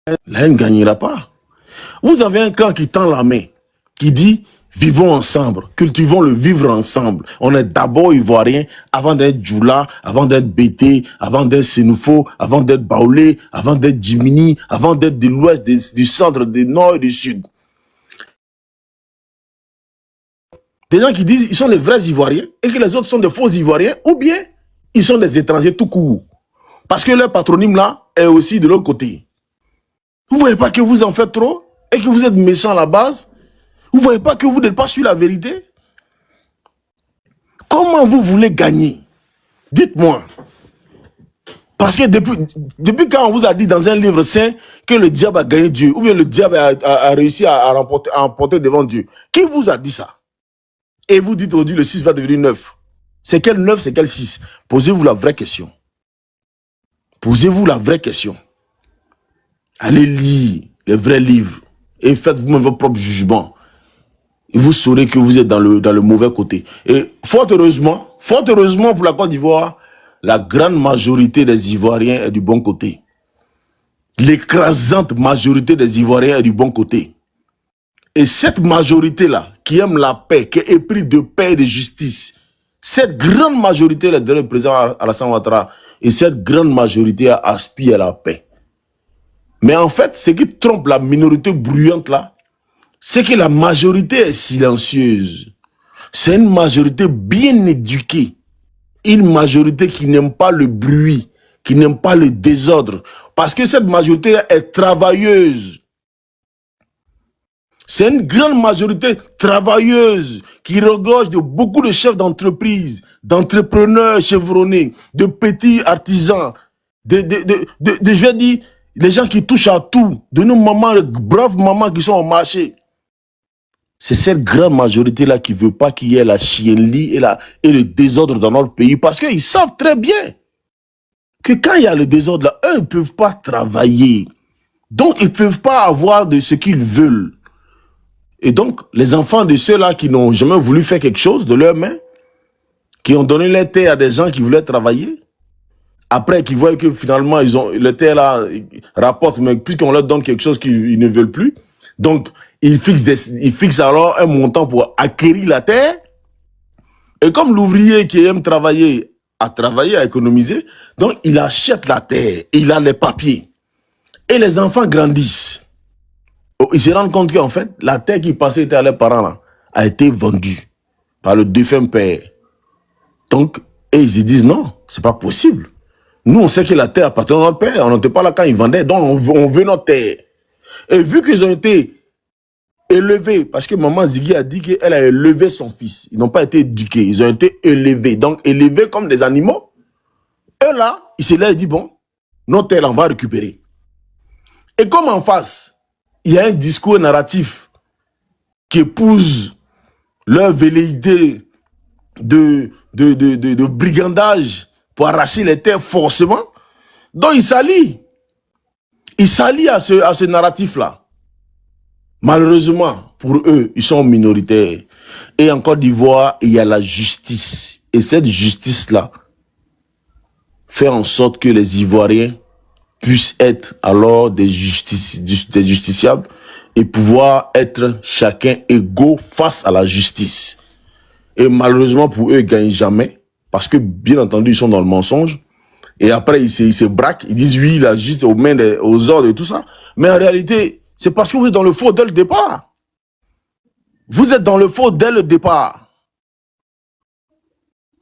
haine ne gagnera pas. Vous avez un camp qui tend la main, qui dit vivons ensemble, cultivons le vivre ensemble. On est d'abord ivoirien, avant d'être Djoula, avant d'être Bété, avant d'être Sénoufo, avant d'être Baoulé, avant d'être Jimini, avant d'être de l'ouest, du centre, du nord et du sud. Des gens qui disent ils sont les vrais Ivoiriens et que les autres sont des faux Ivoiriens, ou bien ils sont des étrangers tout court. Parce que leur patronyme là est aussi de l'autre côté. Vous ne voyez pas que vous en faites trop et que vous êtes méchants à la base? Vous ne voyez pas que vous n'êtes pas sur la vérité? Comment vous voulez gagner? Dites-moi. Parce que depuis quand on vous a dit dans un livre saint que le diable a gagné Dieu, ou bien le diable a réussi à emporter devant Dieu, qui vous a dit ça? Et vous dites aujourd'hui le 6 va devenir 9. C'est quel 9, c'est quel 6? Posez-vous la vraie question. Posez-vous la vraie question. Allez lire les vrais livres et faites vous-même votre propre jugement. Et vous saurez que vous êtes dans le mauvais côté. Et fort heureusement pour la Côte d'Ivoire, la grande majorité des Ivoiriens est du bon côté. L'écrasante majorité des Ivoiriens est du bon côté. Et cette majorité-là, qui aime la paix, qui est épris de paix et de justice, cette grande majorité-là, de le président Alassane Ouattara, et cette grande majorité aspire à la paix. Mais en fait, ce qui trompe la minorité bruyante là, c'est que la majorité est silencieuse. C'est une majorité bien éduquée. Une majorité qui n'aime pas le bruit, qui n'aime pas le désordre. Parce que cette majorité est travailleuse. C'est une grande majorité travailleuse qui regorge de beaucoup de chefs d'entreprise, d'entrepreneurs chevronnés, de petits artisans, je vais dire, les gens qui touchent à tout, de nos mamans, braves mamans qui sont au marché. C'est cette grande majorité-là qui ne veut pas qu'il y ait la chienlit et le désordre dans notre pays, parce qu'ils savent très bien que quand il y a le désordre là, eux ne peuvent pas travailler. Donc, ils ne peuvent pas avoir de ce qu'ils veulent. Et donc, les enfants de ceux-là qui n'ont jamais voulu faire quelque chose de leurs mains, qui ont donné leur terre à des gens qui voulaient travailler, après qu'ils voient que finalement, le terre là rapporte, mais puisqu'on leur donne quelque chose qu'ils ne veulent plus, donc ils fixent alors un montant pour acquérir la terre. Et comme l'ouvrier qui aime travailler, à économiser, donc il achète la terre, et il a les papiers. Et les enfants grandissent. Ils se rendent compte qu'en fait, la terre qui passait à leurs parents là, a été vendue par le défunt père. Donc, et ils se disent non, c'est pas possible. Nous, on sait que la terre appartient à notre père. On n'était pas là quand ils vendaient, donc on veut notre terre. Et vu qu'ils ont été élevés, parce que maman Ziggy a dit qu'elle a élevé son fils. Ils n'ont pas été éduqués, ils ont été élevés. Donc, élevés comme des animaux. Et là, il s'est là et dit, bon, notre terre, on va récupérer. Et comme en face, il y a un discours narratif qui épouse leur velléité de brigandage pour arracher les terres forcément. Donc il s'allie. Il s'allie à ce narratif-là. Malheureusement, pour eux, ils sont minoritaires. Et en Côte d'Ivoire, il y a la justice. Et cette justice-là fait en sorte que les Ivoiriens puissent être alors des justiciables et pouvoir être chacun égaux face à la justice. Et malheureusement pour eux, ils ne gagnent jamais. Parce que, bien entendu, ils sont dans le mensonge. Et après, ils se braquent. Ils disent, oui, il a juste aux mains, aux ordres et tout ça. Mais en réalité, c'est parce que vous êtes dans le faux dès le départ. Vous êtes dans le faux dès le départ.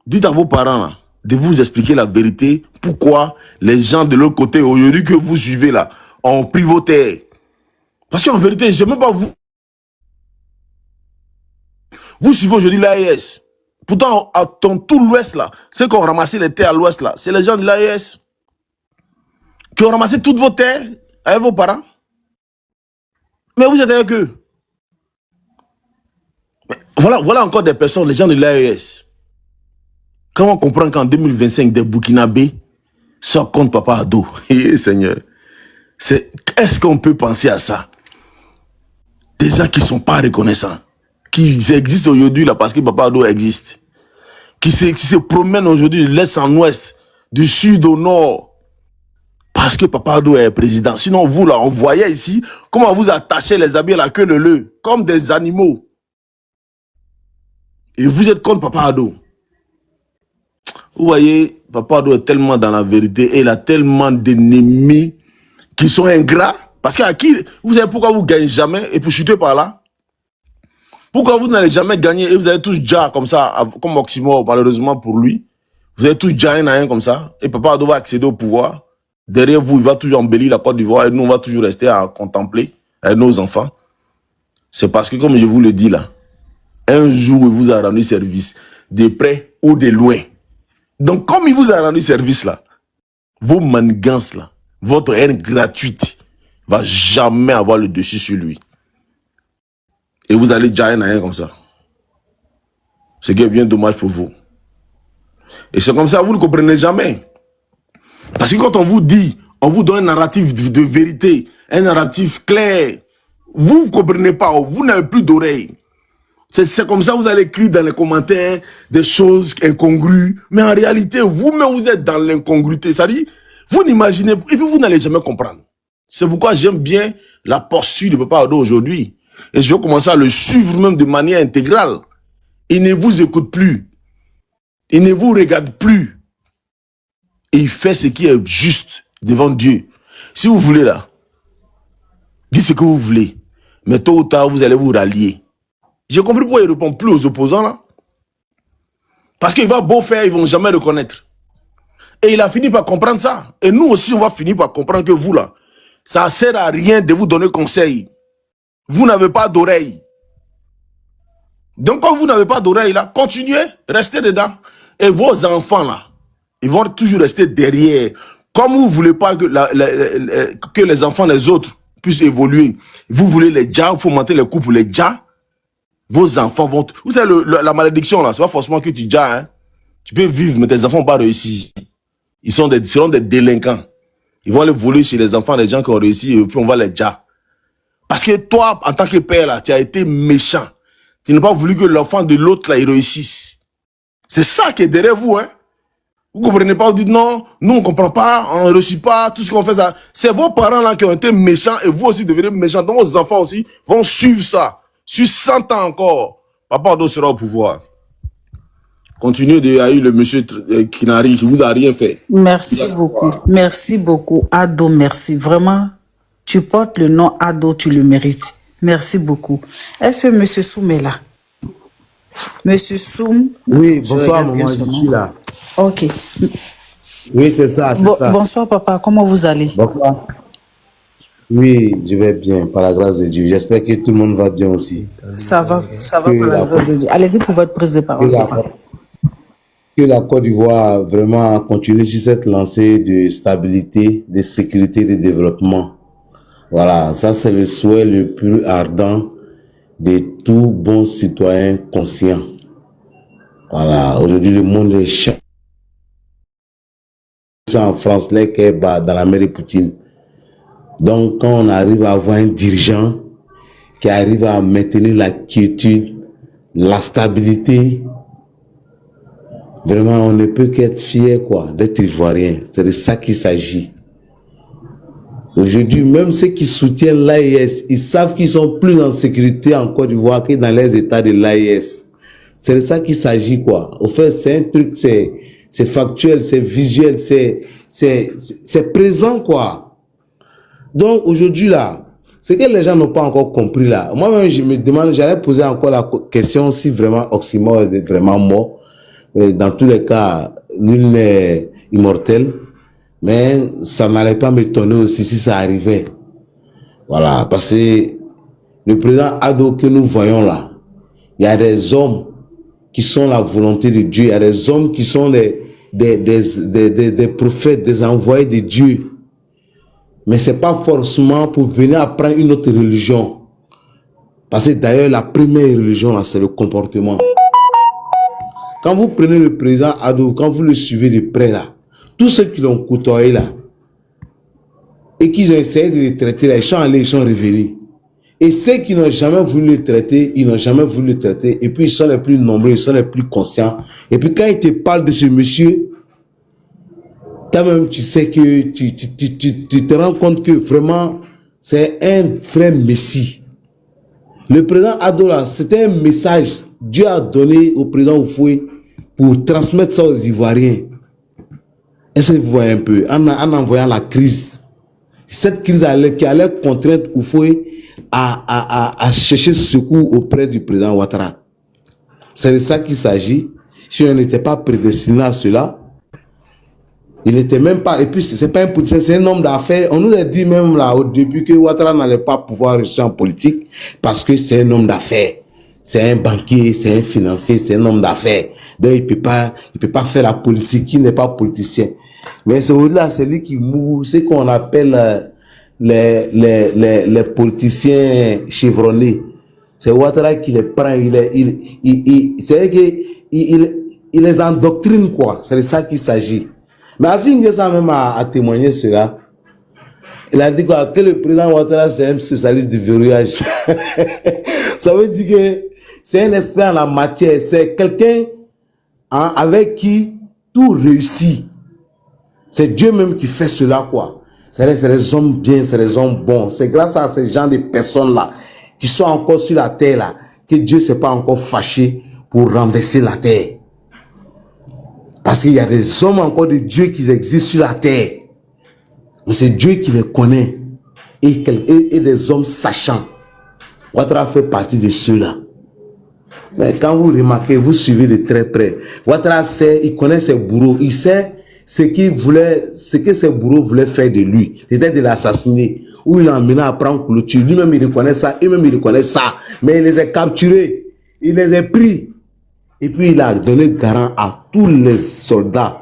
Dites à vos parents, là, de vous expliquer la vérité. Pourquoi les gens de l'autre côté, aujourd'hui que vous suivez là, ont pris vos terres. Parce qu'en vérité, je ne sais même pas vous. Vous suivez aujourd'hui l'AES. Pourtant, dans tout l'Ouest là, ceux qui ont ramassé les terres à l'Ouest là, c'est les gens de l'AES. Qui ont ramassé toutes vos terres avec vos parents. Mais vous êtes avec eux. Mais voilà encore des personnes, les gens de l'AES. Comment on comprend qu'en 2025, des Burkinabés sortent contre Papa Ado? Seigneur. Est-ce qu'on peut penser à ça? Des gens qui ne sont pas reconnaissants. Qui existent aujourd'hui là parce que Papa Ado existe. Qui se promènent aujourd'hui de l'Est en Ouest, du Sud au Nord. Parce que Papa Ado est président. Sinon, vous là, on voyait ici comment vous attachez les habits à la queue leu, comme des animaux. Et vous êtes contre Papa Ado. Vous voyez, Papa Ado est tellement dans la vérité et il a tellement d'ennemis qui sont ingrats. Parce qu'à qui, vous savez pourquoi vous ne gagnez jamais et vous chutez par là? Pourquoi vous n'allez jamais gagner et vous allez tous déjà comme ça, comme Oxymore, malheureusement pour lui. Vous allez tous déjà un à un comme ça et Papa Ado va accéder au pouvoir. Derrière vous, il va toujours embellir la Côte d'Ivoire et nous, on va toujours rester à contempler avec nos enfants. C'est parce que, comme je vous le dis là, un jour, il vous a rendu service, de près ou de loin. Donc, comme il vous a rendu service là, vos manigances là, votre haine gratuite va jamais avoir le dessus sur lui. Et vous allez déjà un à un comme ça. Ce qui est bien dommage pour vous. Et c'est comme ça, vous ne comprenez jamais. Parce que quand on vous dit, on vous donne un narratif de vérité, un narratif clair, vous ne comprenez pas, vous n'avez plus d'oreilles. C'est comme ça, vous allez écrire dans les commentaires des choses incongrues. Mais en réalité, vous-même, vous êtes dans l'incongruité. C'est-à-dire, vous n'imaginez, et puis vous n'allez jamais comprendre. C'est pourquoi j'aime bien la posture de Papa Ado aujourd'hui. Et je vais commencer à le suivre même de manière intégrale. Il ne vous écoute plus. Il ne vous regarde plus. Et il fait ce qui est juste devant Dieu. Si vous voulez là, dites ce que vous voulez. Mais tôt ou tard, vous allez vous rallier. J'ai compris pourquoi il ne répond plus aux opposants là. Parce qu'il va beau faire, ils ne vont jamais reconnaître. Et il a fini par comprendre ça. Et nous aussi, on va finir par comprendre que vous là, ça ne sert à rien de vous donner conseil. Vous n'avez pas d'oreille. Donc quand vous n'avez pas d'oreille là, continuez, restez dedans. Et vos enfants là, ils vont toujours rester derrière. Comme vous ne voulez pas que les enfants, les autres, puissent évoluer. Vous voulez les djas, il faut monter les coups pour les djas. Vos enfants vont... Vous savez, la malédiction là, c'est pas forcément que tu djas. Hein. Tu peux vivre, mais tes enfants n'ont pas réussi. Ils seront des délinquants. Ils vont aller voler chez les enfants des gens qui ont réussi et puis on va les djas. Parce que toi, en tant que père là, tu as été méchant. Tu n'as pas voulu que l'enfant de l'autre là, il réussisse. C'est ça qui est derrière vous, hein. Vous comprenez pas, vous dites non, nous on comprend pas, on ne réussit pas, tout ce qu'on fait ça. C'est vos parents là qui ont été méchants et vous aussi devenez méchants. Donc vos enfants aussi vont suivre ça. Sur 100 ans encore, Papa Ado sera au pouvoir. Continuez de haïr le monsieur qui vous a rien fait. Merci beaucoup. Merci beaucoup. Ado, merci. Vraiment, tu portes le nom Ado, tu le mérites. Merci beaucoup. Est-ce que monsieur Soum est là? Monsieur Soum? Oui, bonsoir maman, je suis là. Ok. Oui, c'est ça, ça. Bonsoir papa, comment vous allez? Bonsoir. Oui, je vais bien, par la grâce de Dieu. J'espère que tout le monde va bien aussi. Ça va par la grâce de Dieu. Allez-y pour votre prise de parole. Que la Côte d'Ivoire vraiment continue sur cette lancée de stabilité, de sécurité et de développement. Voilà, ça c'est le souhait le plus ardent de tout bon citoyen conscient. Voilà, aujourd'hui le monde est chaud. En France, les Kébas dans la mer de Poutine. Donc quand on arrive à avoir un dirigeant qui arrive à maintenir la quiétude, la stabilité, vraiment on ne peut qu'être fier d'être ivoirien. C'est de ça qu'il s'agit. Aujourd'hui, même ceux qui soutiennent l'AES, ils savent qu'ils sont plus en sécurité en Côte d'Ivoire que dans les États de l'AES. C'est de ça qu'il s'agit, quoi. Au fait, c'est un truc, c'est factuel, c'est visuel, c'est présent, quoi. Donc, aujourd'hui, là, ce que les gens n'ont pas encore compris, là, moi-même, je me demande, j'allais poser encore la question si vraiment Oxymore est vraiment mort. Dans tous les cas, nul n'est immortel. Mais ça n'allait pas m'étonner aussi si ça arrivait. Voilà, parce que le président Ado que nous voyons là, il y a des hommes qui sont la volonté de Dieu, il y a des hommes qui sont des prophètes, des envoyés de Dieu. Mais ce n'est pas forcément pour venir apprendre une autre religion. Parce que d'ailleurs, la première religion, là, c'est le comportement. Quand vous prenez le président Ado, quand vous le suivez de près, là, tous ceux qui l'ont côtoyé, là, et qui ont essayé de le traiter, là, ils sont allés, ils sont revenus. Et ceux qui n'ont jamais voulu le traiter, ils n'ont jamais voulu le traiter. Et puis, ils sont les plus nombreux, ils sont les plus conscients. Et puis, quand ils te parlent de ce monsieur, toi-même, tu sais que tu te rends compte que vraiment, c'est un vrai messie. Le président Ado, là, c'était un message. Dieu a donné au président Oufoué pour transmettre ça aux Ivoiriens. Est-ce que vous voyez un peu, en envoyant la crise, cette crise qui allait contraindre Oufoué à chercher secours auprès du président Ouattara. C'est de ça qu'il s'agit. Si on n'était pas prédestiné à cela, il n'était même pas, et puis c'est pas un politicien, c'est un homme d'affaires. On nous a dit même là au début que Ouattara n'allait pas pouvoir réussir en politique parce que c'est un homme d'affaires. C'est un banquier, c'est un financier, c'est un homme d'affaires. Donc il peut pas faire la politique, il n'est pas politicien. Mais c'est au-delà, c'est lui qui mourut, c'est qu'on appelle les politiciens chevronnés. C'est Ouattara qui les prend, c'est qu'il les endoctrine, quoi. C'est de ça qu'il s'agit. Mais Afi ça même à témoigner cela. Il a dit quoi, que le président Ouattara c'est un spécialiste du verrouillage. Ça veut dire que c'est un expert en la matière, c'est quelqu'un avec qui tout réussit. C'est Dieu même qui fait cela, quoi. C'est des hommes bien, c'est des hommes bons. C'est grâce à ces gens de personnes-là qui sont encore sur la terre, là, que Dieu ne s'est pas encore fâché pour renverser la terre. Parce qu'il y a des hommes encore de Dieu qui existent sur la terre. Mais c'est Dieu qui les connaît. Et des hommes sachants. Ouattara fait partie de ceux-là. Mais quand vous remarquez, vous suivez de très près. Ouattara sait, il connaît ses bourreaux. Il sait ce que ses bourreaux voulaient faire de lui. C'était de l'assassiner. Ou il l'a emmené à prendre clôture. Lui-même, il reconnaît ça. Eux-mêmes, ils reconnaissent ça. Mais il les a capturés. Il les a pris. Et puis, il a donné garant à tous les soldats.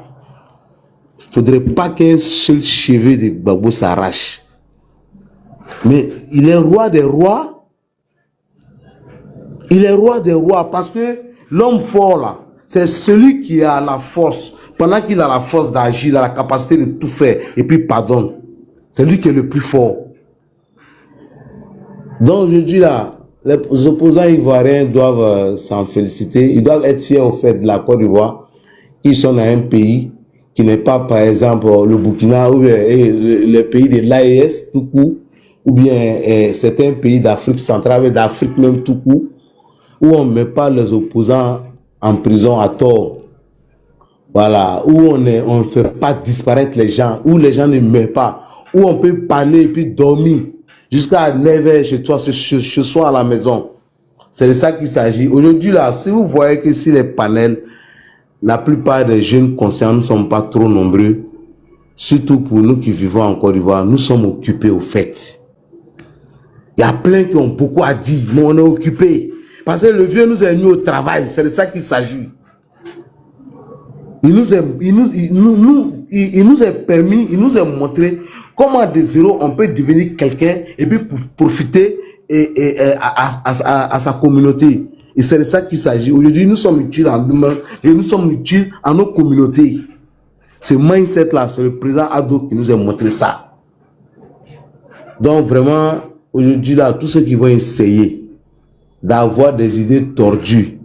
Il ne faudrait pas qu'un seul cheveu de Gbagbo s'arrache. Mais il est roi des rois. Il est roi des rois parce que l'homme fort, là, c'est celui qui a la force. Pendant qu'il a la force d'agir, il a la capacité de tout faire. Et puis, pardonne. C'est lui qui est le plus fort. Donc, je dis là, les opposants ivoiriens doivent s'en féliciter. Ils doivent être fiers au fait de la Côte d'Ivoire, qu'ils sont dans un pays qui n'est pas, par exemple, le Burkina ou le pays de l'AES tout court, ou bien certains pays d'Afrique centrale, d'Afrique même tout court, où on ne met pas les opposants en prison à tort. Voilà, où on ne fait pas disparaître les gens, où les gens ne meurent pas, où on peut parler et puis dormir jusqu'à 9h chez toi, chez soi à la maison. C'est de ça qu'il s'agit. Aujourd'hui, là, si vous voyez que si les panels, la plupart des jeunes conscients ne sont pas trop nombreux, surtout pour nous qui vivons en Côte d'Ivoire, nous sommes occupés au fait. Il y a plein qui ont beaucoup à dire, mais on est occupés. Parce que le vieux nous a mis au travail, c'est de ça qu'il s'agit. Il nous a permis, il nous a montré comment de zéro on peut devenir quelqu'un et puis profiter à sa communauté. Et c'est de ça qu'il s'agit. Aujourd'hui, nous sommes utiles en nous-mêmes et nous sommes utiles à nos communautés. Ce mindset-là, c'est le président Ado qui nous a montré ça. Donc vraiment, aujourd'hui, là, tous ceux qui vont essayer d'avoir des idées tordues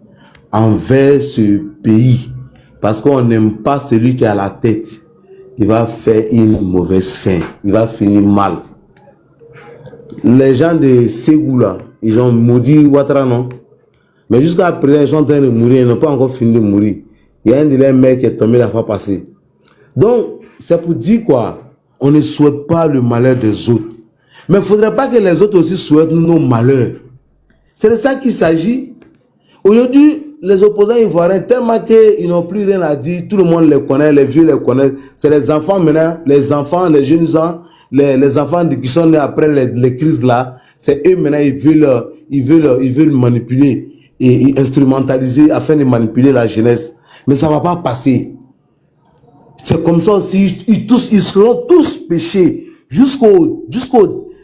envers ce pays, parce qu'on n'aime pas celui qui a la tête, il va faire une mauvaise fin. Il va finir mal. Les gens de Ségou, là, ils ont maudit Ouattara, non? Mais jusqu'à présent, ils sont en train de mourir, ils n'ont pas encore fini de mourir. Il y a un de leurs mères qui est tombé la fois passée. Donc, c'est pour dire quoi? On ne souhaite pas le malheur des autres. Mais il ne faudrait pas que les autres aussi souhaitent nos malheurs. C'est de ça qu'il s'agit. Aujourd'hui, les opposants ivoiriens, tellement qu'ils n'ont plus rien à dire, tout le monde les connaît, les vieux les connaissent. C'est les enfants maintenant, les enfants, les jeunes gens, les enfants qui sont nés après les crises là, c'est eux maintenant, ils veulent manipuler et instrumentaliser afin de manipuler la jeunesse. Mais ça ne va pas passer. C'est comme ça aussi, ils seront tous péchés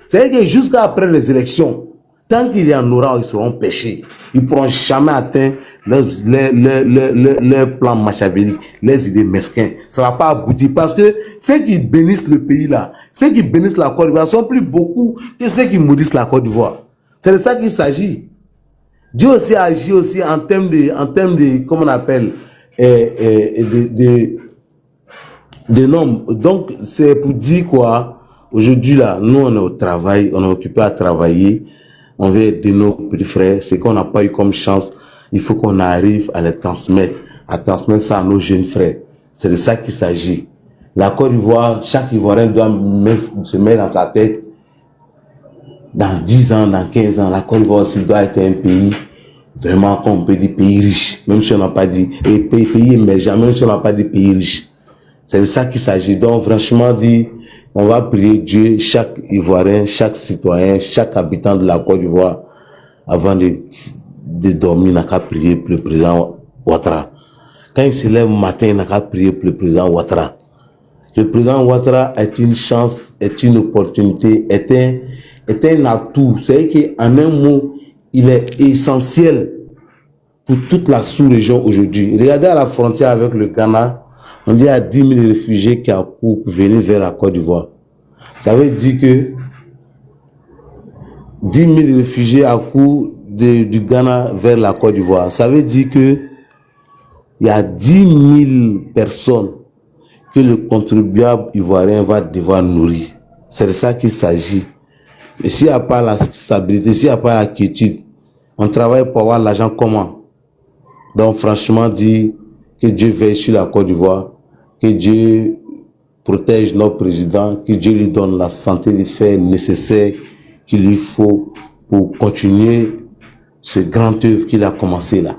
c'est-à-dire que jusqu'à après les élections, tant qu'il y en aura, ils seront péchés. Ils ne pourront jamais atteindre leur plan machiavélique, les idées mesquins. Ça ne va pas aboutir parce que ceux qui bénissent le pays là, ceux qui bénissent la Côte d'Ivoire sont plus beaucoup que ceux qui maudissent la Côte d'Ivoire. C'est de ça qu'il s'agit. Dieu aussi agit aussi en termes de comment on appelle, des nombres. Donc, c'est pour dire quoi? Aujourd'hui, là, nous, on est au travail, on est occupé à travailler. On veut aider nos petits frères. Ce qu'on n'a pas eu comme chance, il faut qu'on arrive à les transmettre, ça à nos jeunes frères. C'est de ça qu'il s'agit. La Côte d'Ivoire, chaque Ivoirien doit se mettre dans sa tête. Dans 10 ans, dans 15 ans, la Côte d'Ivoire aussi doit être un pays, vraiment, comme on peut dire, pays riche. Même si on n'a pas dit, et pays émergent, même si on n'a pas dit pays riche. C'est de ça qu'il s'agit. Donc, franchement, on va prier Dieu, chaque Ivoirien, chaque citoyen, chaque habitant de la Côte d'Ivoire, avant de dormir, n'a qu'à prier pour le président Ouattara. Quand il se lève le matin, il n'a qu'à prier pour le président Ouattara. Le président Ouattara est une chance, est une opportunité, est un atout. C'est-à-dire qu'en un mot, il est essentiel pour toute la sous-région aujourd'hui. Regardez à la frontière avec le Ghana, on dit à 10 000 réfugiés qui accourent pour venir vers la Côte d'Ivoire. Ça veut dire que 10 000 réfugiés accourent du Ghana vers la Côte d'Ivoire. Ça veut dire que il y a 10 000 personnes que le contribuable ivoirien va devoir nourrir. C'est de ça qu'il s'agit. Et s'il n'y a pas la stabilité, s'il n'y a pas la quiétude, on travaille pour avoir l'argent comment? Donc franchement, que Dieu veille sur la Côte d'Ivoire, que Dieu protège notre président, que Dieu lui donne la santé, les faits nécessaires qu'il lui faut pour continuer ce grand œuvre qu'il a commencé là.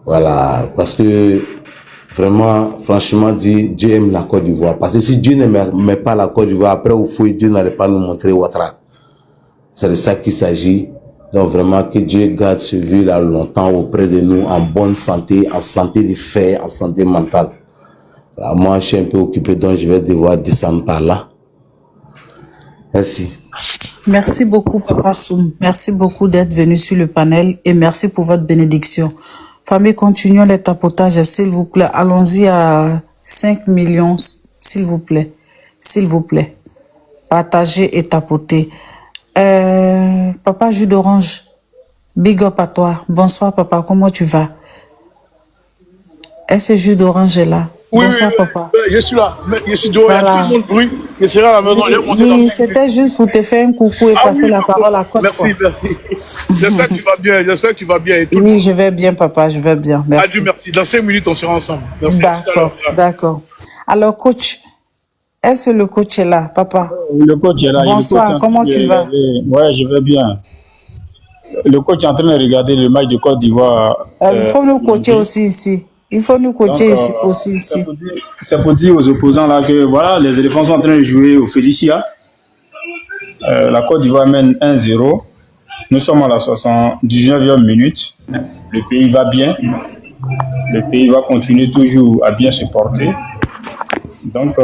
Voilà, parce que vraiment, franchement, Dieu aime la Côte d'Ivoire. Parce que si Dieu n'aimait pas la Côte d'Ivoire, après au fond, Dieu n'allait pas nous montrer Ouattara. C'est de ça qu'il s'agit. Donc vraiment, que Dieu garde ce vieux là longtemps auprès de nous, en bonne santé, en santé de fer, en santé mentale. Alors, moi, je suis un peu occupé, donc je vais devoir descendre par là. Merci. Merci beaucoup, Papa Soum. Merci beaucoup d'être venu sur le panel et merci pour votre bénédiction. Famille, continuons les tapotages, s'il vous plaît. Allons-y à 5 millions, s'il vous plaît. S'il vous plaît. Partagez et tapotez. Papa Jus d'Orange, big up à toi. Bonsoir, papa. Comment tu vas? Est-ce que Jus d'Orange est là? Oui, bonsoir, oui, papa. Je suis là. Je suis dehors, voilà. Il y a tout le monde bruit. Je serai à la maison. Oui, c'était juste pour te faire un coucou et passer la parole à coach. Merci, merci. J'espère que tu vas bien. J'espère que tu vas bien. Et tout oui, je vais bien, papa. Je vais bien. Merci. Adieu, merci. Dans 5 minutes, on sera ensemble. D'accord, d'accord. Alors, coach, est-ce que le coach est là, papa? Le coach est là. Bonsoir, comment tu vas? Oui, je vais bien. Le coach est en train de regarder le match de Côte d'Ivoire. Il faut nous coacher aussi ici. Il faut nous coacher aussi ici. C'est pour dire aux opposants là que voilà, les éléphants sont en train de jouer au Félicia. La Côte d'Ivoire mène 1-0. Nous sommes à la 79e minute. Le pays va bien. Le pays va continuer toujours à bien se porter. Donc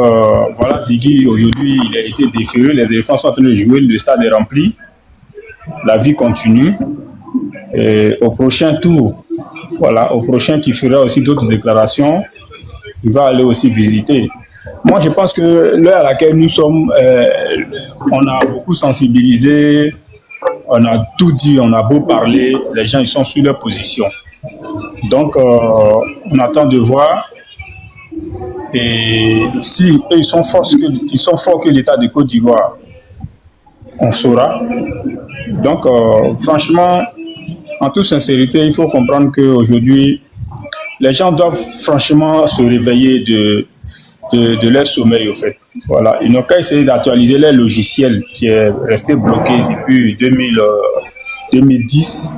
voilà, Ziggy, aujourd'hui, il a été déféré. Les éléphants sont en train de jouer. Le stade est rempli. La vie continue. Et au prochain tour, voilà, au prochain qui fera aussi d'autres déclarations, il va aller aussi visiter. Moi, je pense que l'heure à laquelle nous sommes, on a beaucoup sensibilisé, on a tout dit, on a beau parler, les gens ils sont sur leur position. Donc, on attend de voir. Et si eux, ils sont forts que l'État de Côte d'Ivoire, on saura. Donc, franchement, en toute sincérité, il faut comprendre qu'aujourd'hui, les gens doivent franchement se réveiller de leur sommeil, au fait. Voilà. Ils n'ont qu'à essayer d'actualiser leur logiciel qui est resté bloqué depuis 2010.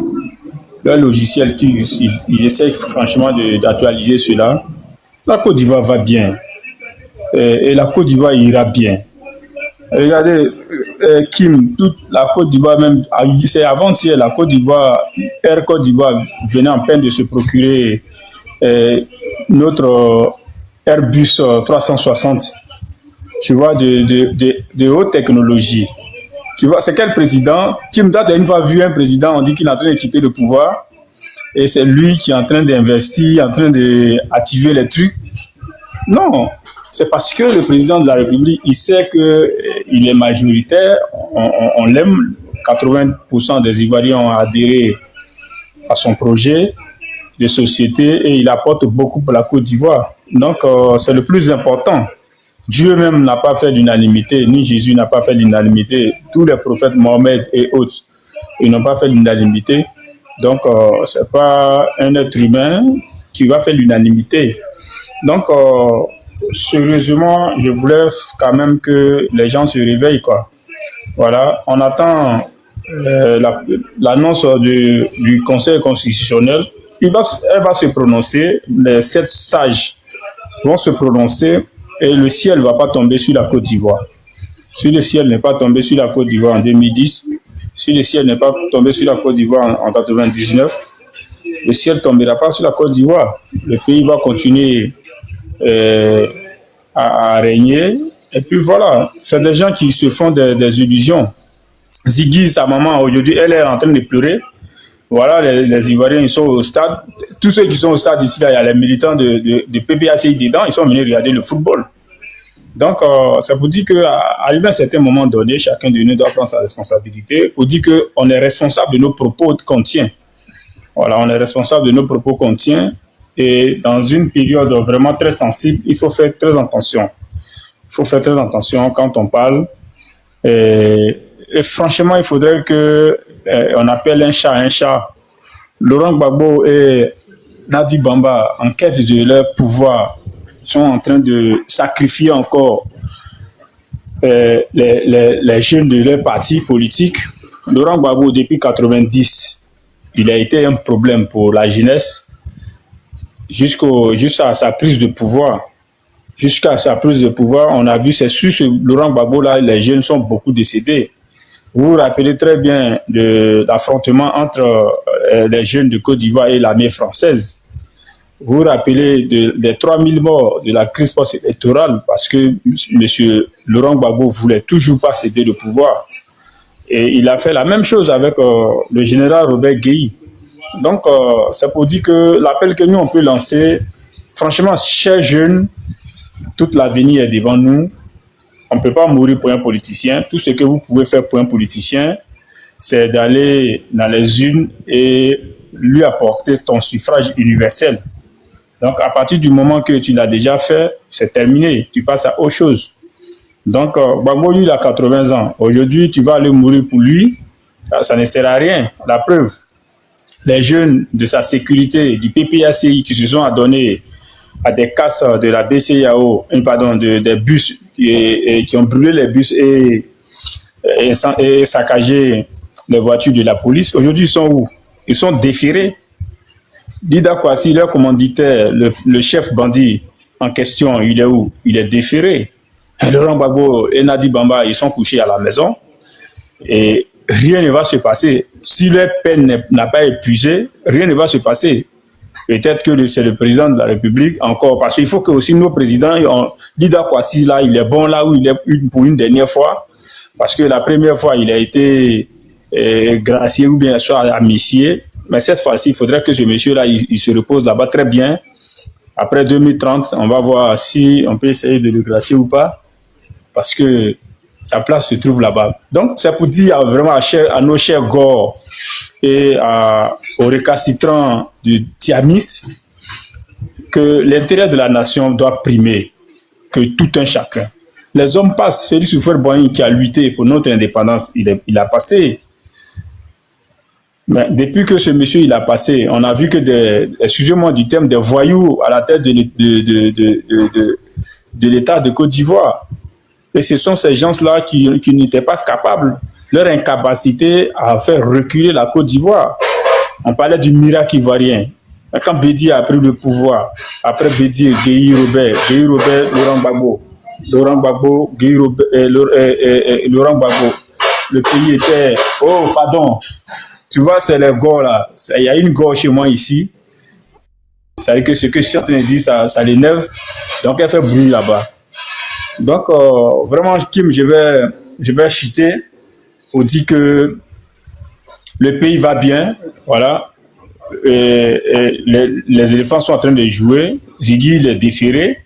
Leur logiciel, ils essaient franchement d'actualiser cela. La Côte d'Ivoire va bien. Et la Côte d'Ivoire ira bien. Regardez, Kim, toute la Côte d'Ivoire, même, c'est avant-hier, la Côte d'Ivoire, Air Côte d'Ivoire venait en peine de se procurer notre Airbus 360, tu vois, de haute technologie. Tu vois, c'est quel président? Kim Date a une fois vu un président, on dit qu'il est en train de quitter le pouvoir, et c'est lui qui est en train d'investir, en train d'activer les trucs. Non, c'est parce que le président de la République, il sait qu'il est majoritaire, on l'aime, 80% des Ivoiriens ont adhéré à son projet de société et il apporte beaucoup pour la Côte d'Ivoire. Donc, c'est le plus important. Dieu même n'a pas fait l'unanimité, ni Jésus n'a pas fait l'unanimité. Tous les prophètes, Mohamed et autres, ils n'ont pas fait l'unanimité. Donc, ce n'est pas un être humain qui va faire l'unanimité. Donc, sérieusement, je voulais quand même que les gens se réveillent, quoi. Voilà, on attend l'annonce du Conseil constitutionnel. Elle va se prononcer, les 7 sages vont se prononcer et le ciel ne va pas tomber sur la Côte d'Ivoire. Si le ciel n'est pas tombé sur la Côte d'Ivoire en 2010, si le ciel n'est pas tombé sur la Côte d'Ivoire en 99, le ciel ne tombera pas sur la Côte d'Ivoire. Le pays va continuer à régner. Et puis voilà, c'est des gens qui se font des illusions. Ziggy, sa maman, aujourd'hui, elle est en train de pleurer. Voilà, les Ivoiriens, ils sont au stade. Tous ceux qui sont au stade ici, là, il y a les militants de PPACI dedans, ils sont venus regarder le football. Donc, ça vous dit qu'arrivé à un certain moment donné, chacun de nous doit prendre sa responsabilité pour dire qu'on est responsable de nos propos qu'on tient. Voilà, on est responsable de nos propos qu'on tient. Et dans une période vraiment très sensible, il faut faire très attention. Il faut faire très attention quand on parle. Et franchement, il faudrait qu'on appelle un chat un chat. Laurent Gbagbo et Nadi Bamba, en quête de leur pouvoir, sont en train de sacrifier encore les jeunes de leur parti politique. Laurent Gbagbo, depuis 1990, il a été un problème pour la jeunesse jusqu'à sa prise de pouvoir. Jusqu'à sa prise de pouvoir, on a vu, c'est sur ce Laurent Gbagbo-là, les jeunes sont beaucoup décédés. Vous vous rappelez très bien de l'affrontement entre les jeunes de Côte d'Ivoire et l'armée française. Vous vous rappelez des 3000 morts de la crise post-électorale parce que M. Laurent Gbagbo ne voulait toujours pas céder le pouvoir. Et il a fait la même chose avec le général Robert Guéhi. Donc, c'est pour dire que l'appel que nous, on peut lancer, franchement, chers jeunes, toute l'avenir est devant nous. On ne peut pas mourir pour un politicien. Tout ce que vous pouvez faire pour un politicien, c'est d'aller dans les urnes et lui apporter ton suffrage universel. Donc, à partir du moment que tu l'as déjà fait, c'est terminé. Tu passes à autre chose. Donc, Gbagbo, lui, il a 80 ans. Aujourd'hui, tu vas aller mourir pour lui. Ça ne sert à rien. La preuve, les jeunes de sa sécurité, du PPACI, qui se sont adonnés à des casses de la BCAO, des bus, et qui ont brûlé les bus et saccagé les voitures de la police. Aujourd'hui, ils sont où? Ils sont déférés. Dida Kwasi, leur commanditaire, le chef bandit en question, il est où? Il est déféré. Et Laurent Gbagbo et Nadi Bamba, ils sont couchés à la maison. Et rien ne va se passer. Si leur peine n'a pas épuisé, rien ne va se passer. Peut-être que c'est le président de la République encore, parce qu'il faut que aussi nos présidents, Dida Kwasi, là, il est bon là où il est pour une dernière fois, parce que la première fois, il a été gracié ou bien soit amnistié, mais cette fois-ci, il faudrait que ce monsieur-là, il se repose là-bas très bien. Après 2030, on va voir si on peut essayer de le gracier ou pas, parce que sa place se trouve là-bas. Donc, c'est pour dire vraiment à nos chers Gor et aux récalcitrants du Tiamis que l'intérêt de la nation doit primer que tout un chacun. Les hommes passent. Félix Houphouët-Boigny qui a lutté pour notre indépendance, il a passé. Mais depuis que ce monsieur il a passé, on a vu que excusez-moi du terme, des voyous à la tête de l'État de Côte d'Ivoire. Et ce sont ces gens-là qui n'étaient pas capables, leur incapacité à faire reculer la Côte d'Ivoire. On parlait du miracle ivoirien. Quand Bédi a pris le pouvoir, après Bédi, Guéhi Robert, Laurent Gbagbo, Guéhi Robert, Laurent Gbagbo. Le pays était... Oh, pardon. Tu vois, c'est les gars là. Il y a une gars chez moi ici. Ça veut dire que ce que je suis en train de dire, ça l'énerve. Donc, elle fait bruit là-bas. Donc, vraiment, Kim, je vais chuter pour dire que le pays va bien. Voilà. Et les éléphants sont en train de jouer. Ziggy les déféré.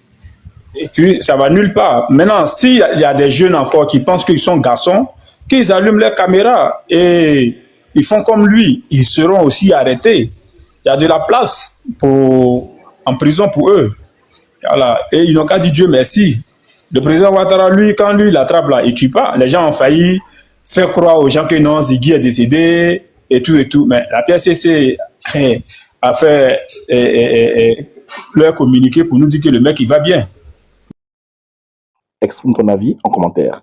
Et puis, ça va nulle part. Maintenant, s'il y a des jeunes encore qui pensent qu'ils sont garçons, qu'ils allument leurs caméras et ils font comme lui, ils seront aussi arrêtés. Il y a de la place en prison pour eux. Voilà. Et ils n'ont qu'à dire Dieu merci. Le président Ouattara, lui, quand lui l'attrape là, il ne tue pas. Les gens ont failli faire croire aux gens que non, Ziggy est décédé et tout et tout. Mais la PSCC a fait leur communiqué pour nous dire que le mec, il va bien. Exprime ton avis en commentaire.